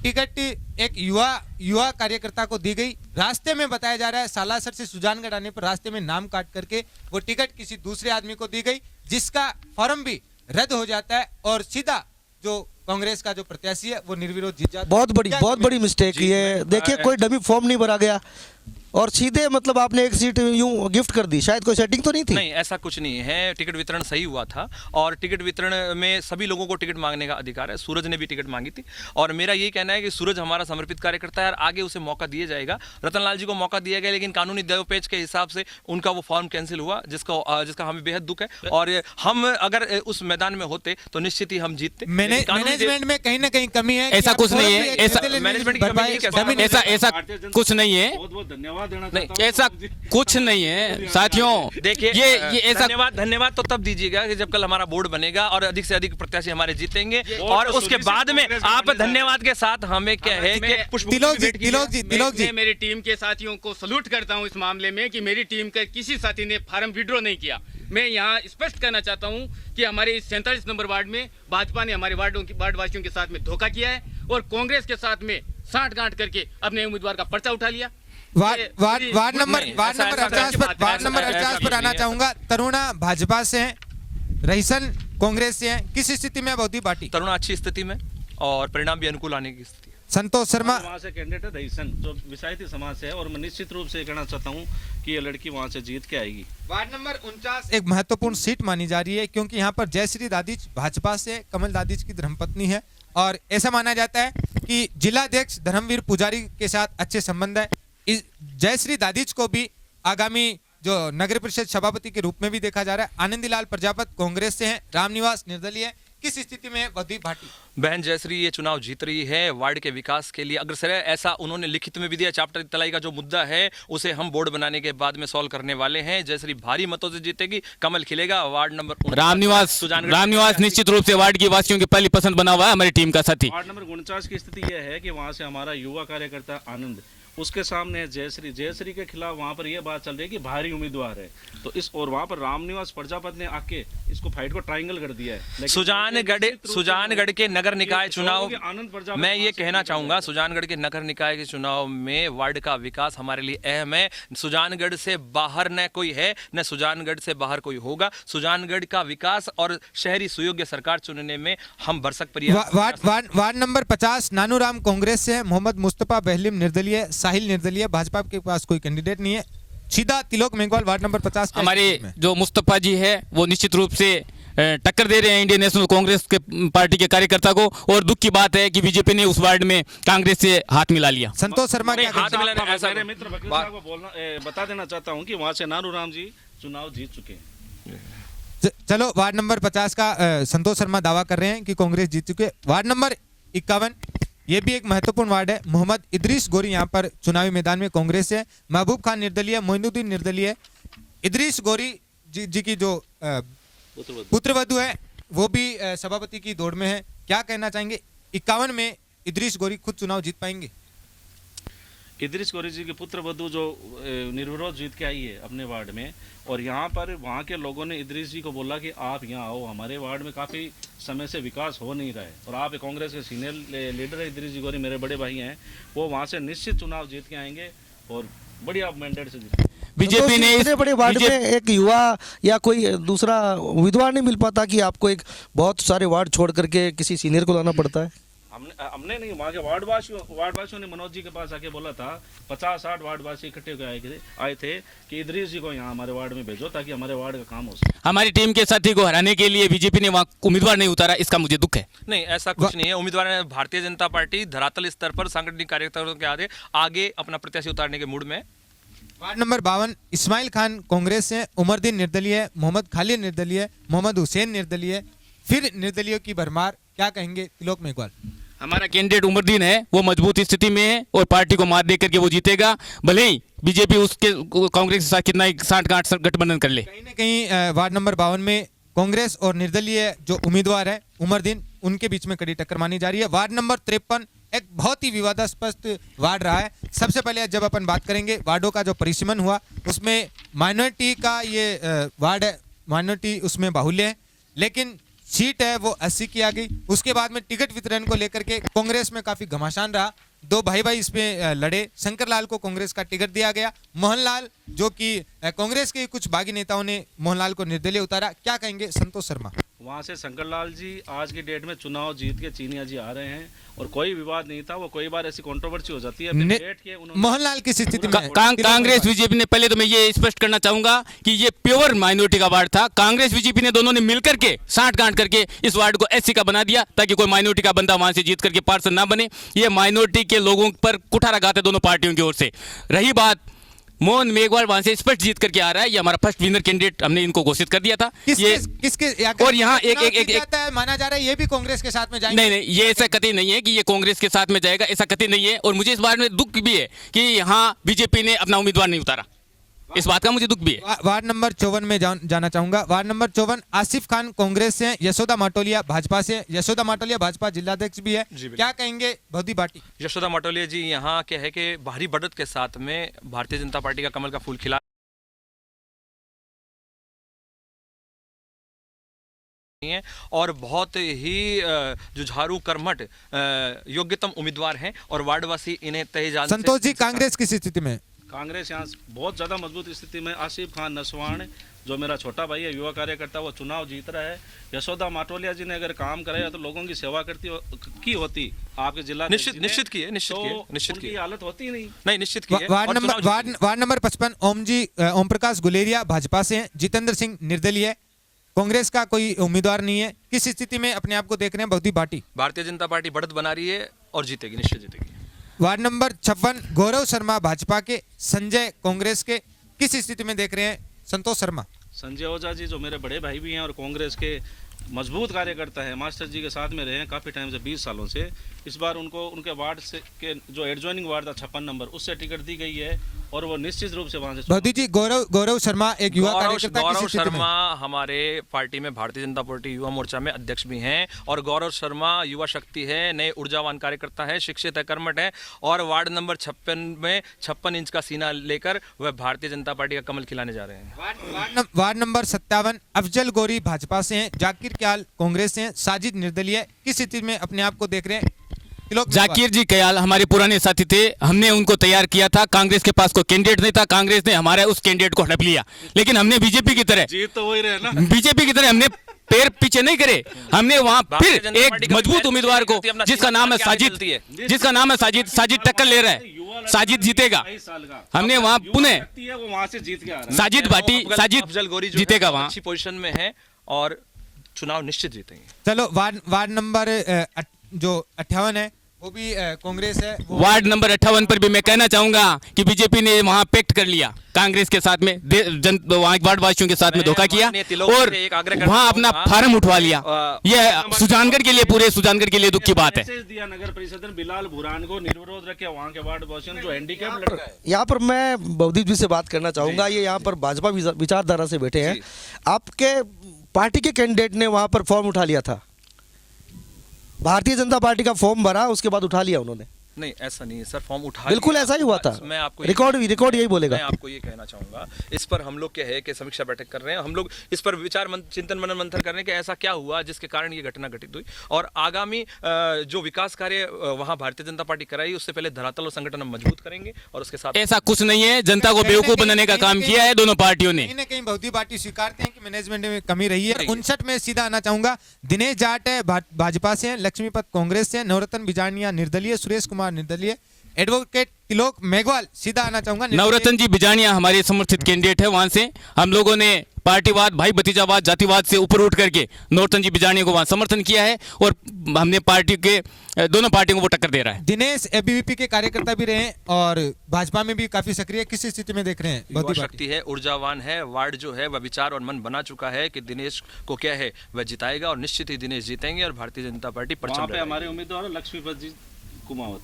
टिकट एक युवा कार्यकर्ता को दी गई। रास्ते में बताया जा रहा है सालासर से सुजानगढ़ आने पर रास्ते में नाम काट करके वो टिकट किसी दूसरे आदमी को दी गई, जिसका फॉर्म भी रद्द हो जाता है और सीधा जो कांग्रेस का जो प्रत्याशी है वो निर्विरोध जीत जाता है। बहुत बड़ी मिस्टेक ये। देखिए, कोई डमी फॉर्म नहीं भरा गया और सीधे मतलब आपने एक सीट यूं गिफ्ट कर दी। शायद कोई सेटिंग तो नहीं थी? नहीं, ऐसा कुछ नहीं है। टिकट वितरण सही हुआ था और टिकट वितरण में सभी लोगों को टिकट मांगने का अधिकार है। सूरज ने भी टिकट मांगी थी और मेरा यही कहना है कि सूरज हमारा समर्पित कार्यकर्ता है और आगे उसे मौका दिया जाएगा। रतनलाल जी को मौका दिया गया, लेकिन कानूनी दस्तावेज के हिसाब से उनका वो फॉर्म कैंसिल हुआ, जिसका हमें बेहद दुख है। और हम अगर उस मैदान में होते तो निश्चित ही हम जीतते। मैनेजमेंट में कहीं ना कहीं कमी है। ऐसा कुछ नहीं है, ऐसा कुछ नहीं है, बहुत बहुत धन्यवाद देना नहीं, ऐसा कुछ नहीं है साथियों। देखिए, ये ऐसा धन्यवाद तो तब दीजिएगा कि जब कल हमारा बोर्ड बनेगा और अधिक से अधिक प्रत्याशी हमारे जीतेंगे, और उसके बाद में आप धन्यवाद के साथ हमें क्या है कि तिलोक जी मैं मेरी टीम के साथियों को सलूट करता हूं इस मामले में कि मेरी टीम के किसी साथी ने फार्म विड्रॉ नहीं किया। मैं यहाँ स्पष्ट कहना चाहता हूं कि हमारे इस 47 नंबर वार्ड में भाजपा ने हमारे वार्ड वासियों के साथ में धोखा किया है और कांग्रेस के साथ में साठगांठ करके अपने उम्मीदवार का पर्चा उठा लिया। वार्ड नंबर 48 पर आना चाहूंगा। तरुणा भाजपा से हैं, रहीसन कांग्रेस से हैं। किस स्थिति में बहुदीप भाटी? तरुणा अच्छी स्थिति में और परिणाम भी अनुकूल आने की स्थिति। संतोष शर्मा वहाँ से कैंडिडेट है रहीसन, जो विषायती समाज से है, और मैं निश्चित रूप से कहना चाहता हूँ कि ये लड़की वहाँ से जीत के आएगी। वार्ड नंबर 49 एक महत्वपूर्ण सीट मानी जा रही है, क्योंकि यहाँ पर जयश्री दादीज भाजपा से कमल दादीज की धर्मपत्नी है और ऐसा माना जाता है कि जिलाध्यक्ष धर्मवीर पुजारी के साथ अच्छे संबंध है। इस जयश्री दादीज को भी आगामी जो नगर परिषद सभापति के रूप में भी देखा जा रहा है। आनंदीलाल प्रजापत कांग्रेस से हैं, रामनिवास निर्दलीय है। किस स्थिति में बद्री भाटी? बहन जयश्री ये चुनाव जीत रही है, वार्ड के विकास के लिए अग्रसर है, ऐसा उन्होंने लिखित में भी दिया। चैप्टर तलाई का जो मुद्दा है उसे हम बोर्ड बनाने के बाद में सॉल्व करने वाले हैं। जयश्री भारी मतों से जीतेगी, कमल खिलेगा। वार्ड नंबर रामनिवास निश्चित रूप से वार्ड की वासियों की पहली पसंद बना हुआ है हमारी टीम का साथी। वार्ड नंबर 49 की स्थिति यह है कि वहाँ से हमारा युवा कार्यकर्ता आनंद, उसके सामने है जयश्री के खिलाफ वहाँ पर यह बात चल रही है कि भारी उम्मीदवार है, तो इस और वहाँ पर रामनिवास प्रजापति ने आके इसको फाइट को ट्रायंगल कर दिया है। सुजानगढ़ के नगर निकाय चुनाव, आनंद प्रजापति, मैं ये कहना चाहूंगा सुजानगढ़ के नगर निकाय के चुनाव में वार्ड का विकास हमारे लिए अहम है। सुजानगढ़ से बाहर न कोई है, न सुजानगढ़ से बाहर कोई होगा। सुजानगढ़ का विकास और शहरी सुयोग्य सरकार चुनने में हम भरसक वार्ड नंबर 50 नानूराम कांग्रेस से है, मोहम्मद मुस्तफा बहलीम निर्दलीय, साहिल निर्दलीय, भाजपा के पास कोई कैंडिडेट नहीं है। सीधा तिलोक मेघवाल वार्ड नंबर 50 हमारे जो मुस्तफा जी है वो निश्चित रूप से टक्कर दे रहे हैं इंडियन नेशनल कांग्रेस के पार्टी के कार्यकर्ता को, और दुख की बात है कि बीजेपी ने उस वार्ड में कांग्रेस से हाथ मिला लिया। संतोष शर्मा मेरे मित्र वकील साहब को बता देना चाहता हूं कि वहां से नानूराम जी चुनाव जीत चुके हैं। चलो वार्ड नंबर 50 का संतोष शर्मा दावा कर रहे हैं कि कांग्रेस जीत चुके। वार्ड नंबर 51 ये भी एक महत्वपूर्ण वार्ड है। मोहम्मद इदरीस गोरी यहाँ पर चुनावी मैदान में कांग्रेस से, महबूब खान निर्दलीय, मोइनुद्दीन निर्दलीय। इदरीस गोरी जी की जो पुत्रवधु है वो भी सभापति की दौड़ में है। क्या कहना चाहेंगे? 51 में इदरीस गोरी खुद चुनाव जीत पाएंगे? इदरीस गोरी जी के पुत्र वधु जो निर्विरोध जीत के आई है अपने वार्ड में, और यहाँ पर वहाँ के लोगों ने इदरीस जी को बोला कि आप यहाँ आओ, हमारे वार्ड में काफ़ी समय से विकास हो नहीं रहा है, और आप कांग्रेस के सीनियर लीडर है इदरीस जी गोरी, मेरे बड़े भाई हैं, वो वहाँ से निश्चित चुनाव जीत के आएंगे और बढ़िया मैंडेट से जीतेंगे। बीजेपी ने इतने बड़े वार्ड में एक युवा या कोई दूसरा उम्मीदवार नहीं मिल पाता कि आपको एक बहुत सारे वार्ड छोड़ करके किसी सीनियर को लाना पड़ता है? हमने नहीं, वहाँ के वार्डवासियों ने मनोज जी के पास आके बोला था, 50-60 वार्डवासी इकट्ठे होकर आए थे कि इदरीस जी को यहाँ हमारे वार्ड में भेजो ताकि हमारे वार्ड का काम हो सके। हमारी टीम के साथी को हराने के लिए बीजेपी ने वहाँ उम्मीदवार नहीं उतारा, इसका मुझे दुख है। नहीं, ऐसा कुछ नहीं है। उम्मीदवार ने भारतीय जनता पार्टी धरातल स्तर पर सांगठनिक कार्यकर्ताओं के आगे अपना प्रत्याशी उतारने के मूड में। वार्ड नंबर 52 इस्माइल खान कांग्रेस से, उमरदीन निर्दलीय, मोहम्मद खालिद निर्दलीय, मोहम्मद हुसैन निर्दलीय, फिर निर्दलीयों की भरमार। क्या कहेंगे तिलोक मेघवाल? हमारा कैंडिडेट उमरदीन है, वो मजबूत स्थिति में है और पार्टी को मात देकर के वो जीतेगा, भले ही बीजेपी उसके कांग्रेस के साथ कितना ही साठ-गांठ गठबंधन कर ले। कहीं ना कहीं वार्ड नंबर 52 में कांग्रेस और निर्दलीय जो उम्मीदवार है उमरदीन, उनके बीच में कड़ी टक्कर मानी जा रही है। वार्ड नंबर 53 एक बहुत ही विवादास्पद वार्ड रहा है। सबसे पहले जब अपन बात करेंगे वार्डों का जो परिसीमन हुआ उसमें माइनॉरिटी का ये वार्ड है, माइनॉरिटी उसमें बाहुल्य है, लेकिन सीट है वो 80 की आ गई। उसके बाद में टिकट वितरण को लेकर के कांग्रेस में काफी घमासान रहा, दो भाई इसमें लड़े। शंकरलाल को कांग्रेस का टिकट दिया गया, मोहनलाल जो कि कांग्रेस के कुछ बागी नेताओं ने मोहनलाल को निर्दलीय उतारा। क्या कहेंगे संतोष शर्मा? वहाँ से शंकरलाल जी आज की डेट में चुनाव जीत के चीनिया जी आ रहे हैं और कोई विवाद नहीं था। वो कोई बार ऐसी कंट्रोवर्सी हो जाती है मोहनलाल की स्थिति में कांग्रेस बीजेपी ने, पहले तो मैं ये स्पष्ट करना चाहूंगा कि ये प्योर माइनॉरिटी का वार्ड था। कांग्रेस बीजेपी ने दोनों ने मिलकर के साठ-गांठ करके इस वार्ड को एससी का बना दिया ताकि कोई माइनॉरिटी का बंदा वहां से जीत करके पार्षद ना बने। ये माइनॉरिटी के लोगों पर कुठारा गाते दोनों पार्टियों की ओर से। रही बात मोहन मेघवाल वहां से स्पष्ट जीत करके आ रहा है, ये हमारा फर्स्ट विनर कैंडिडेट हमने इनको घोषित कर दिया था। किसके और यहाँ एक माना जा रहा है ये भी कांग्रेस के साथ में जाएंगे? नहीं, ये ऐसा कतई नहीं है कि ये कांग्रेस के साथ में जाएगा, ऐसा कतई नहीं है। और मुझे इस बारे में दुख भी है कि यहाँ बीजेपी ने अपना उम्मीदवार नहीं उतारा, इस बात का मुझे दुख भी है। वार्ड नंबर 54 में जाना चाहूंगा। वार्ड नंबर 54 आसिफ खान कांग्रेस से, यशोदा माटोलिया भाजपा से। यशोदा माटोलिया भाजपा जिलाध्यक्ष भी है। क्या कहेंगे बद्री भाटी? यशोदा माटोलिया जी यहाँ क्या है कि भारी बढ़त के साथ में भारतीय जनता पार्टी का कमल का फूल खिला है और बहुत ही जुझारू कर्मठ योग्यतम उम्मीदवार हैं और वार्डवासी इन्हें तहे जान। संतोष जी, कांग्रेस की स्थिति में? कांग्रेस यहाँ बहुत ज़्यादा मजबूत स्थिति में। आसिफ खान नसवान जो मेरा छोटा भाई है, युवा कार्यकर्ता, वो चुनाव जीत रहा है। यशोदा माटोलिया जी ने अगर काम कराया तो लोगों की सेवा की होती आपके जिला निश्चित की है, हालत होती नहीं निश्चित की है। वार्ड नंबर 55 ओम प्रकाश गुलेरिया भाजपा से, जितेंद्र सिंह निर्दलीय, कांग्रेस का कोई उम्मीदवार नहीं है। किस स्थिति में अपने आप को देख रहे हैं बद्री भाटी? भारतीय जनता पार्टी बढ़त बना रही है और जीतेगी, निश्चित जीतेगी। वार्ड नंबर 56 गौरव शर्मा भाजपा के, संजय कांग्रेस के, किस स्थिति में देख रहे हैं संतोष शर्मा? संजय ओझा जी जो मेरे बड़े भाई भी हैं और कांग्रेस के मजबूत कार्यकर्ता है, मास्टर जी के साथ में रहे हैं काफ़ी टाइम से, 20 सालों से। इस बार उनको उनके वार्ड से के जो एडजॉइनिंग वार्ड था 56 नंबर, उससे टिकट दी गई है और वो निश्चित रूप से वहाँ से भौदी जी, गौरव शर्मा एक युवा कार्यकर्ता गौरव किस स्थिति में? शर्मा हमारे पार्टी में, भारतीय जनता पार्टी युवा मोर्चा में अध्यक्ष भी हैं, और गौरव शर्मा युवा शक्ति है, नए ऊर्जावान कार्यकर्ता है, शिक्षित है, कर्मठ है, और वार्ड नंबर 56 में 56 इंच का सीना लेकर वह भारतीय जनता पार्टी का कमल खिलाने जा रहे हैं। वार्ड नंबर 57 अफजल गोरी भाजपा से हैं, जाकिर क्याल कांग्रेस से हैं, साजिद निर्दलीय। किस स्थिति में अपने आप को देख रहे हैं? जाकिर जी कयाल हमारे पुराने साथी थे, हमने उनको तैयार किया था। कांग्रेस के पास कोई कैंडिडेट नहीं था, कांग्रेस ने हमारे उस कैंडिडेट को हड़प लिया, लेकिन हमने बीजेपी की तरह, जीत तो वही रहे ना, बीजेपी की तरह हमने पैर पीछे नहीं करे। हमने वहां फिर एक मजबूत उम्मीदवार को, जिसका नाम है साजिद टक्कर ले रहा है, साजिद जीतेगा। हमने वहां पुनः वहाँ से जीत के आ रहा है। साजिद अफजल गोरी जो जीतेगा है, वहां, अच्छी पोजीशन में है और चुनाव निश्चित जीतेंगे। चलो वार्ड नंबर जो 58 है वो भी कांग्रेस है। वार्ड नंबर 58 पर भी मैं कहना चाहूंगा कि बीजेपी ने वहां पैक्ट कर लिया कांग्रेस के साथ में, वहां वार्ड वासियों के साथ में धोखा किया और वहां अपना फार्म उठवा लिया। यह सुजानगढ़ के लिए, पूरे सुजानगढ़ के लिए दुख की बात है। दिया नगर परिषद ने बिलाल भुरान को निर्विरोध रखे, वहाँ के वार्ड वासियों जो हैंडीकैप लड़का है। यहाँ पर मैं बौद्धिक जी से बात करना चाहूँगा। ये यहाँ पर भाजपा विचारधारा से बैठे हैं, आपके पार्टी के कैंडिडेट ने वहाँ पर फॉर्म उठा लिया था, भारतीय जनता पार्टी का फॉर्म भरा, उसके बाद उठा लिया उन्होंने। नहीं, ऐसा नहीं है सर, फॉर्म उठा बिल्कुल ऐसा ही हुआ था। मैं आपको रिकॉर्ड यही बोलेगा। मैं आपको ये कहना चाहूंगा, इस पर हम लोग क्या है कि समीक्षा बैठक कर रहे हैं, हम लोग इस पर चिंतन मनन मंथन कर रहे हैं कि ऐसा क्या हुआ जिसके कारण ये घटना घटित हुई, और आगामी जो विकास कार्य वहाँ भारतीय जनता पार्टी कराई, उससे पहले धरातल और संगठन हम मजबूत करेंगे। और उसके साथ ऐसा कुछ नहीं है, जनता को बेवकूफ बनाने का काम किया है दोनों पार्टियों ने। कहीं ना कहीं बहुती पार्टी स्वीकारते हैं कि मैनेजमेंट में कमी रही है। 59 में सीधा आना चाहूंगा, दिनेश जाट है भाजपा से, लक्ष्मीपत कांग्रेस से, नवरत्न बिजानिया निर्दलीय, सुरेश कुमार निर्दलीय, एडवोकेट तिलोक मेघवाल सीधा आना चाहूंगा। नवरत्न जी बिजानिया हमारे समर्थित कैंडिडेट है, वहां से हम लोगों ने पार्टीवाद, भाई भतीजावाद, जातिवाद से ऊपर उठ करके नवरत्न जी बिजानिया को वहां समर्थन किया है, और हमने पार्टी के दोनों पार्टियों को वो टक्कर दे रहा है। दिनेश एबीवीपी के कार्यकर्ता भी रहे और भाजपा में भी काफी सक्रिय, किस स्थिति में देख रहे हैं? युवा शक्ति है, ऊर्जावान है, वार्ड जो है वह विचार और मन बना चुका है कि दिनेश को क्या है वह जिताएगा, और निश्चित ही दिनेश जीतेंगे और भारतीय जनता पार्टी परचम पे हमारे उम्मीदवार लक्ष्मीपत जी कुमावत,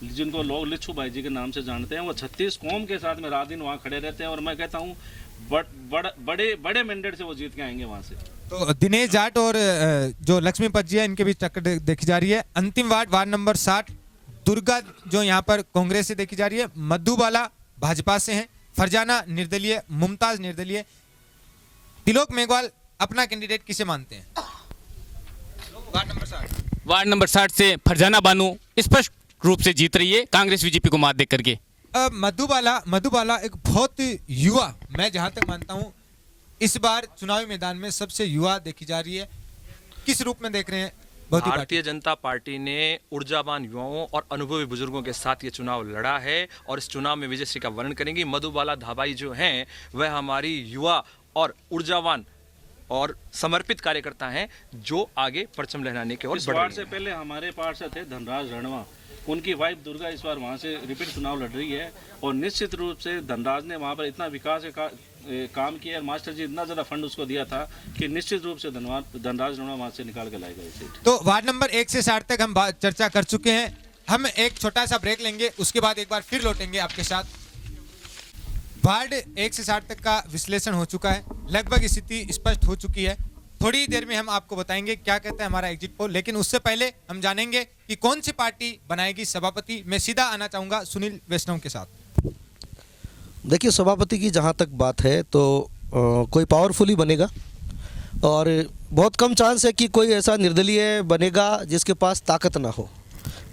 जिनको लोग लिच्छू भाई जी के नाम से जानते हैं, वो 36 कौम के साथ में रात दिन वहाँ खड़े रहते हैं, और मैं कहता हूँ बड़े मैंडेट से वो जीत के आएंगे वहाँ से। तो दिनेश जाट और जो लक्ष्मीपत जी है, इनके बीच टक्कर देखी जा रही है। अंतिम वार्ड नंबर 60 दुर्गा जो यहाँ पर कांग्रेस से देखी जा रही है, मधुबाला भाजपा से हैं, फरजाना निर्दलीय, मुमताज निर्दलीय। तिलोक मेघवाल अपना कैंडिडेट किसे मानते हैं? वार्ड नंबर 60 से फरजाना बानू स्पष्ट रूप से जीत रही है कांग्रेस बीजेपी को मात देख करके। मधुबाला एक बहुत युवा, मैं जहां तक मानता हूं इस बार चुनावी मैदान में सबसे युवा देखी जा रही है। किस रूप में देख रहे हैं? भारतीय जनता पार्टी ने ऊर्जावान युवाओं और अनुभवी बुजुर्गों के साथ ये चुनाव लड़ा है, और इस चुनाव में विजयश्री का वर्णन करेंगी। मधुबाला धाबाई जो हैं वह हमारी युवा और ऊर्जावान और समर्पित कार्यकर्ता हैं, जो आगे परचम लहराने के और बढ़ से पहले हमारे पार्षद थे धनराज रणवा, उनकी वाइफ दुर्गा इस बार वहाँ से रिपीट चुनाव लड़ रही है, और निश्चित रूप से धनराज ने वहाँ पर इतना विकास काम किया है, मास्टर जी इतना ज़्यादा फंड उसको दिया था कि निश्चित रूप से धनराज रणवा वहाँ से निकाल के लाएगा ये सीट। तो वार्ड नंबर 1 से 60 तक हम चर्चा कर चुके हैं। हम एक छोटा सा ब्रेक लेंगे, उसके बाद एक बार फिर लौटेंगे आपके साथ। वार्ड 1 से 60 तक का विश्लेषण हो चुका है, लगभग स्थिति स्पष्ट हो चुकी है। थोड़ी देर में हम आपको बताएंगे क्या कहता है हमारा एग्जिट पोल, लेकिन उससे पहले हम जानेंगे कि कौन सी पार्टी बनाएगी सभापति। मैं सीधा आना चाहूंगा सुनील वैष्णव के साथ। देखिए, सभापति की जहाँ तक बात है तो कोई पावरफुल ही बनेगा, और बहुत कम चांस है कि कोई ऐसा निर्दलीय बनेगा जिसके पास ताकत ना हो।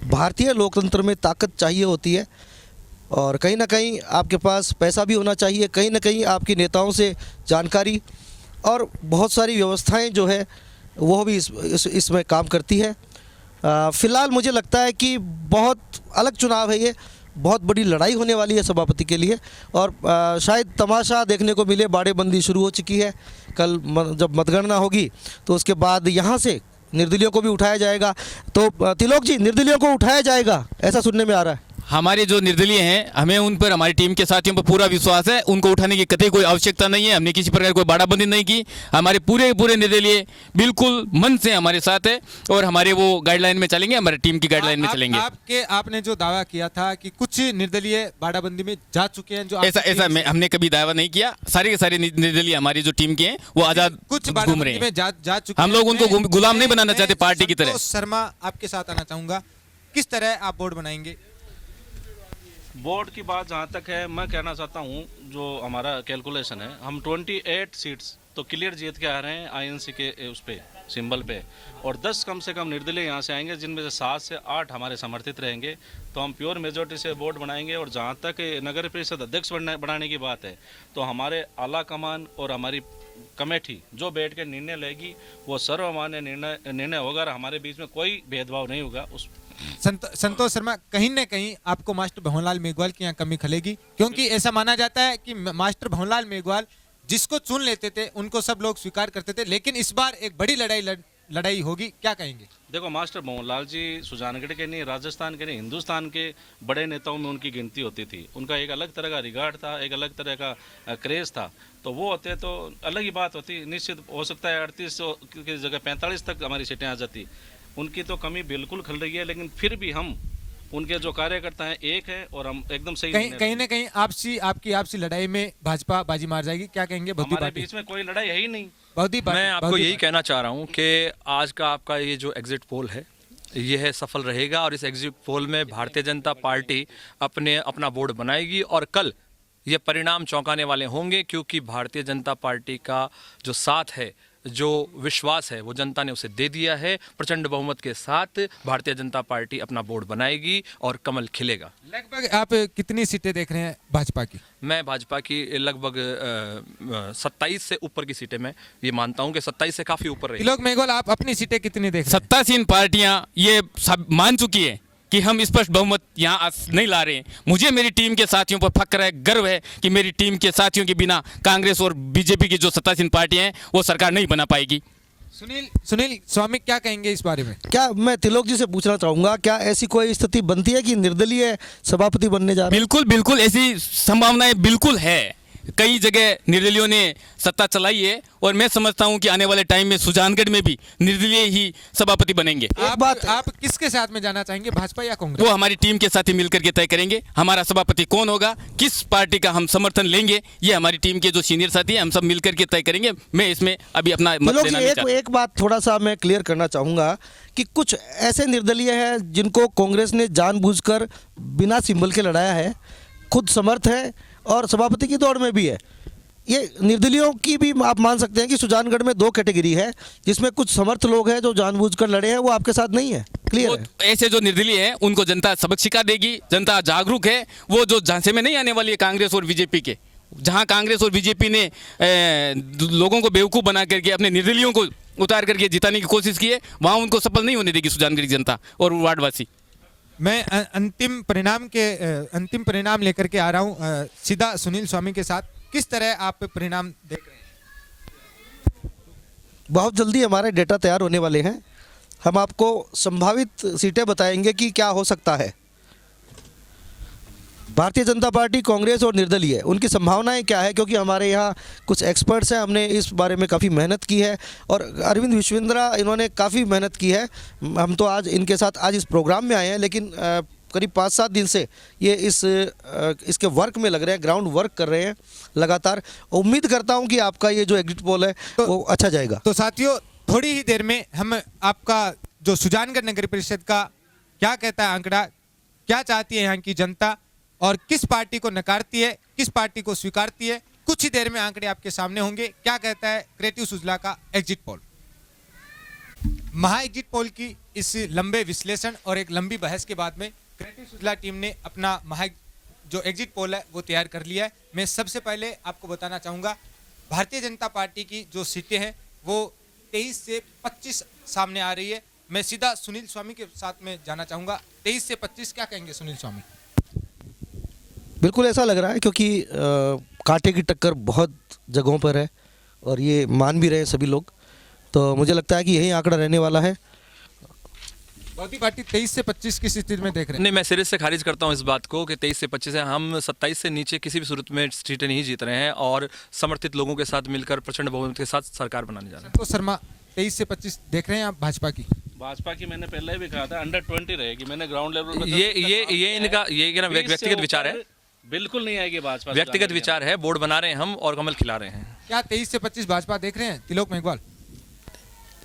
भारतीय लोकतंत्र में ताकत चाहिए होती है, और कहीं ना कहीं आपके पास पैसा भी होना चाहिए, कहीं ना कहीं आपके नेताओं से जानकारी और बहुत सारी व्यवस्थाएं जो है वो भी इसमें काम करती है। फ़िलहाल मुझे लगता है कि बहुत अलग चुनाव है ये, बहुत बड़ी लड़ाई होने वाली है सभापति के लिए, और शायद तमाशा देखने को मिले। बाड़ेबंदी शुरू हो चुकी है, कल जब मतगणना होगी तो उसके बाद यहाँ से निर्दलियों को भी उठाया जाएगा। तो तिलोक जी, निर्दलियों को उठाया जाएगा ऐसा सुनने में आ रहा है। हमारे जो निर्दलीय हैं, हमें उन पर, हमारी टीम के साथियों पर पूरा विश्वास है। उनको उठाने की कतई कोई आवश्यकता नहीं है। हमने किसी प्रकार कोई बाड़ाबंदी नहीं की। हमारे पूरे निर्दलीय बिल्कुल मन से हमारे साथ है और हमारे वो गाइडलाइन में चलेंगे, हमारे टीम की गाइडलाइन में चलेंगे। आपने जो दावा किया था कि कुछ निर्दलीय बाड़ाबंदी में जा चुके हैं, जो ऐसा हमने कभी दावा नहीं किया। सारे के सारे निर्दलीय हमारी जो टीम के हैं वो आजाद कुछ घूम रहे हैं। में जा चुके हम लोग उनको गुलाम नहीं बनाना चाहते पार्टी की तरह। संतोष शर्मा, आपके साथ आना चाहूंगा, किस तरह आप बोर्ड बनाएंगे? बोर्ड की बात जहाँ तक है, मैं कहना चाहता हूँ जो हमारा कैलकुलेशन है, हम 28 सीट्स तो क्लियर जीत के आ रहे हैं आईएनसी के उस पे सिंबल पे, और 10 कम से कम निर्दलीय यहाँ से आएंगे, जिनमें से 7 से 8 हमारे समर्थित रहेंगे। तो हम प्योर मेजोरिटी से बोर्ड बनाएंगे। और जहाँ तक नगर परिषद अध्यक्ष बनाने की बात है, तो हमारे आला कमान और हमारी कमेटी जो बैठ के निर्णय लेगी वो सर्वमान्य निर्णय होगा और हमारे बीच में कोई भेदभाव नहीं होगा। उस संतोष शर्मा, कहीं न कहीं आपको मास्टर भवनलाल मेघवाल की यहाँ कमी खलेगी, क्योंकि ऐसा माना जाता है कि मास्टर भवनलाल मेघवाल जिसको चुन लेते थे उनको सब लोग स्वीकार करते थे, लेकिन इस बार एक बड़ी लड़ाई होगी, क्या कहेंगे? देखो, मास्टर भवनलाल जी सुजानगढ़ के नहीं, राजस्थान के नहीं, हिंदुस्तान के बड़े नेताओं में उनकी गिनती होती थी। उनका एक अलग तरह का रिगार्ड था, एक अलग तरह का क्रेज था। तो वो होते तो अलग ही बात होती। निश्चित हो सकता है 38 की जगह 45 तक हमारी सीटें आ जाती। उनकी तो कमी बिल्कुल खल रही है, लेकिन फिर भी हम उनके जो कार्यकर्ता हैं एक है और हम एकदम सही। कहीं ना कहीं आपसी लड़ाई में भाजपा बाजी मार जाएगी, क्या कहेंगे? हमारे बीच में कोई लड़ाई है ही नहीं। मैं आपको यही कहना चाह रहा हूँ कि आज का आपका ये जो एग्जिट पोल है यह सफल रहेगा और इस एग्जिट पोल में भारतीय जनता पार्टी अपना बोर्ड बनाएगी और कल ये परिणाम चौंकाने वाले होंगे, क्योंकि भारतीय जनता पार्टी का जो साथ है, जो विश्वास है, वो जनता ने उसे दे दिया है। प्रचंड बहुमत के साथ भारतीय जनता पार्टी अपना बोर्ड बनाएगी और कमल खिलेगा। लगभग आप कितनी सीटें देख रहे हैं भाजपा की? मैं भाजपा की लगभग 27 से ऊपर की सीटें मैं ये मानता हूं कि 27 से काफी ऊपर रही। तिलोक मेघवाल, आप अपनी सीटें कितनी देख रहे हैं? सत्तासीन पार्टियां ये सब मान चुकी है कि हम स्पष्ट बहुमत यहाँ नहीं ला रहे हैं। मुझे मेरी टीम के साथियों पर फक्र है, गर्व है कि मेरी टीम के साथियों के बिना कांग्रेस और बीजेपी की जो सत्तासीन पार्टियां हैं वो सरकार नहीं बना पाएगी। सुनील स्वामी, क्या कहेंगे इस बारे में? क्या मैं तिलोक जी से पूछना चाहूंगा, क्या ऐसी कोई स्थिति बनती है कि निर्दलीय सभापति बनने जा रहे हैं? बिल्कुल ऐसी संभावनाएं बिल्कुल है। कई जगह निर्दलियों ने सत्ता चलाई है और मैं समझता हूं कि आने वाले टाइम में सुजानगढ़ में भी निर्दलीय ही सभापति बनेंगे। आप किसके साथ में जाना चाहेंगे, भाजपा या कांग्रेस? वो हमारी टीम के साथ ही मिलकर के तय करेंगे हमारा सभापति कौन होगा, किस पार्टी का हम समर्थन लेंगे। ये हमारी टीम के जो सीनियर साथी हैं, हम सब मिलकर के तय करेंगे। मैं इसमें अभी अपना मत देना नहीं चाहता। एक बात थोड़ा सा मैं क्लियर करना चाहूंगा कि कुछ ऐसे निर्दलीय हैं जिनको कांग्रेस ने जानबूझकर बिना सिंबल के लड़ाया है, खुद समर्थ है और सभापति की दौड़ में भी है। ये निर्दलियों की भी आप मान सकते हैं कि सुजानगढ़ में 2 कैटेगरी है, जिसमें कुछ समर्थ लोग हैं जो जानबूझकर लड़े हैं, वो आपके साथ नहीं है। क्लियर है? ऐसे जो निर्दलीय हैं उनको जनता सबक सिखा देगी। जनता जागरूक है, वो जो झांसे में नहीं आने वाली है कांग्रेस और बीजेपी के। जहां कांग्रेस और बीजेपी ने लोगों को बेवकूफ़ बना करके अपने निर्दलियों को उतार करके जिताने की कोशिश की है, वहां उनको सफल नहीं होने देगी सुजानगढ़ की जनता और वार्डवासी। मैं अंतिम परिणाम लेकर के आ रहा हूं सीधा सुनील स्वामी के साथ। किस तरह आप परिणाम देख रहे हैं? बहुत जल्दी हमारे डेटा तैयार होने वाले हैं, हम आपको संभावित सीटें बताएंगे कि क्या हो सकता है। भारतीय जनता पार्टी, कांग्रेस और निर्दलीय, उनकी संभावनाएं क्या है, क्योंकि हमारे यहाँ कुछ एक्सपर्ट्स हैं, हमने इस बारे में काफ़ी मेहनत की है और अरविंद विश्वेंद्रा इन्होंने काफ़ी मेहनत की है। हम तो आज इनके साथ आज इस प्रोग्राम में आए हैं, लेकिन करीब 5-7 दिन से ये इसके वर्क में लग रहे हैं, ग्राउंड वर्क कर रहे हैं लगातार। उम्मीद करता हूँ कि आपका ये जो एग्जिट पोल है वो अच्छा जाएगा। तो साथियों, थोड़ी ही देर में हम आपका जो सुजानगढ़ नगर परिषद का क्या कहता है आंकड़ा, क्या चाहती है यहाँ की जनता और किस पार्टी को नकारती है, किस पार्टी को स्वीकारती है, कुछ ही देर में आंकड़े आपके सामने होंगे। क्या कहता है क्रिएटिव सुजला का एग्जिट पोल? महा एग्जिट पोल की इस लंबे विश्लेषण और एक लंबी बहस के बाद में क्रिएटिव सुजला टीम ने अपना जो एग्जिट पोल है वो तैयार कर लिया है। मैं सबसे पहले आपको बताना चाहूँगा, भारतीय जनता पार्टी की जो सीटें हैं वो 23 से 25 सामने आ रही है। मैं सीधा सुनील स्वामी के साथ में जाना चाहूँगा। 23 से 25 क्या कहेंगे सुनील स्वामी? बिल्कुल ऐसा लग रहा है, क्योंकि कांटे की टक्कर बहुत जगहों पर है और ये मान भी रहे हैं सभी लोग। तो मुझे लगता है कि यही आंकड़ा रहने वाला है। बहुती पार्टी 23 से 25 की स्थिति में देख रहे हैं। नहीं, मैं सिरे से खारिज करता हूं इस बात को कि 23 से 25 है। हम 27 से नीचे किसी भी सूरत में सीटें नहीं जीत रहे हैं और समर्थित लोगों के साथ मिलकर प्रचंड बहुमत के साथ सरकार बनाने जा रहे हैं। संतोष शर्मा 23 से 25 देख रहे हैं आप भाजपा की? भाजपा की मैंने पहले भी कहा था अंडर 20 रहेगी। मैंने ग्राउंड लेवल में ये इनका ना व्यक्तिगत विचार है, बिल्कुल नहीं आएगी भाजपा। व्यक्तिगत विचार है। बोर्ड बना रहे हैं हम और कमल खिला रहे हैं। क्या 23 से 25 भाजपा देख रहे हैं? तिलोक मेघवाल।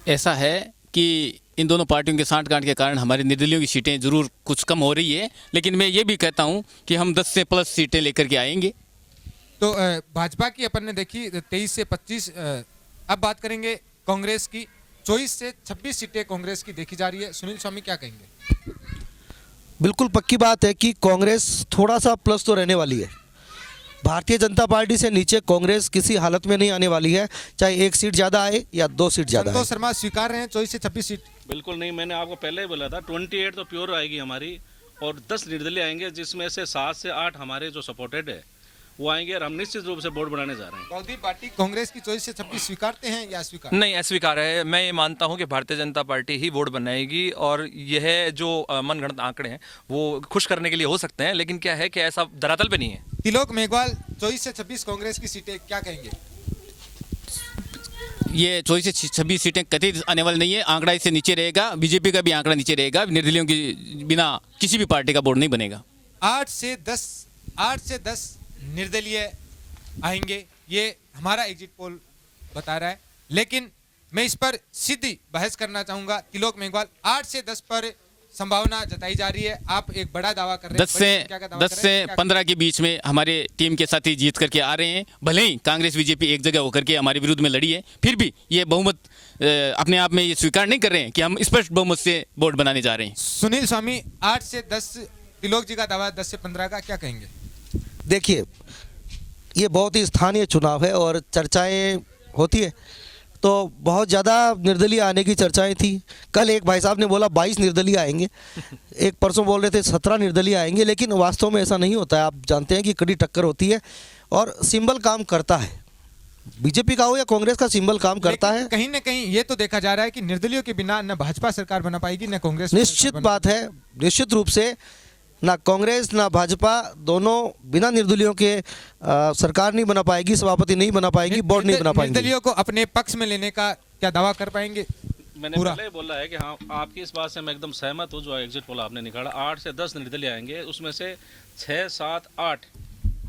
ऐसा है कि इन दोनों पार्टियों के साँठ-गाँठ के कारण हमारे निर्दलियों की सीटें ज़रूर कुछ कम हो रही है, लेकिन मैं ये भी कहता हूँ कि हम 10 से प्लस सीटें लेकर के आएंगे। तो भाजपा की अपन ने देखी 23 से 25। अब बात करेंगे कांग्रेस की। 24 से 26 सीटें कांग्रेस की देखी जा रही है। सुनील स्वामी क्या कहेंगे? बिल्कुल पक्की बात है कि कांग्रेस थोड़ा सा प्लस तो रहने वाली है। भारतीय जनता पार्टी से नीचे कांग्रेस किसी हालत में नहीं आने वाली है, चाहे 1 सीट ज़्यादा आए या 2 सीट ज़्यादा आए। संतोष शर्मा स्वीकार रहे हैं 24 से 26 सीट? बिल्कुल नहीं, मैंने आपको पहले ही बोला था 28 तो प्योर आएगी हमारी और 10 निर्दलीय आएंगे, जिसमें से 7 से 8 हमारे जो सपोर्टेड है वो आएंगे और हम निश्चित रूप से बोर्ड बनाने जा रहे हैं। बहुती पार्टी कांग्रेस की 24 से 26 स्वीकारते हैं या अस्वीकार? नहीं, अस्वीकार है। मैं ये मानता हूं कि भारतीय जनता पार्टी ही वोट बनाएगी और यह जो मनगढ़ंत आंकड़े हैं वो खुश करने के लिए हो सकते हैं, लेकिन क्या है कि ऐसा धरातल पे नहीं है। तिलोक मेघवाल 24 से 26 कांग्रेस की सीटें क्या कहेंगे? ये 24 से 26 सीटें कतई आने वाली नहीं है। आंकड़ा इससे नीचे रहेगा, बीजेपी का भी आंकड़ा नीचे रहेगा। निर्दलियों के बिना किसी भी पार्टी का बोर्ड नहीं बनेगा। 8 से 10 निर्दलीय आएंगे, ये हमारा एग्जिट पोल बता रहा है। लेकिन मैं इस पर सीधी बहस करना चाहूंगा। तिलोक मेघवाल 8 से 10 पर संभावना जताई जा रही है। आप एक बड़ा दावा कर रहे हैं। 10 से 15 के बीच में हमारे टीम के साथी जीत करके आ रहे हैं। भले ही कांग्रेस बीजेपी एक जगह होकर के हमारे विरुद्ध में लड़ी है, फिर भी ये बहुमत अपने आप में ये स्वीकार नहीं कर रहे हैं कि हम स्पष्ट बहुमत से बोर्ड बनाने जा रहे हैं। सुनील स्वामी 8 से 10, तिलोक जी का दावा 10 से 15 का, क्या कहेंगे? देखिए, ये बहुत ही स्थानीय चुनाव है और चर्चाएं होती है, तो बहुत ज़्यादा निर्दलीय आने की चर्चाएं थी। कल एक भाई साहब ने बोला 22 निर्दलीय आएंगे, एक परसों बोल रहे थे 17 निर्दलीय आएंगे, लेकिन वास्तव में ऐसा नहीं होता है। आप जानते हैं कि कड़ी टक्कर होती है और सिंबल काम करता है। बीजेपी का हो या कांग्रेस का, सिंबल काम करता है। कहीं ना कहीं ये तो देखा जा रहा है कि निर्दलियों के बिना न भाजपा सरकार बना पाएगी न कांग्रेस। निश्चित बात है, निश्चित रूप से ना कांग्रेस ना भाजपा दोनों बिना निर्दलियों के सरकार नहीं बना पाएगी, सभापति नहीं बना पाएगी, बोर्ड नहीं बना पाएंगे। निर्दलियों को अपने पक्ष में लेने का क्या दावा कर पाएंगे? मैंने पहले ही बोला है कि हाँ, आपकी इस बात से मैं एकदम सहमत हूँ। जो एग्जिट पोल आपने निकाला 8 से 10 निर्दलीय आएंगे, उसमें से 6, 7, 8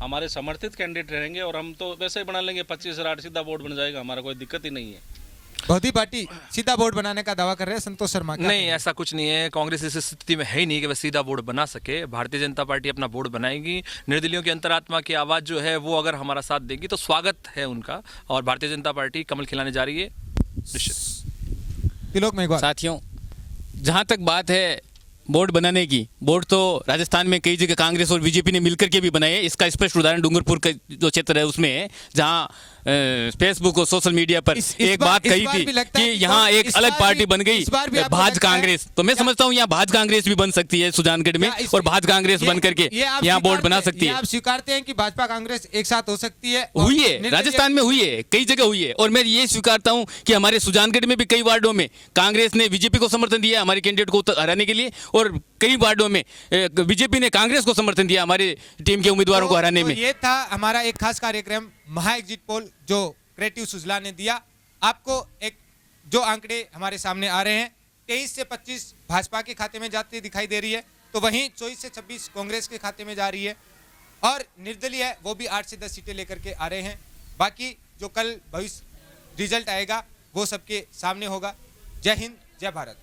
हमारे समर्थित कैंडिडेट रहेंगे और हम तो वैसे ही बना लेंगे 25 से 8 सीधा बोर्ड बन जाएगा, हमारा कोई दिक्कत ही नहीं है। बहुती पार्टी सीधा बोर्ड बनाने का दावा कर रहे हैं। संतोष शर्मा क्या नहीं, कहेंगे? ऐसा कुछ नहीं है। कांग्रेस इस स्थिति में है ही नहीं कि वह सीधा बोर्ड बना सके। भारतीय जनता पार्टी अपना बोर्ड बनाएगी। निर्दलियों की अंतरात्मा की आवाज़ जो है वो अगर हमारा साथ देगी तो स्वागत है उनका, और भारतीय जनता पार्टी कमल खिलाने जा रही है निश्चित। तिलोक मेघवाल। साथियों, जहाँ तक बात है बोर्ड बनाने की, बोर्ड तो राजस्थान में कई जगह कांग्रेस और बीजेपी ने मिलकर के भी बनाए। इसका स्पष्ट उदाहरण डूंगरपुर का जो क्षेत्र है उसमें है, जहाँ फेसबुक और सोशल मीडिया पर एक बात कही थी कि यहाँ एक अलग पार्टी बन गई भाज कांग्रेस। तो मैं समझता हूँ यहाँ भाज कांग्रेस भी बन सकती है सुजानगढ़ में, और भाज कांग्रेस बन करके यहाँ बोर्ड बना सकती है। आप स्वीकारते हैं कि भाजपा कांग्रेस एक साथ हो सकती है? हुई है, राजस्थान में हुई है, कई जगह हुई है। और मैं ये स्वीकारता हूँ कि हमारे सुजानगढ़ में भी कई वार्डों में कांग्रेस ने बीजेपी को समर्थन दिया हमारे कैंडिडेट को हराने के लिए, और कई वार्डों में बीजेपी ने कांग्रेस को समर्थन दिया हमारे टीम के उम्मीदवारों को हराने में। ये था हमारा एक खास कार्यक्रम महा एग्जिट पोल जो क्रिएटिव सुजला ने दिया आपको। एक जो आंकड़े हमारे सामने आ रहे हैं, 23 से 25 भाजपा के खाते में जाती दिखाई दे रही है, तो वहीं 24 से 26 कांग्रेस के खाते में जा रही है, और निर्दलीय है वो भी 8 से 10 सीटें लेकर के आ रहे हैं। बाकी जो कल भविष्य रिजल्ट आएगा वो सबके सामने होगा। जय हिंद, जय भारत।